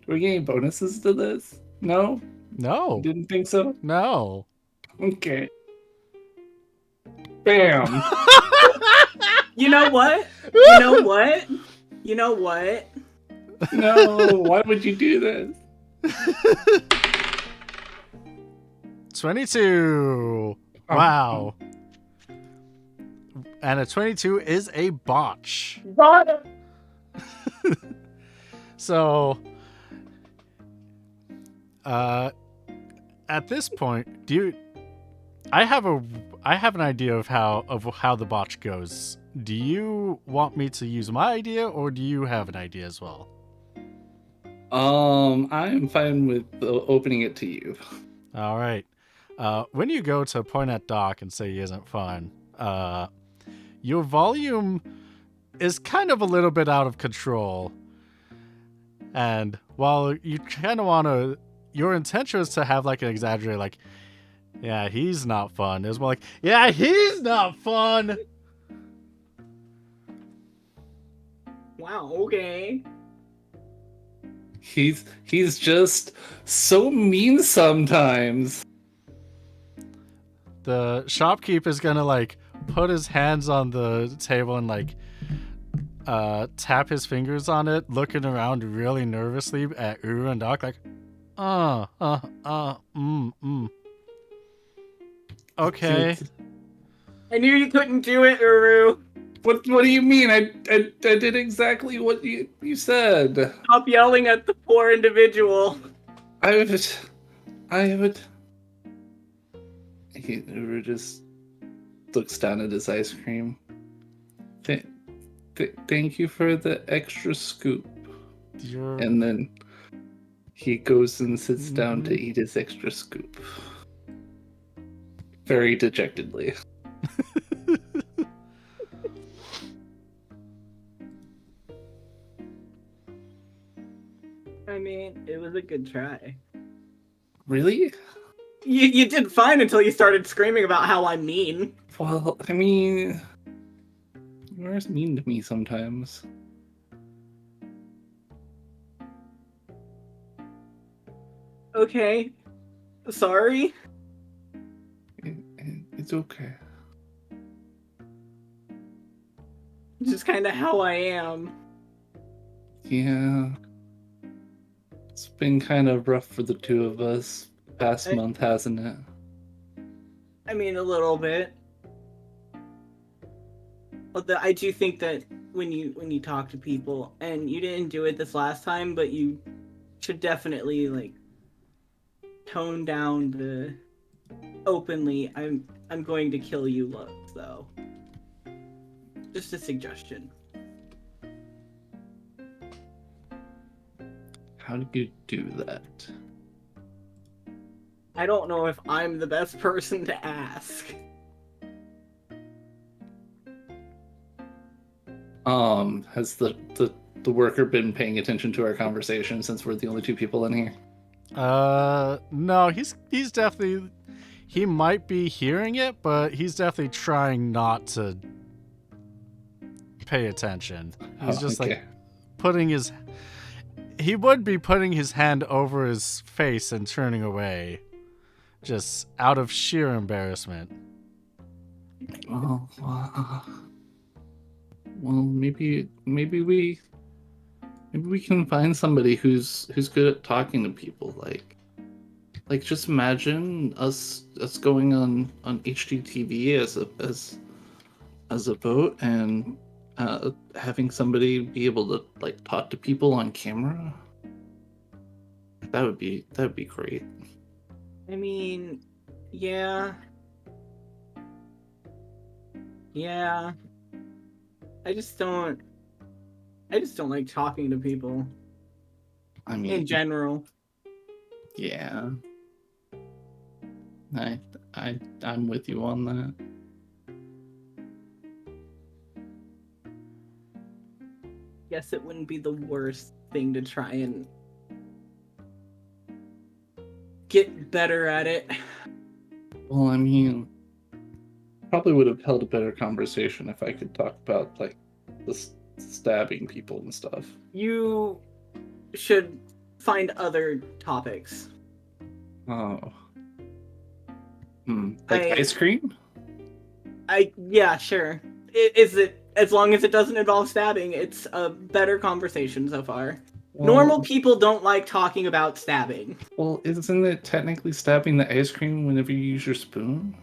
we get any bonuses to this? No? No. Didn't think so? No. Okay. Bam! You know what? You know what? You know what? No, why would you do this? 22. Wow. And a 22 is a botch. So, at this point, I have an idea of how the botch goes. Do you want me to use my idea, or do you have an idea as well? I'm fine with opening it to you. All right. When you go to point at Doc and say he isn't fun, your volume is kind of a little bit out of control. And while you kind of want to, your intention is to have like an exaggerated, like, yeah, he's not fun. It's more like, yeah, he's not fun. Wow, okay. He's just so mean sometimes. The shopkeeper's gonna like put his hands on the table and like tap his fingers on it, looking around really nervously at Uru and Doc, like, okay. I knew you couldn't do it, Uru. What do you mean? I did exactly what you said. Stop yelling at the poor individual. Uru just looks down at his ice cream. Thank you for the extra scoop. And then he goes and sits down to eat his extra scoop. Very dejectedly. I mean, it was a good try. Really? You did fine until you started screaming about how I'm mean. Well, I mean, you are mean to me sometimes. Okay. Sorry. It's okay. It's just kind of how I am. Yeah. It's been kind of rough for the two of us past month, hasn't it? I mean, a little bit. Although I do think that when you talk to people, and you didn't do it this last time, but you should definitely like tone down the openly I'm going to kill you look, though. Just a suggestion. How do you do that? I don't know if I'm the best person to ask. Has the worker been paying attention to our conversation since we're the only two people in here? No, he's definitely, he might be hearing it, but he's definitely trying not to pay attention. He's just okay. like putting his, he would be putting his hand over his face and turning away, just out of sheer embarrassment. Well, maybe we can find somebody who's good at talking to people. Like just imagine us going on HGTV as a vote and having somebody be able to like talk to people on camera. That would be great. I mean, yeah. I just don't like talking to people I mean, in general. yeah. I'm with you on that. Guess it wouldn't be the worst thing to try and get better at it. Well, I mean, probably would have held a better conversation if I could talk about like the stabbing people and stuff. You should find other topics. Oh. Like ice cream? Yeah, sure. Is it as long as it doesn't involve stabbing, it's a better conversation so far. Well, Normal people don't like talking about stabbing. Well, isn't it technically stabbing the ice cream whenever you use your spoon?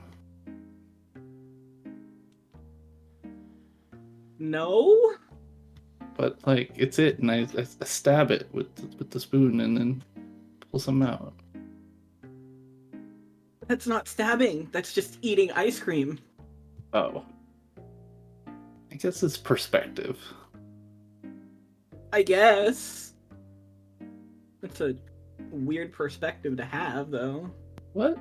No? But like, it's it, and I stab it with the spoon and then pull some out. That's not stabbing. That's just eating ice cream. Oh, I guess it's perspective. I guess. It's a weird perspective to have, though. What?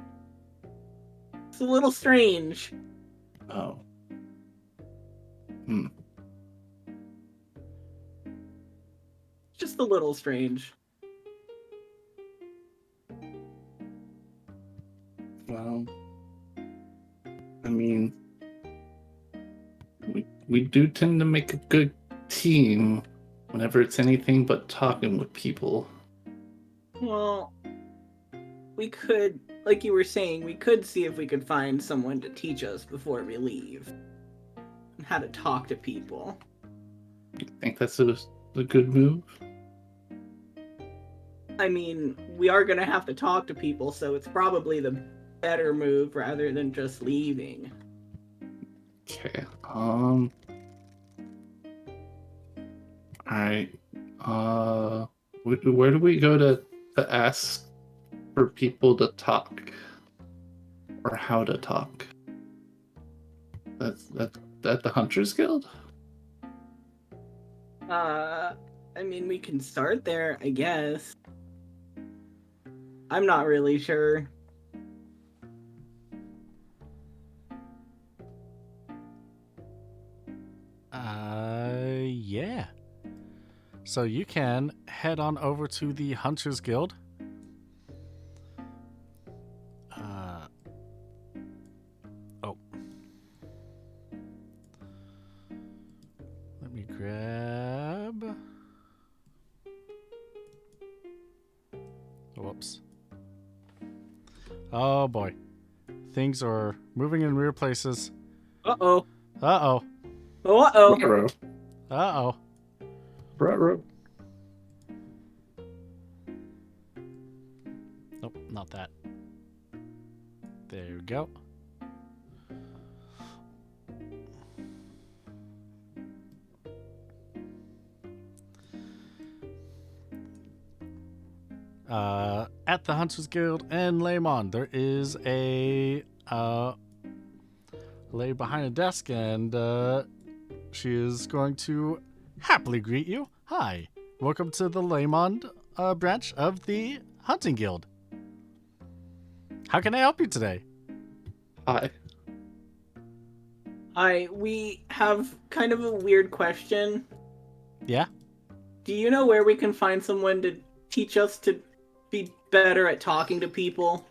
It's a little strange. Oh. Just a little strange. Well, I mean, we do tend to make a good team whenever it's anything but talking with people. Well, we could, like you were saying, we could see if we could find someone to teach us before we leave. And how to talk to people. You think that's a good move? I mean, we are gonna have to talk to people, so it's probably the better move rather than just leaving. Okay. Alright. Where do we go to ask for people to talk? Or how to talk? That's at the Hunters Guild? I mean, we can start there, I guess. I'm not really sure. Yeah. So you can head on over to the Hunters Guild. Oh. Let me grab... Whoops. Oh boy. Things are moving in weird places. Uh-oh. Uh-oh. Uh-oh. Ruh-roh. Uh-oh. Ruh-roh. Nope, not that. There we go. At the Hunters Guild in Laymon, there is a lady behind a desk, and she is going to happily greet you. Hi, welcome to the Laymon branch of the Hunting Guild. How can I help you today? Hi. We have kind of a weird question. Yeah? Do you know where we can find someone to teach us to be better at talking to people?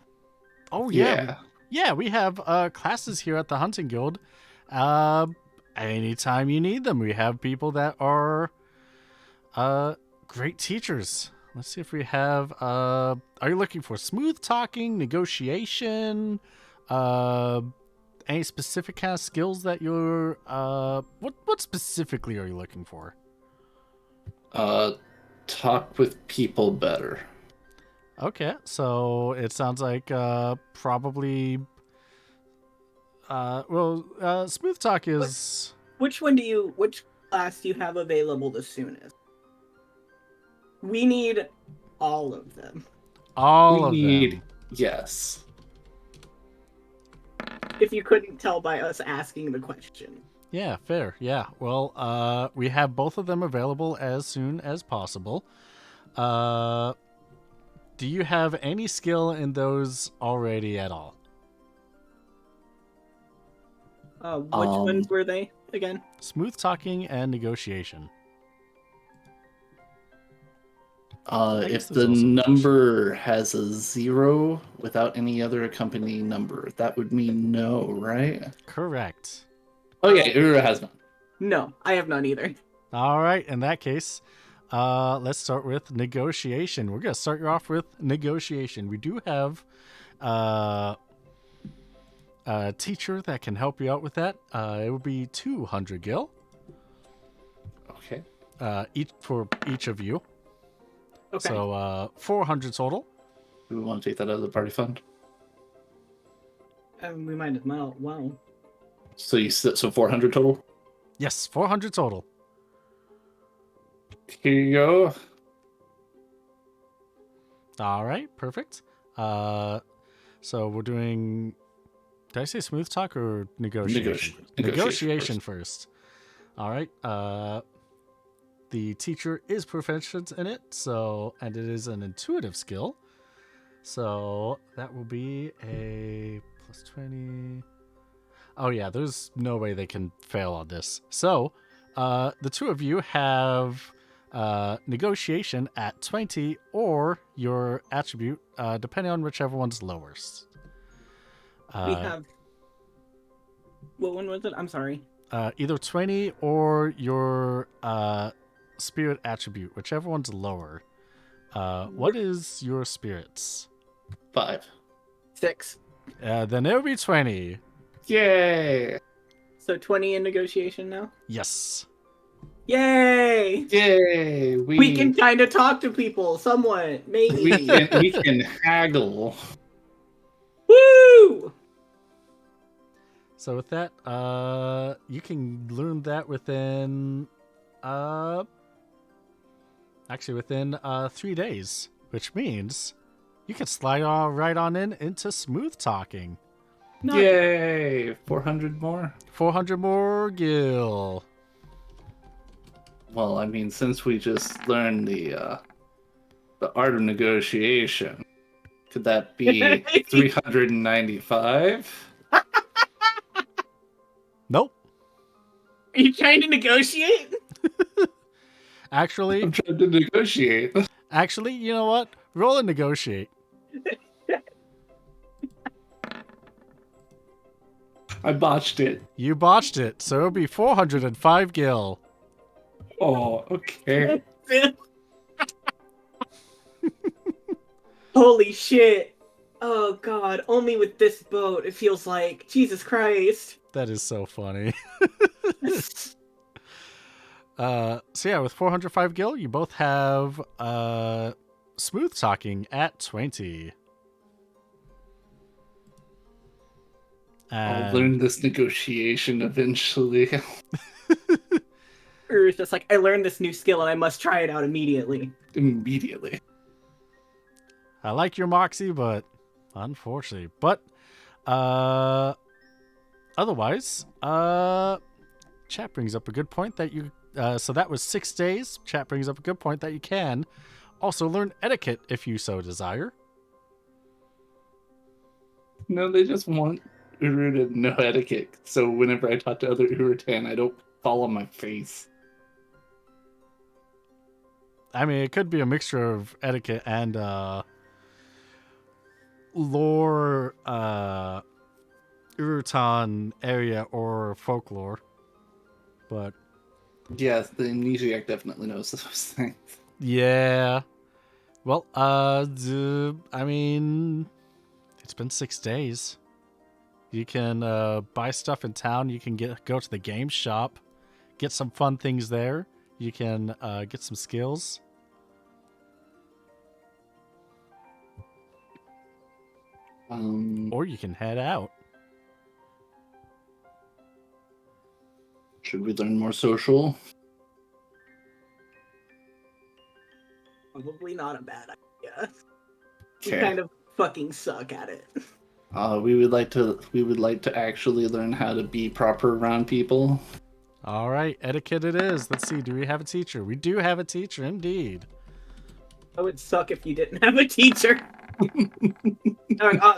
Oh, yeah. Yeah, we have classes here at the Hunting Guild. Anytime you need them, we have people that are great teachers. Let's see if we have... are you looking for smooth talking, negotiation, any specific kind of skills that you're... What specifically are you looking for? Talk with people better. Okay, so it sounds like probably... smooth talk is... Which class do you have available the soonest? We need all of them. All of them. Yes. If you couldn't tell by us asking the question. Yeah, fair. Yeah. Well, we have both of them available as soon as possible. Do you have any skill in those already at all? Which ones were they again? Smooth talking and negotiation. If the number has a 0 without any other accompanying number, that would mean no, right? Correct. Oh yeah, Uru has none. No, I have none either. All right. In that case, let's start with negotiation. We're gonna start you off with negotiation. We do have a teacher that can help you out with that. It would be 200 gil. Okay. each of you. Okay. So 400 total. Do we want to take that out of the party fund? We might as well. Well, So 400 total. Yes, 400 total. Here you go. All right, perfect. So we're doing. Did I say smooth talk or negotiation? Negotiation first. All right. The teacher is proficient in it, and it is an intuitive skill. So that will be a plus 20. Oh yeah, there's no way they can fail on this. So the two of you have negotiation at 20 or your attribute, depending on whichever one's lowest. we have. What one was it? I'm sorry. Either 20 or your spirit attribute, whichever one's lower. What is your spirits? 5. 6. Then it would be 20. Yay! So 20 in negotiation now. Yes. Yay! Yay! We can kind of talk to people somewhat, maybe. we can haggle. Woo! So with that, you can learn that within, within 3 days, which means you can slide right on into smooth talking. Not Yay! 400 more. 400 more gil. Well, I mean, since we just learned the art of negotiation, could that be 395? Nope. Are you trying to negotiate? Actually, I'm trying to negotiate. you know what? Roll and negotiate. I botched it. You botched it, so it'll be 405 gil. Oh, okay. Holy shit. Oh god, only with this boat it feels like. Jesus Christ. That is so funny. So yeah, with 405 gil, you both have smooth talking at 20. I'll learn this negotiation eventually. It's just like, I learned this new skill and I must try it out immediately. Immediately. I like your moxie, but unfortunately. But otherwise, chat brings up a good point that you so that was 6 days. Chat brings up a good point that you can also learn etiquette if you so desire. No, they just want Uru to know etiquette. So whenever I talk to other Urutan, I don't fall on my face. I mean, it could be a mixture of etiquette and lore, Urutan area or folklore. But Yes, the amnesiac definitely knows those things. yeah. Well, I mean, it's been 6 days. You can buy stuff in town. You can go to the game shop, get some fun things there. You can get some skills. Or you can head out. Should we learn more social? Probably not a bad idea. We Okay. kind of fucking suck at it. We would like to actually learn how to be proper around people. All right, etiquette it is. Let's see. Do we have a teacher? We do have a teacher, indeed. It would suck if you didn't have a teacher.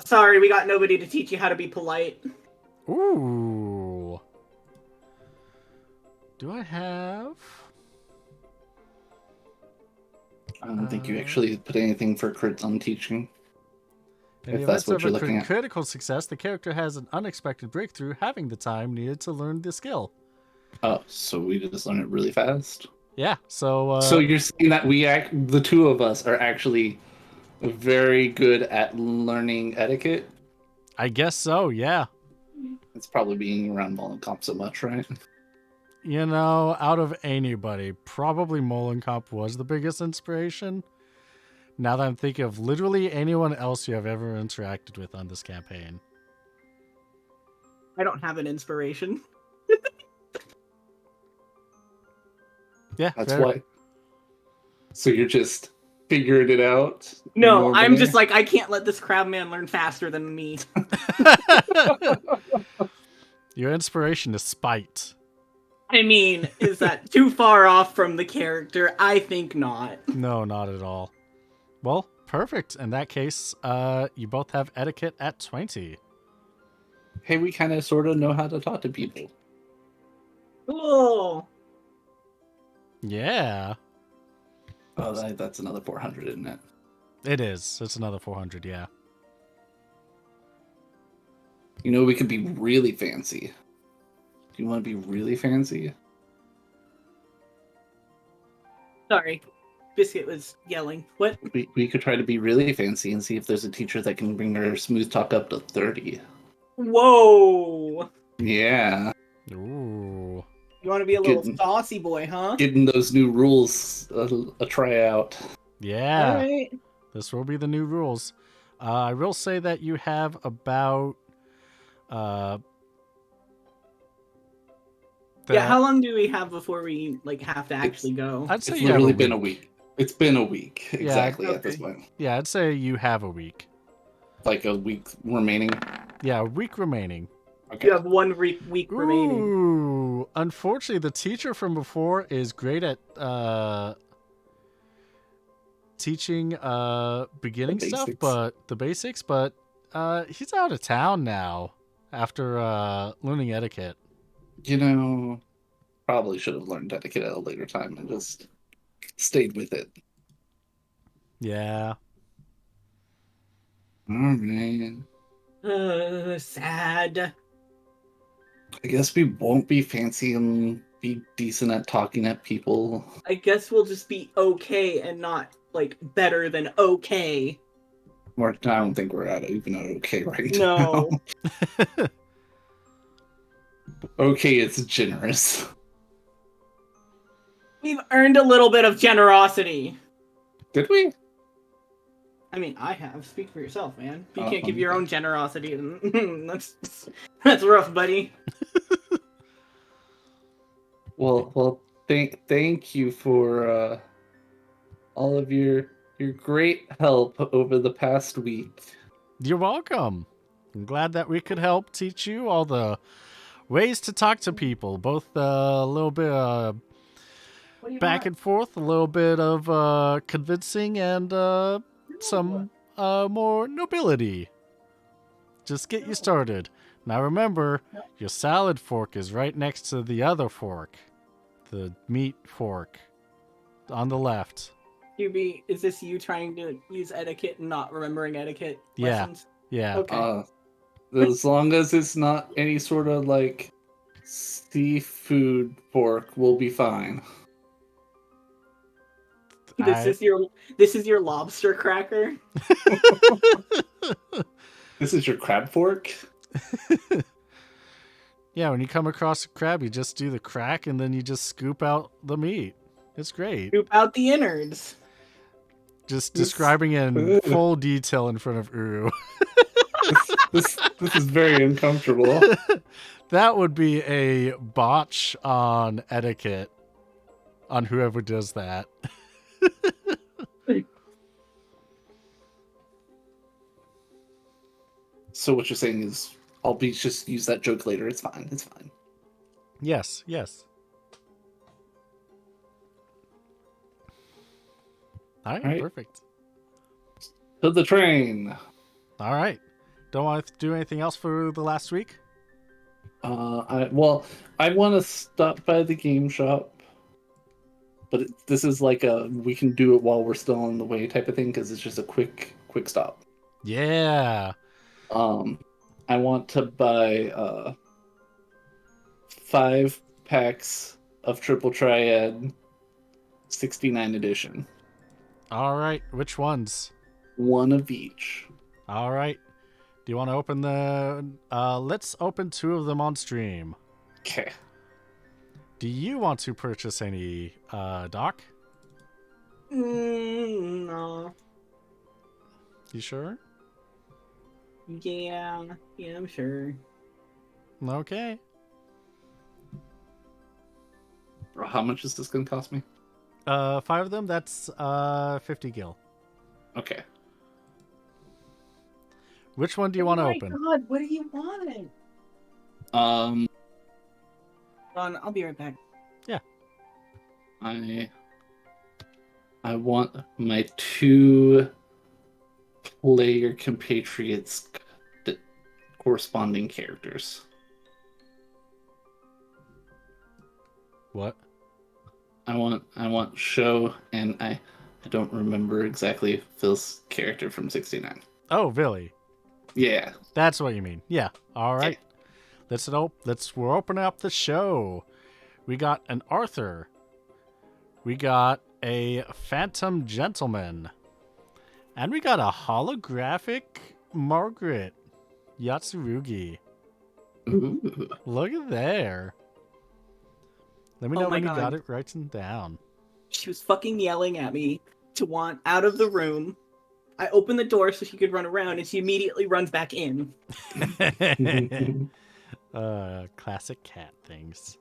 Sorry, we got nobody to teach you how to be polite. Ooh. Do I have? I don't think you actually put anything for crits on teaching. In the If that's event what of you're a looking at. critical success, the character has an unexpected breakthrough, having the time needed to learn the skill. Oh, so we just learn it really fast. Yeah. So. So you're saying that the two of us, are actually very good at learning etiquette? I guess so. Yeah. It's probably being around Volcom so much, right? You know, out of anybody, probably Molenkopf was the biggest inspiration. Now that I'm thinking of literally anyone else you have ever interacted with on this campaign. I don't have an inspiration. Yeah, That's fair. why. So you're just figuring it out? No, I'm normally? just like, I can't let this crabman learn faster than me. Your inspiration is spite. I mean, is that too far off from the character? I think not. No, not at all. Well, perfect. In that case, you both have etiquette at 20. Hey, we kind of sort of know how to talk to people. Cool. Yeah, Oh, that's another 400, isn't it? it is. It's another 400, yeah. You know, we could be really fancy. Do you want to be really fancy? Sorry. Biscuit was yelling. What? We could try to be really fancy and see if there's a teacher that can bring her smooth talk up to 30. Whoa. Yeah. Ooh. You want to be a little Getting- saucy boy, huh? Getting those new rules a tryout. Yeah. Alright. This will be the new rules. I will say that you have about Yeah, that- how long do we have before we have to actually go? I'd say It's you have literally a been a week. week. It's been a week, exactly, at this Okay. point. Yeah, I'd say you have a week. Like a week remaining. Yeah, a week remaining. Okay. You have 1 week remaining. Ooh, unfortunately, the teacher from before is great at teaching beginning The stuff, basics. but the basics. But he's out of town now after learning etiquette. You know, probably should have learned etiquette at a later time and just stayed with it. Yeah, Alright. Sad. I guess we won't be fancy and be decent at talking at people. I guess we'll just be okay and not, better than okay. Or I don't think we're at even at okay right No. now. Okay, it's generous. We've earned a little bit of generosity. Did we? I mean, I have. Speak for yourself, man. If you Oh, can't give your okay. own generosity, then that's rough, buddy. Well, thank you for all of your great help over the past week. you're welcome. I'm glad that we could help teach you all the ways to talk to people, both a little bit What do you back want? and forth, a little bit of convincing, and some more nobility. Just get you started. Now remember, your salad fork is right next to the other fork, the meat fork, on the left. QB, is this you trying to use etiquette and not remembering etiquette Yeah. lessons? Yeah. Okay. As long as it's not any sort of seafood fork, we'll be fine. This is your lobster cracker. This is your crab fork? Yeah, when you come across a crab, you just do the crack and then you just scoop out the meat. It's great. Scoop out the innards. Just This- describing it in full detail in front of Uru. This is very uncomfortable. That would be a botch on etiquette on whoever does that. So what you're saying is I'll be just use that joke later. It's fine. It's fine. Yes, yes. All right, Alright. perfect. To the train. All right. Don't want to do anything else for the last week? I want to stop by the game shop, but this is like we can do it while we're still on the way type of thing because it's just a quick stop. Yeah. I want to buy 5 packs of Triple Triad 69 edition, All right. Which ones? one of each. All right. Do you want to open the... let's open 2 of them on stream. Okay. Do you want to purchase any, Doc? No. You sure? Yeah, I'm sure. Okay. Bro, how much is this gonna cost me? 5 of them, that's 50 gil. Okay. Which one do you want to open? Oh my god, what do you want? Um, Hold on, I'll be right back. I want my 2 player compatriots corresponding characters. What? I want Sho, and I don't remember exactly Phil's character from 69. Oh, really? Yeah. That's what you mean. Yeah. All right. We're opening up the show. We got an Arthur. We got a Phantom Gentleman. And we got a holographic Margaret Yatsurugi. Ooh. Look at there. Let me Oh know my when you God. got it written down. She was fucking yelling at me to want out of the room. I opened the door so she could run around, and she immediately runs back in. Classic cat things.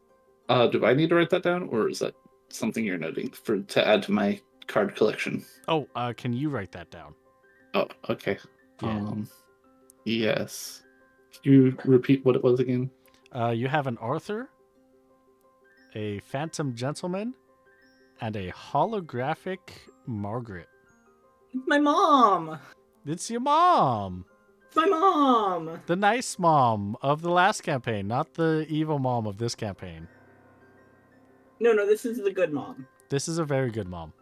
Do I need to write that down, or is that something you're noting to add to my card collection? Oh, can you write that down? Oh, okay. Yeah. Yes. Can you repeat what it was again? You have an Arthur, a Phantom Gentleman, and a holographic Margaret. It's my mom! It's your mom. It's my mom! The nice mom of the last campaign, not the evil mom of this campaign. No, this is the good mom. This is a very good mom.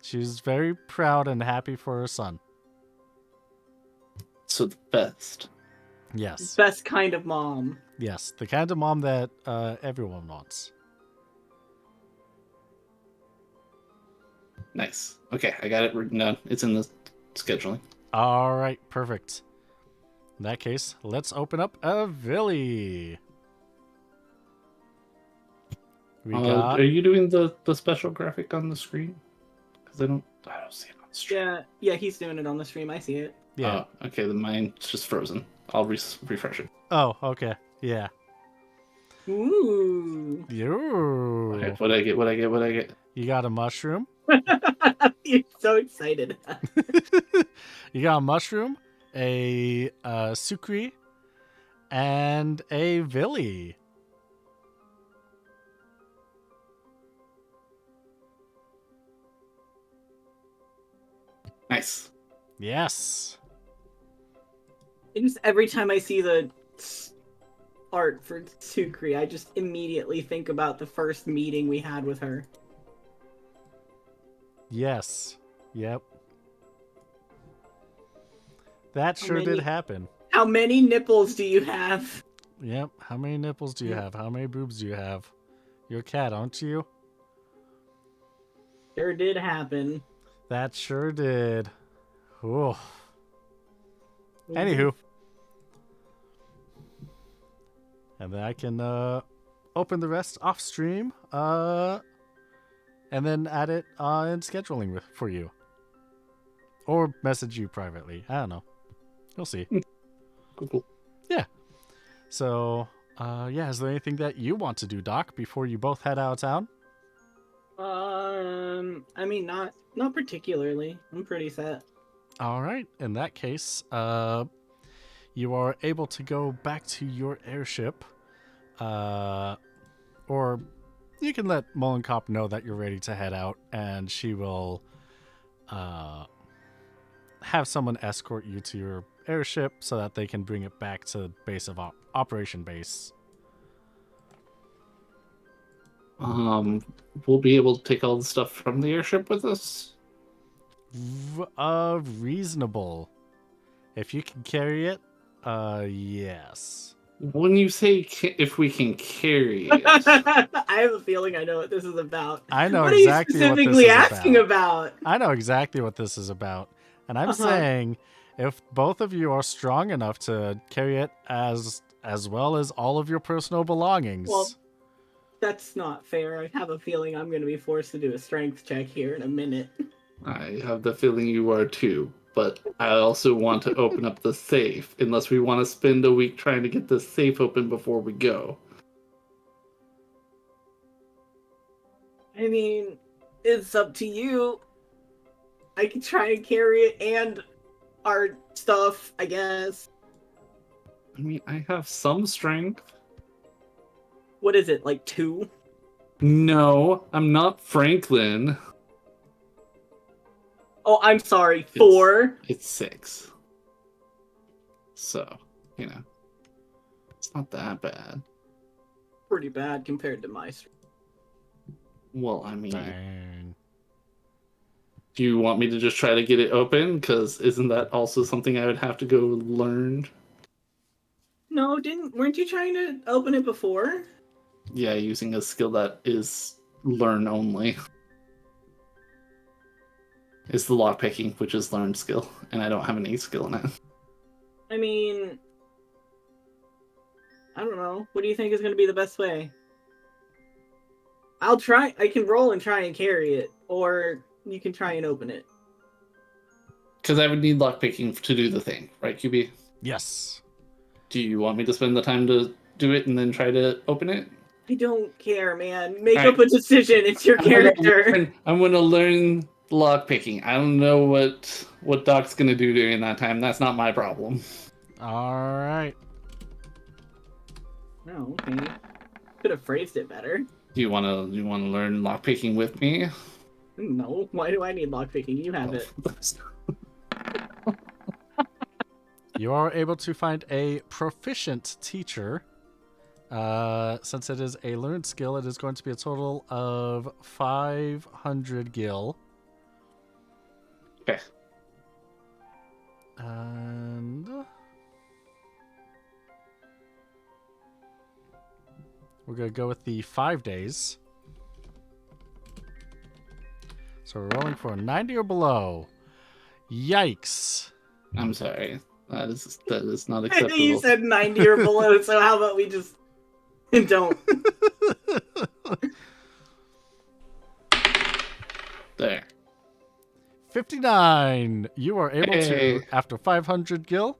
She's very proud and happy for her son. So the best. Yes. Best kind of mom. Yes. The kind of mom that everyone wants. Nice. Okay, I got it written down. It's in the scheduling. All right. Perfect. In that case, let's open up a Villy. We got... Are you doing the special graphic on the screen? Because I don't see it on the stream. Yeah, he's doing it on the stream. I see it. Yeah. Oh, okay, then mine's just frozen. I'll refresh it. Oh, okay. Yeah. Ooh. Ooh. Okay, what I get? You got a mushroom. You're so excited. You got a mushroom, a Sukri, and a Villy. Nice. Yes. Just every time I see the art for Sukri, I just immediately think about the first meeting we had with her. Yes. Yep. That sure did many- happen. How many nipples do you have? Yep. How many nipples do you have? How many boobs do you have? You're a cat, aren't you? Sure did happen. That sure did. Ooh. Anywho. And then I can open the rest off stream. And then add it in scheduling for you. Or message you privately. I don't know. You'll see. Cool. So, yeah, is there anything that you want to do, Doc, before you both head out of town? I mean, not particularly. I'm pretty set. All right. In that case, you are able to go back to your airship. Or you can let Mollenkopf know that you're ready to head out, and she will have someone escort you to your airship so that they can bring it back to the base of operation base. We'll be able to take all the stuff from the airship with us. Reasonable. If you can carry it, yes. When you say if we can carry it, I have a feeling I know what this is about. I know What exactly are you what this specifically is asking about. about? I know exactly what this is about. And I'm Uh-huh. saying if both of you are strong enough to carry it as well as all of your personal belongings. Well, That's not fair. I have a feeling I'm going to be forced to do a strength check here in a minute. I have the feeling you are too, but I also want to open up the safe, unless we want to spend a week trying to get the safe open before we go. I mean, it's up to you. I can try and carry it and our stuff, I guess. I mean, I have some strength. What is it, like 2? No, I'm not Franklin. Oh, I'm sorry, 4. It's 6. So, you know, it's not that bad. Pretty bad compared to my strength. Well, I mean, Dang. do you want me to just try to get it open? Because isn't that also something I would have to go learn? No, weren't you trying to open it before? Yeah, using a skill that is learn only. It's the lockpicking, which is learned skill, and I don't have any skill in it. I mean, I don't know. What do you think is going to be the best way? I'll try. I can roll and try and carry it, or you can try and open it. Because I would need lockpicking to do the thing, right, QB? Yes. Do you want me to spend the time to do it and then try to open it? I don't care, man. Make Alright. up a decision. It's your character. I'm gonna learn lockpicking. I don't know what Doc's gonna do during that time. That's not my problem. All right. No, okay. Could have phrased it better. Do you wanna learn lockpicking with me? No, why do I need lockpicking? You have it. You are able to find a proficient teacher. Since it is a learned skill, it is going to be a total of 500 gil. Okay. And we're going to go with the 5 days. So we're rolling for a 90 or below. Yikes. I'm sorry. That is not I acceptable. think you said 90 or below, so how about we just don't? There. 59. You are able Hey. to, after 500 gil,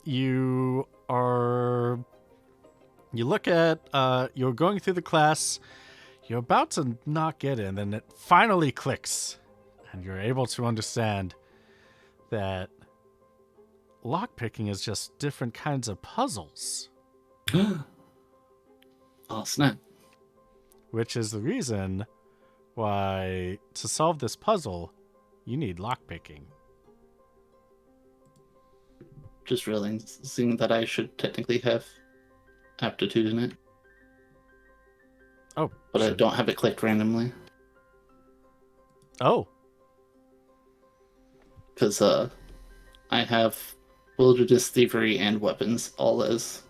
you look at, you're going through the class, you're about to not get in, then it finally clicks, and you're able to understand that lockpicking is just different kinds of puzzles, Oh, snap. which is the reason why to solve this puzzle, you need lockpicking. Just realizing that I should technically have aptitude in it, Oh, but I shit. don't have it clicked randomly. Oh, Because I have wilderness, thievery, and weapons all as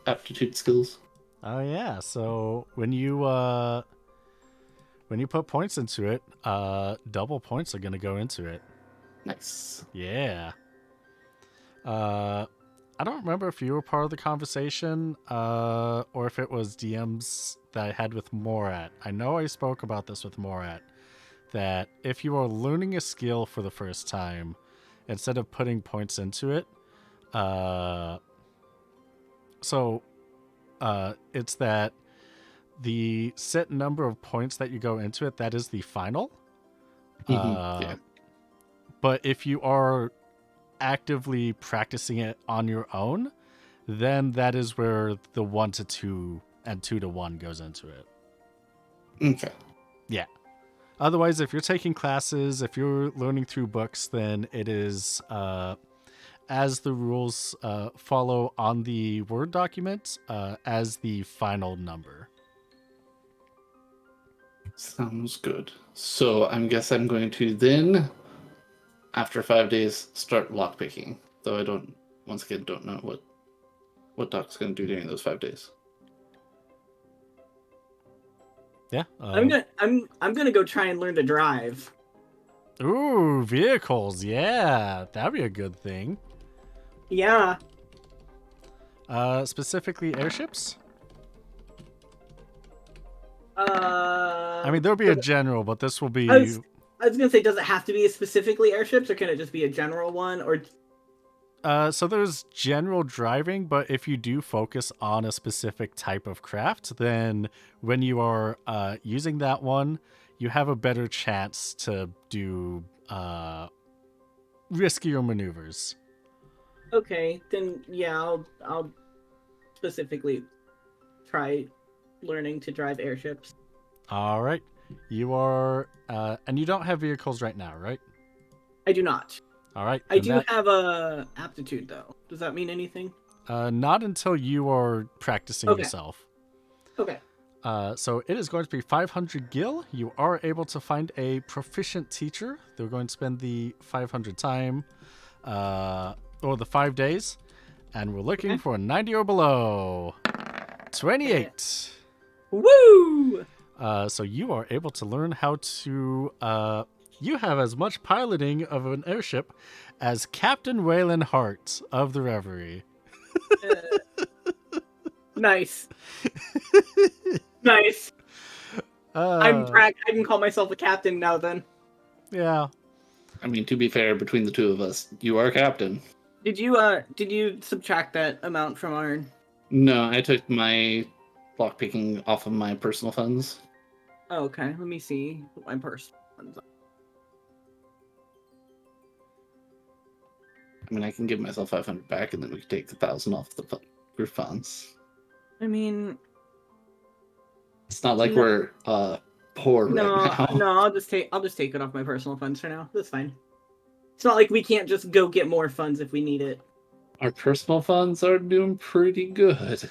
aptitude skills. oh yeah. So when you put points into it, double points are gonna go into it. Nice. Yeah. I don't remember if you were part of the conversation, or if it was DMs that I had with Morat. I know I spoke about this with Morat, that if you are learning a skill for the first time, instead of putting points into it, it's that the set number of points that you go into it, that is the final. Yeah. But if you are actively practicing it on your own, then that is where the 1 to 2 and 2 to 1 goes into it. Okay. Yeah. Otherwise, if you're taking classes, if you're learning through books, then it is as the rules follow on the Word document as the final number. Sounds good. So I guess I'm going to then, after 5 days, start lockpicking. Though I don't know what Doc's going to do during those 5 days. Yeah. I'm gonna go try and learn to drive. Ooh, vehicles. Yeah, that'd be a good thing. Yeah, Specifically airships. I mean, there'll be a general, but this will be. I was gonna say, does it have to be specifically airships, or can it just be a general one? Or So there's general driving, but if you do focus on a specific type of craft, then when you are using that one, you have a better chance to do riskier maneuvers. okay, then yeah, I'll specifically try learning to drive airships. All right. You are, and you don't have vehicles right now, right? I do not. All right. I do have a aptitude though. Does that mean anything? Not until you are practicing Okay. yourself. Okay. So it is going to be 500 gil. You are able to find a proficient teacher. They're going to spend the 500 time, or the 5 days, and we're looking for a 90 or below. 28. Woo! So you are able to learn how to. You have as much piloting of an airship as Captain Waylon Hart of the Reverie. Nice. Nice. I can call myself a captain now. Then. Yeah. I mean, to be fair, between the two of us, you are captain. Did you subtract that amount from our? No, I took my lockpicking off of my personal funds. Oh, okay. Let me see what my personal ones are. I mean, I can give myself 500 back, and then we can take the 1,000 off the group funds. I mean, It's not like No. we're poor no, right now. no. I'll just take it off my personal funds for now. That's fine. It's not like we can't just go get more funds if we need it. Our personal funds are doing pretty good.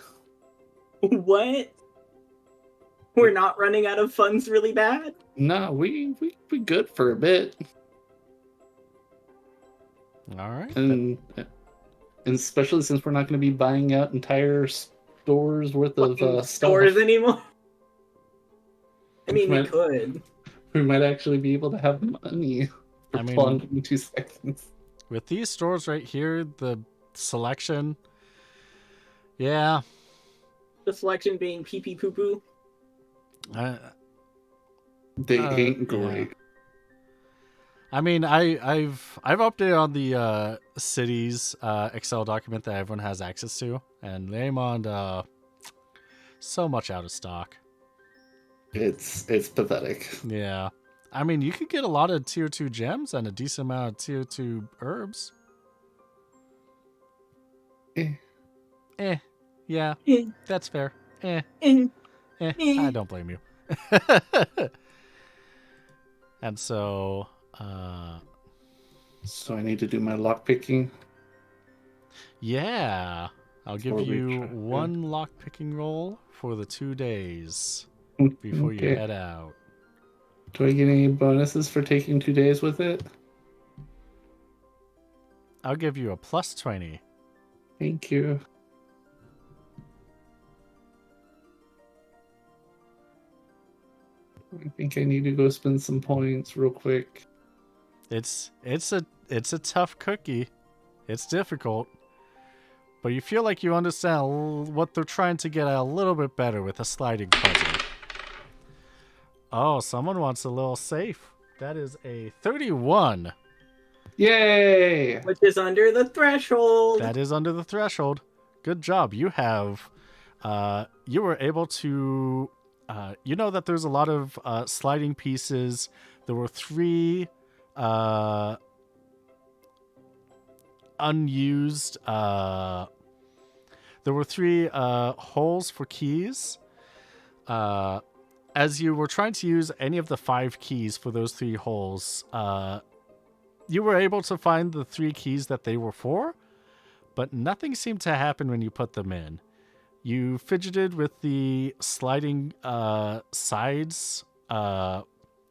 What? We're not running out of funds really bad? No, we good for a bit, All right. and especially since we're not going to be buying out entire stores worth of stuff. Stores anymore? I mean, we Right. could. We might actually be able to have money for I mean- plunge in 2 seconds. With these stores right here, the selection. Yeah. The selection being pee pee poo poo. They ain't yeah. great. I mean, I've updated on the cities Excel document that everyone has access to, and Laymond so much out of stock. It's pathetic. Yeah. I mean, you could get a lot of tier 2 gems and a decent amount of tier 2 herbs. Eh. Yeah, Eh, that's fair. eh. I don't blame you. And so, So I need to do my lockpicking. yeah, I'll give Before we you try- one lockpicking roll for the 2 days before you Okay. head out. Do I get any bonuses for taking 2 days with it? I'll give you a plus 20. Thank you. I think I need to go spend some points real quick. It's a tough cookie. It's difficult. But you feel like you understand what they're trying to get at a little bit better with a sliding puzzle. Oh, someone wants a little safe. That is a 31. Yay! Which is under the threshold. That is under the threshold. Good job. You have, you were able to, you know that there's a lot of sliding pieces. There were 3 unused, there were 3 holes for keys. As you were trying to use any of the 5 keys for those 3 holes, you were able to find the 3 keys that they were for, but nothing seemed to happen when you put them in. You fidgeted with the sliding sides,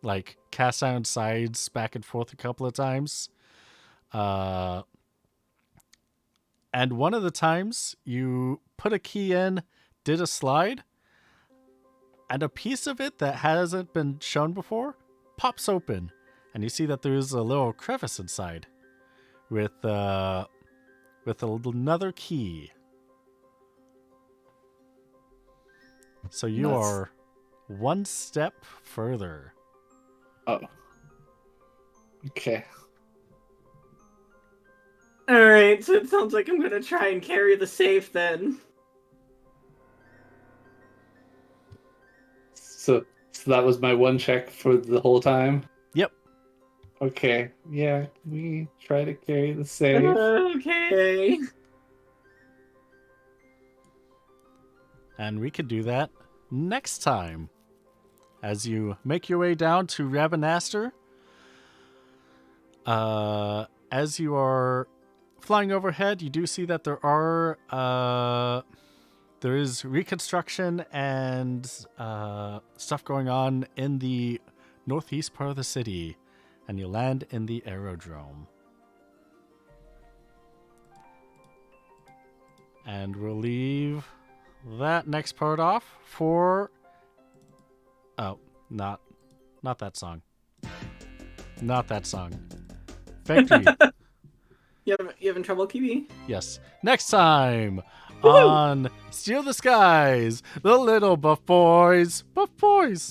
like cast iron sides back and forth a couple of times. And one of the times you put a key in, did a slide, and a piece of it that hasn't been shown before pops open. And you see that there's a little crevice inside with another key. So you That's- are one step further. Oh. Okay. Alright, so it sounds like I'm gonna try and carry the safe then. So that was my one check for the whole time? Yep. Okay. Yeah, we try to carry the safe. Okay. And we could do that next time. As you make your way down to Ravenaster, as you are flying overhead, you do see that there is reconstruction and stuff going on in the northeast part of the city, and you land in the aerodrome. And we'll leave that next part off for not that song. Not that song. Victory. You having trouble, Kiwi? Yes. Next time on Steal the Skies, the Little Buff Boys. Buff Boys.